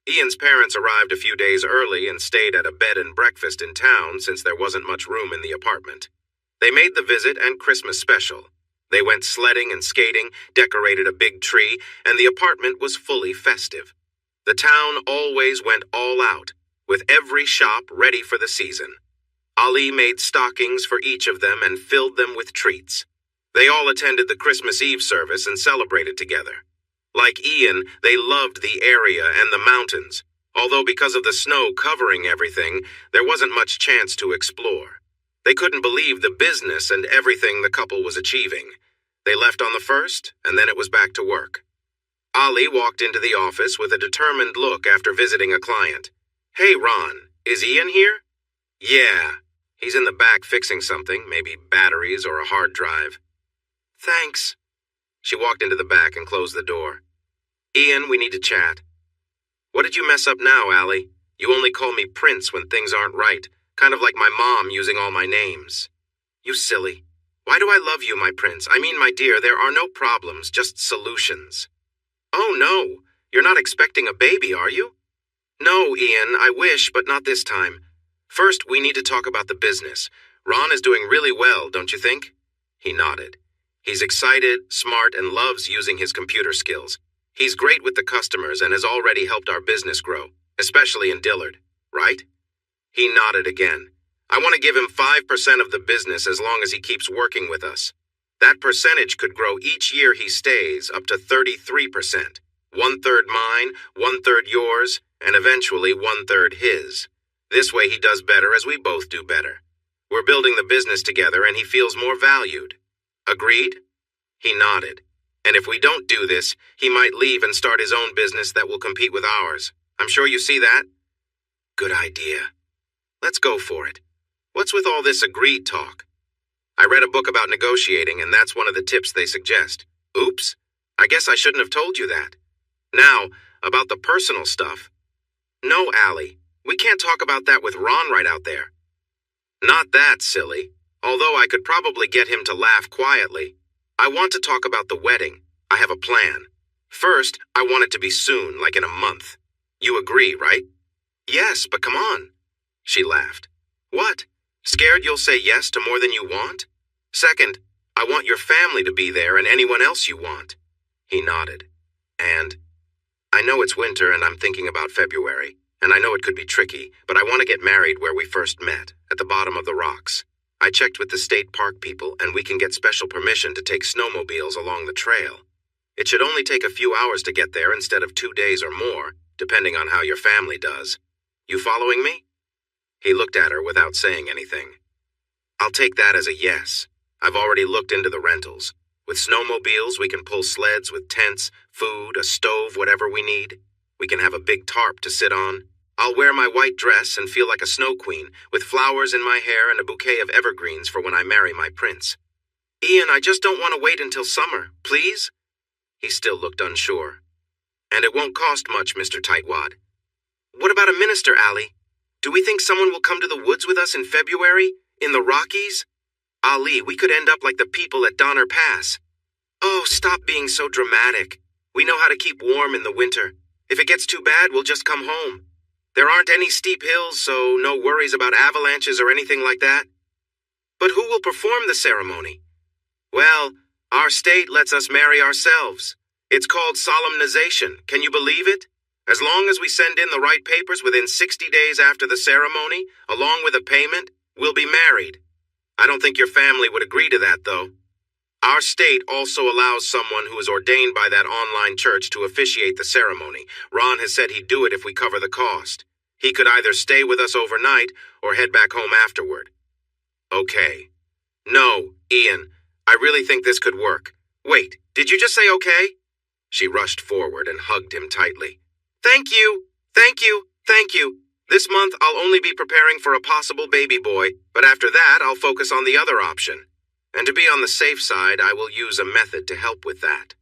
Ian's parents arrived a few days early and stayed at a bed and breakfast in town since there wasn't much room in the apartment. They made the visit and Christmas special. They went sledding and skating, decorated a big tree, and the apartment was fully festive. The town always went all out, with every shop ready for the season. Ali made stockings for each of them and filled them with treats. They all attended the Christmas Eve service and celebrated together. Like Ian, they loved the area and the mountains, although because of the snow covering everything, there wasn't much chance to explore. They couldn't believe the business and everything the couple was achieving. They left on the 1st, and then it was back to work. Ali walked into the office with a determined look after visiting a client. "Hey, Ron, is Ian here?" "Yeah. He's in the back fixing something, maybe batteries or a hard drive." "Thanks." She walked into the back and closed the door. "Ian, we need to chat." "What did you mess up now, Ali? You only call me Prince when things aren't right, kind of like my mom using all my names." "You silly. Why do I love you, my prince? I mean, my dear, there are no problems, just solutions." "Oh, no. You're not expecting a baby, are you?" "No, Ian, I wish, but not this time. First, we need to talk about the business. Ron is doing really well, don't you think?" He nodded. "He's excited, smart, and loves using his computer skills. He's great with the customers and has already helped our business grow, especially in Dillard, right?" He nodded again. "I want to give him 5% of the business as long as he keeps working with us. That percentage could grow each year he stays up to 33%. 1/3 mine, 1/3 yours, and eventually 1/3 his. This way he does better as we both do better. We're building the business together and he feels more valued. Agreed?" He nodded. "And if we don't do this, he might leave and start his own business that will compete with ours. I'm sure you see that?" "Good idea. Let's go for it. What's with all this agreed talk?" "I read a book about negotiating, and that's one of the tips they suggest." "Oops. I guess I shouldn't have told you that. Now, about the personal stuff." "No, Ali. We can't talk about that with Ron right out there." "Not that, silly. Although I could probably get him to laugh quietly. I want to talk about the wedding. I have a plan. First, I want it to be soon, like in a month. You agree, right?" "Yes, but come on." She laughed. "What? Scared you'll say yes to more than you want? Second, I want your family to be there and anyone else you want." He nodded. "And I know it's winter and I'm thinking about February, and I know it could be tricky, but I want to get married where we first met, at the bottom of the rocks. I checked with the state park people, and we can get special permission to take snowmobiles along the trail. It should only take a few hours to get there instead of 2 days or more, depending on how your family does. You following me?" He looked at her without saying anything. "I'll take that as a yes. I've already looked into the rentals. With snowmobiles, we can pull sleds with tents, food, a stove, whatever we need. We can have a big tarp to sit on. I'll wear my white dress and feel like a snow queen, with flowers in my hair and a bouquet of evergreens for when I marry my prince. Ian, I just don't want to wait until summer, please?" He still looked unsure. "And it won't cost much, Mr. Tightwad." "What about a minister, Ali? Do we think someone will come to the woods with us in February? In the Rockies? Ali, we could end up like the people at Donner Pass." "Oh, stop being so dramatic. We know how to keep warm in the winter. If it gets too bad, we'll just come home. There aren't any steep hills, so no worries about avalanches or anything like that." "But who will perform the ceremony?" "Well, our state lets us marry ourselves. It's called solemnization. Can you believe it? As long as we send in the right papers within 60 days after the ceremony, along with a payment, we'll be married. I don't think your family would agree to that, though. Our state also allows someone who is ordained by that online church to officiate the ceremony. Ron has said he'd do it if we cover the cost. He could either stay with us overnight or head back home afterward." "Okay." "No, Ian, I really think this could work." "Wait, did you just say okay?" She rushed forward and hugged him tightly. "Thank you, thank you, thank you. This month I'll only be preparing for a possible baby boy, but after that I'll focus on the other option. And to be on the safe side, I will use a method to help with that."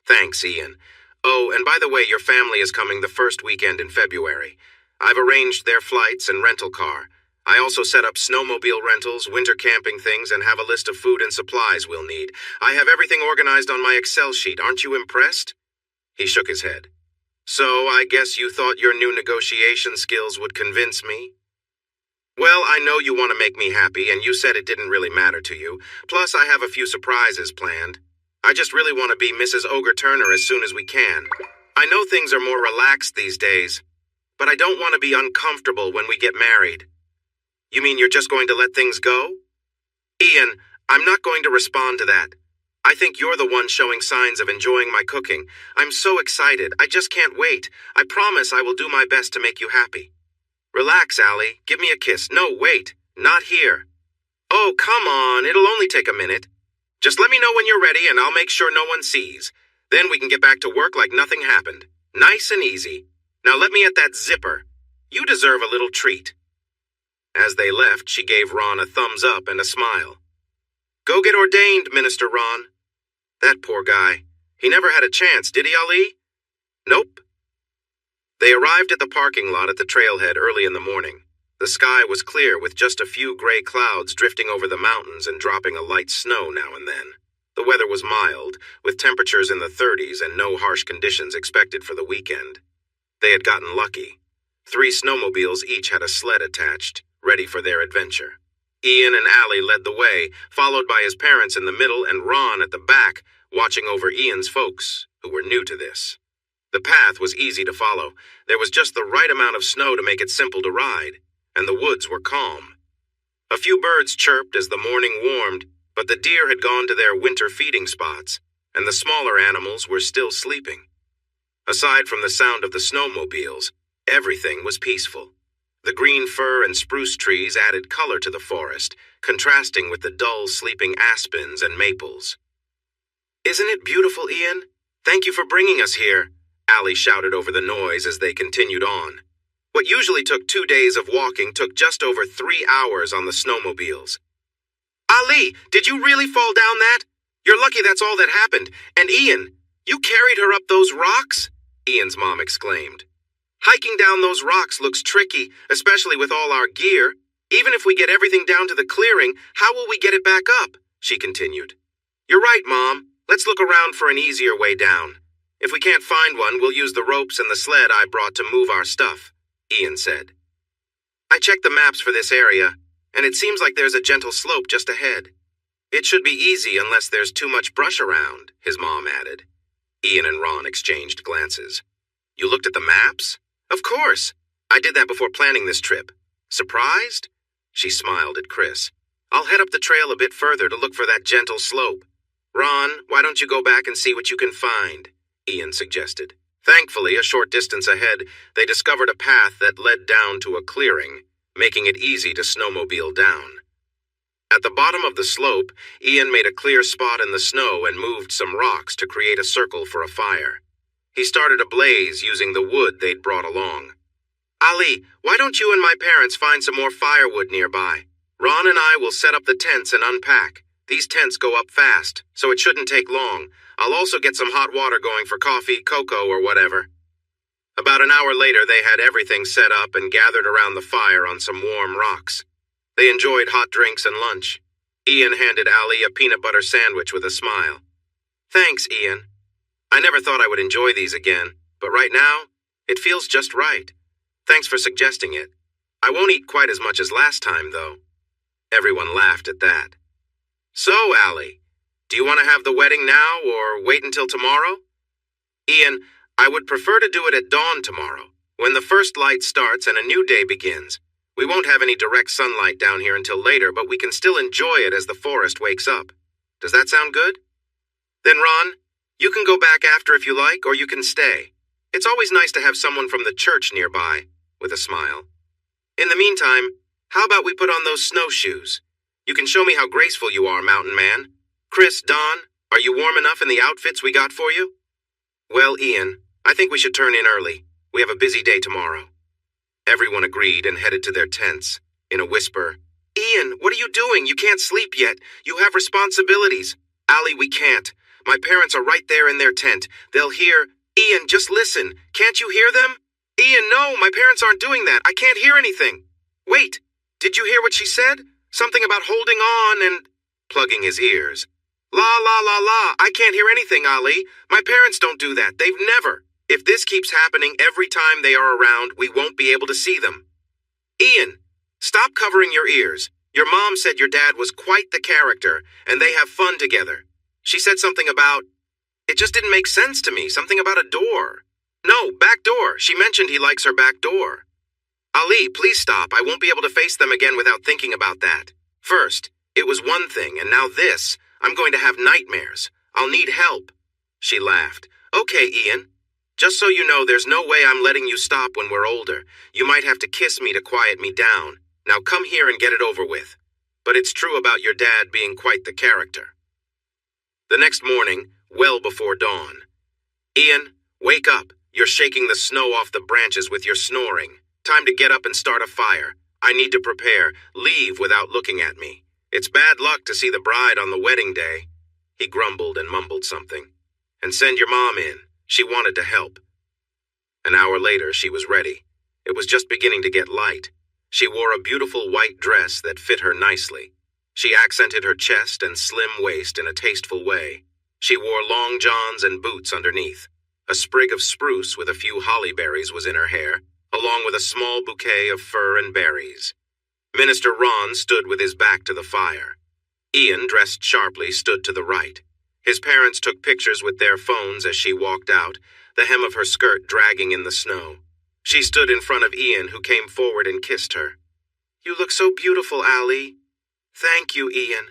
"Thanks, Ian. Oh, and by the way, your family is coming the first weekend in February. I've arranged their flights and rental car. I also set up snowmobile rentals, winter camping things, and have a list of food and supplies we'll need. I have everything organized on my Excel sheet. Aren't you impressed?" He shook his head. So I guess you thought your new negotiation skills would convince me? Well, I know you want to make me happy, and you said it didn't really matter to you. Plus, I have a few surprises planned. I just really want to be Mrs. Ogre Turner as soon as we can. I know things are more relaxed these days, but I don't want to be uncomfortable when we get married. You mean you're just going to let things go? Ian, I'm not going to respond to that. I think you're the one showing signs of enjoying my cooking. I'm so excited. I just can't wait. I promise I will do my best to make you happy. Relax, Allie. Give me a kiss. No, wait. Not here. Oh, come on. It'll only take a minute. Just let me know when you're ready and I'll make sure no one sees. Then we can get back to work like nothing happened. Nice and easy. Now let me at that zipper. You deserve a little treat. As they left, she gave Ron a thumbs up and a smile. Go get ordained, Minister Ron. That poor guy. He never had a chance, did he, Ali? Nope. They arrived at the parking lot at the trailhead early in the morning. The sky was clear with just a few gray clouds drifting over the mountains and dropping a light snow now and then. The weather was mild, with temperatures in the 30s and no harsh conditions expected for the weekend. They had gotten lucky. 3 snowmobiles each had a sled attached, ready for their adventure. Ian and Allie led the way, followed by his parents in the middle and Ron at the back, watching over Ian's folks, who were new to this. The path was easy to follow. There was just the right amount of snow to make it simple to ride, and the woods were calm. A few birds chirped as the morning warmed, but the deer had gone to their winter feeding spots, and the smaller animals were still sleeping. Aside from the sound of the snowmobiles, everything was peaceful. The green fir and spruce trees added color to the forest, contrasting with the dull, sleeping aspens and maples. Isn't it beautiful, Ian? Thank you for bringing us here, Allie shouted over the noise as they continued on. What usually took 2 days of walking took just over 3 hours on the snowmobiles. Ali, did you really fall down that? You're lucky that's all that happened. And Ian, you carried her up those rocks? Ian's mom exclaimed. Hiking down those rocks looks tricky, especially with all our gear. Even if we get everything down to the clearing, how will we get it back up? She continued. You're right, Mom. Let's look around for an easier way down. If we can't find one, we'll use the ropes and the sled I brought to move our stuff, Ian said. I checked the maps for this area, and it seems like there's a gentle slope just ahead. It should be easy unless there's too much brush around, his mom added. Ian and Ron exchanged glances. You looked at the maps? Of course. I did that before planning this trip. Surprised? She smiled at Chris. I'll head up the trail a bit further to look for that gentle slope. Ron, why don't you go back and see what you can find? Ian suggested. Thankfully, a short distance ahead, they discovered a path that led down to a clearing, making it easy to snowmobile down. At the bottom of the slope, Ian made a clear spot in the snow and moved some rocks to create a circle for a fire. He started a blaze using the wood they'd brought along. Ali, why don't you and my parents find some more firewood nearby? Ron and I will set up the tents and unpack. These tents go up fast, so it shouldn't take long. I'll also get some hot water going for coffee, cocoa, or whatever. About an hour later, they had everything set up and gathered around the fire on some warm rocks. They enjoyed hot drinks and lunch. Ian handed Ali a peanut butter sandwich with a smile. Thanks, Ian. I never thought I would enjoy these again, but right now, it feels just right. Thanks for suggesting it. I won't eat quite as much as last time, though. Everyone laughed at that. So, Ali, do you want to have the wedding now or wait until tomorrow? Ian, I would prefer to do it at dawn tomorrow, when the first light starts and a new day begins. We won't have any direct sunlight down here until later, but we can still enjoy it as the forest wakes up. Does that sound good? Then, Ron, you can go back after if you like, or you can stay. It's always nice to have someone from the church nearby, with a smile. In the meantime, how about we put on those snowshoes? You can show me how graceful you are, mountain man. Chris, Don, are you warm enough in the outfits we got for you? Well, Ian, I think we should turn in early. We have a busy day tomorrow. Everyone agreed and headed to their tents. In a whisper, Ian, what are you doing? You can't sleep yet. You have responsibilities. Ali, we can't. My parents are right there in their tent. They'll hear, Ian, just listen. Can't you hear them? Ian, no, my parents aren't doing that. I can't hear anything. Wait, did you hear what she said? Something about holding on and... Plugging his ears. La, la, la, la. I can't hear anything, Ali. My parents don't do that. They've never. If this keeps happening every time they are around, we won't be able to see them. Ian, stop covering your ears. Your mom said your dad was quite the character, and they have fun together. She said something about... It just didn't make sense to me. Something about a door. No, back door. She mentioned he likes her back door. Ali, please stop. I won't be able to face them again without thinking about that. First, it was one thing, and now this. I'm going to have nightmares. I'll need help. She laughed. Okay, Ian. Just so you know, there's no way I'm letting you stop when we're older. You might have to kiss me to quiet me down. Now come here and get it over with. But it's true about your dad being quite the character. The next morning, well before dawn. Ian, wake up. You're shaking the snow off the branches with your snoring. Time to get up and start a fire. I need to prepare. Leave without looking at me. It's bad luck to see the bride on the wedding day. He grumbled and mumbled something. And send your mom in. She wanted to help. An hour later, she was ready. It was just beginning to get light. She wore a beautiful white dress that fit her nicely. She accented her chest and slim waist in a tasteful way. She wore long johns and boots underneath. A sprig of spruce with a few holly berries was in her hair, along with a small bouquet of fir and berries. Minister Ron stood with his back to the fire. Ian, dressed sharply, stood to the right. His parents took pictures with their phones as she walked out, the hem of her skirt dragging in the snow. She stood in front of Ian, who came forward and kissed her. You look so beautiful, Ali. Thank you, Ian.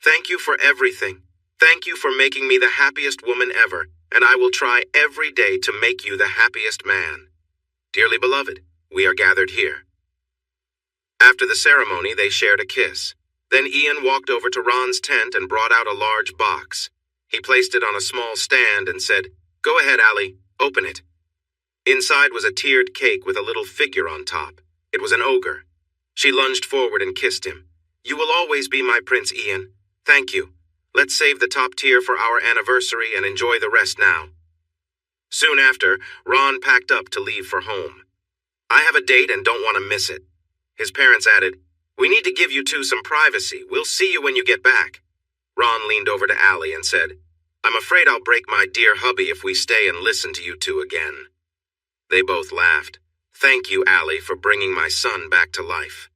Thank you for everything. Thank you for making me the happiest woman ever, and I will try every day to make you the happiest man. Dearly beloved, we are gathered here. After the ceremony, they shared a kiss. Then Ian walked over to Ron's tent and brought out a large box. He placed it on a small stand and said, Go ahead, Ali, open it. Inside was a tiered cake with a little figure on top. It was an ogre. She lunged forward and kissed him. You will always be my prince, Ian. Thank you. Let's save the top tier for our anniversary and enjoy the rest now. Soon after, Ron packed up to leave for home. I have a date and don't want to miss it. His parents added, We need to give you two some privacy. We'll see you when you get back. Ron leaned over to Ali and said, I'm afraid I'll break my dear hubby if we stay and listen to you two again. They both laughed. Thank you, Ali, for bringing my son back to life.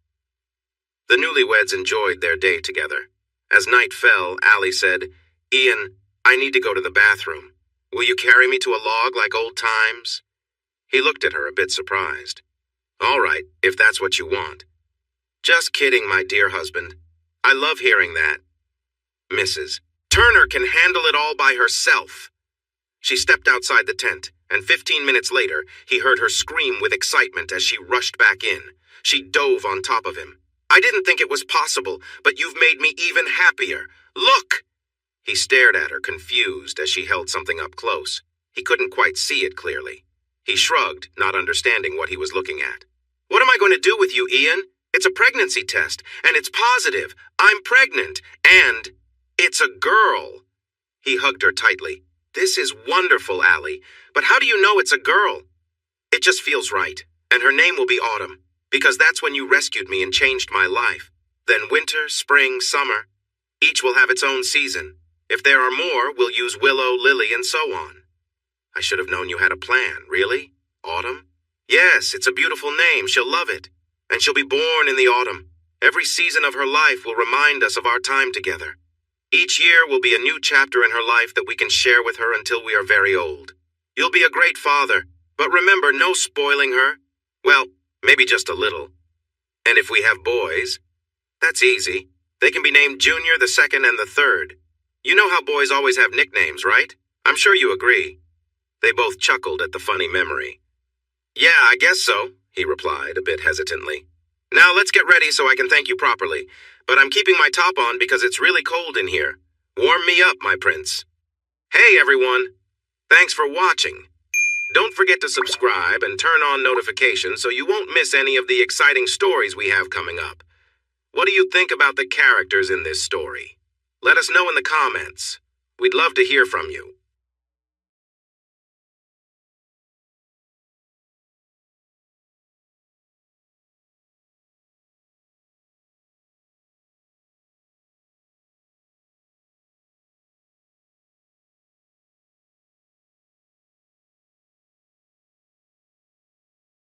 The newlyweds enjoyed their day together. As night fell, Ali said, Ian, I need to go to the bathroom. Will you carry me to a log like old times? He looked at her a bit surprised. All right, if that's what you want. Just kidding, my dear husband. I love hearing that. Mrs. Turner can handle it all by herself. She stepped outside the tent, and 15 minutes later, he heard her scream with excitement as she rushed back in. She dove on top of him. I didn't think it was possible, but you've made me even happier. Look! He stared at her, confused, as she held something up close. He couldn't quite see it clearly. He shrugged, not understanding what he was looking at. What am I going to do with you, Ian? It's a pregnancy test, and it's positive. I'm pregnant, and it's a girl. He hugged her tightly. This is wonderful, Ali, but how do you know it's a girl? It just feels right, and her name will be Autumn, because that's when you rescued me and changed my life. Then winter, spring, summer. Each will have its own season. If there are more, we'll use Willow, Lily, and so on. I should have known you had a plan. Really? Autumn? Yes, it's a beautiful name. She'll love it. And she'll be born in the autumn. Every season of her life will remind us of our time together. Each year will be a new chapter in her life that we can share with her until we are very old. You'll be a great father, but remember, no spoiling her. Well, maybe just a little. And if we have boys, that's easy. They can be named Junior, the second, and the third. You know how boys always have nicknames, right? I'm sure you agree. They both chuckled at the funny memory. Yeah, I guess so, he replied, a bit hesitantly. Now let's get ready so I can thank you properly. But I'm keeping my top on because it's really cold in here. Warm me up, my prince. Hey, everyone. Thanks for watching. Don't forget to subscribe and turn on notifications so you won't miss any of the exciting stories we have coming up. What do you think about the characters in this story? Let us know in the comments. We'd love to hear from you.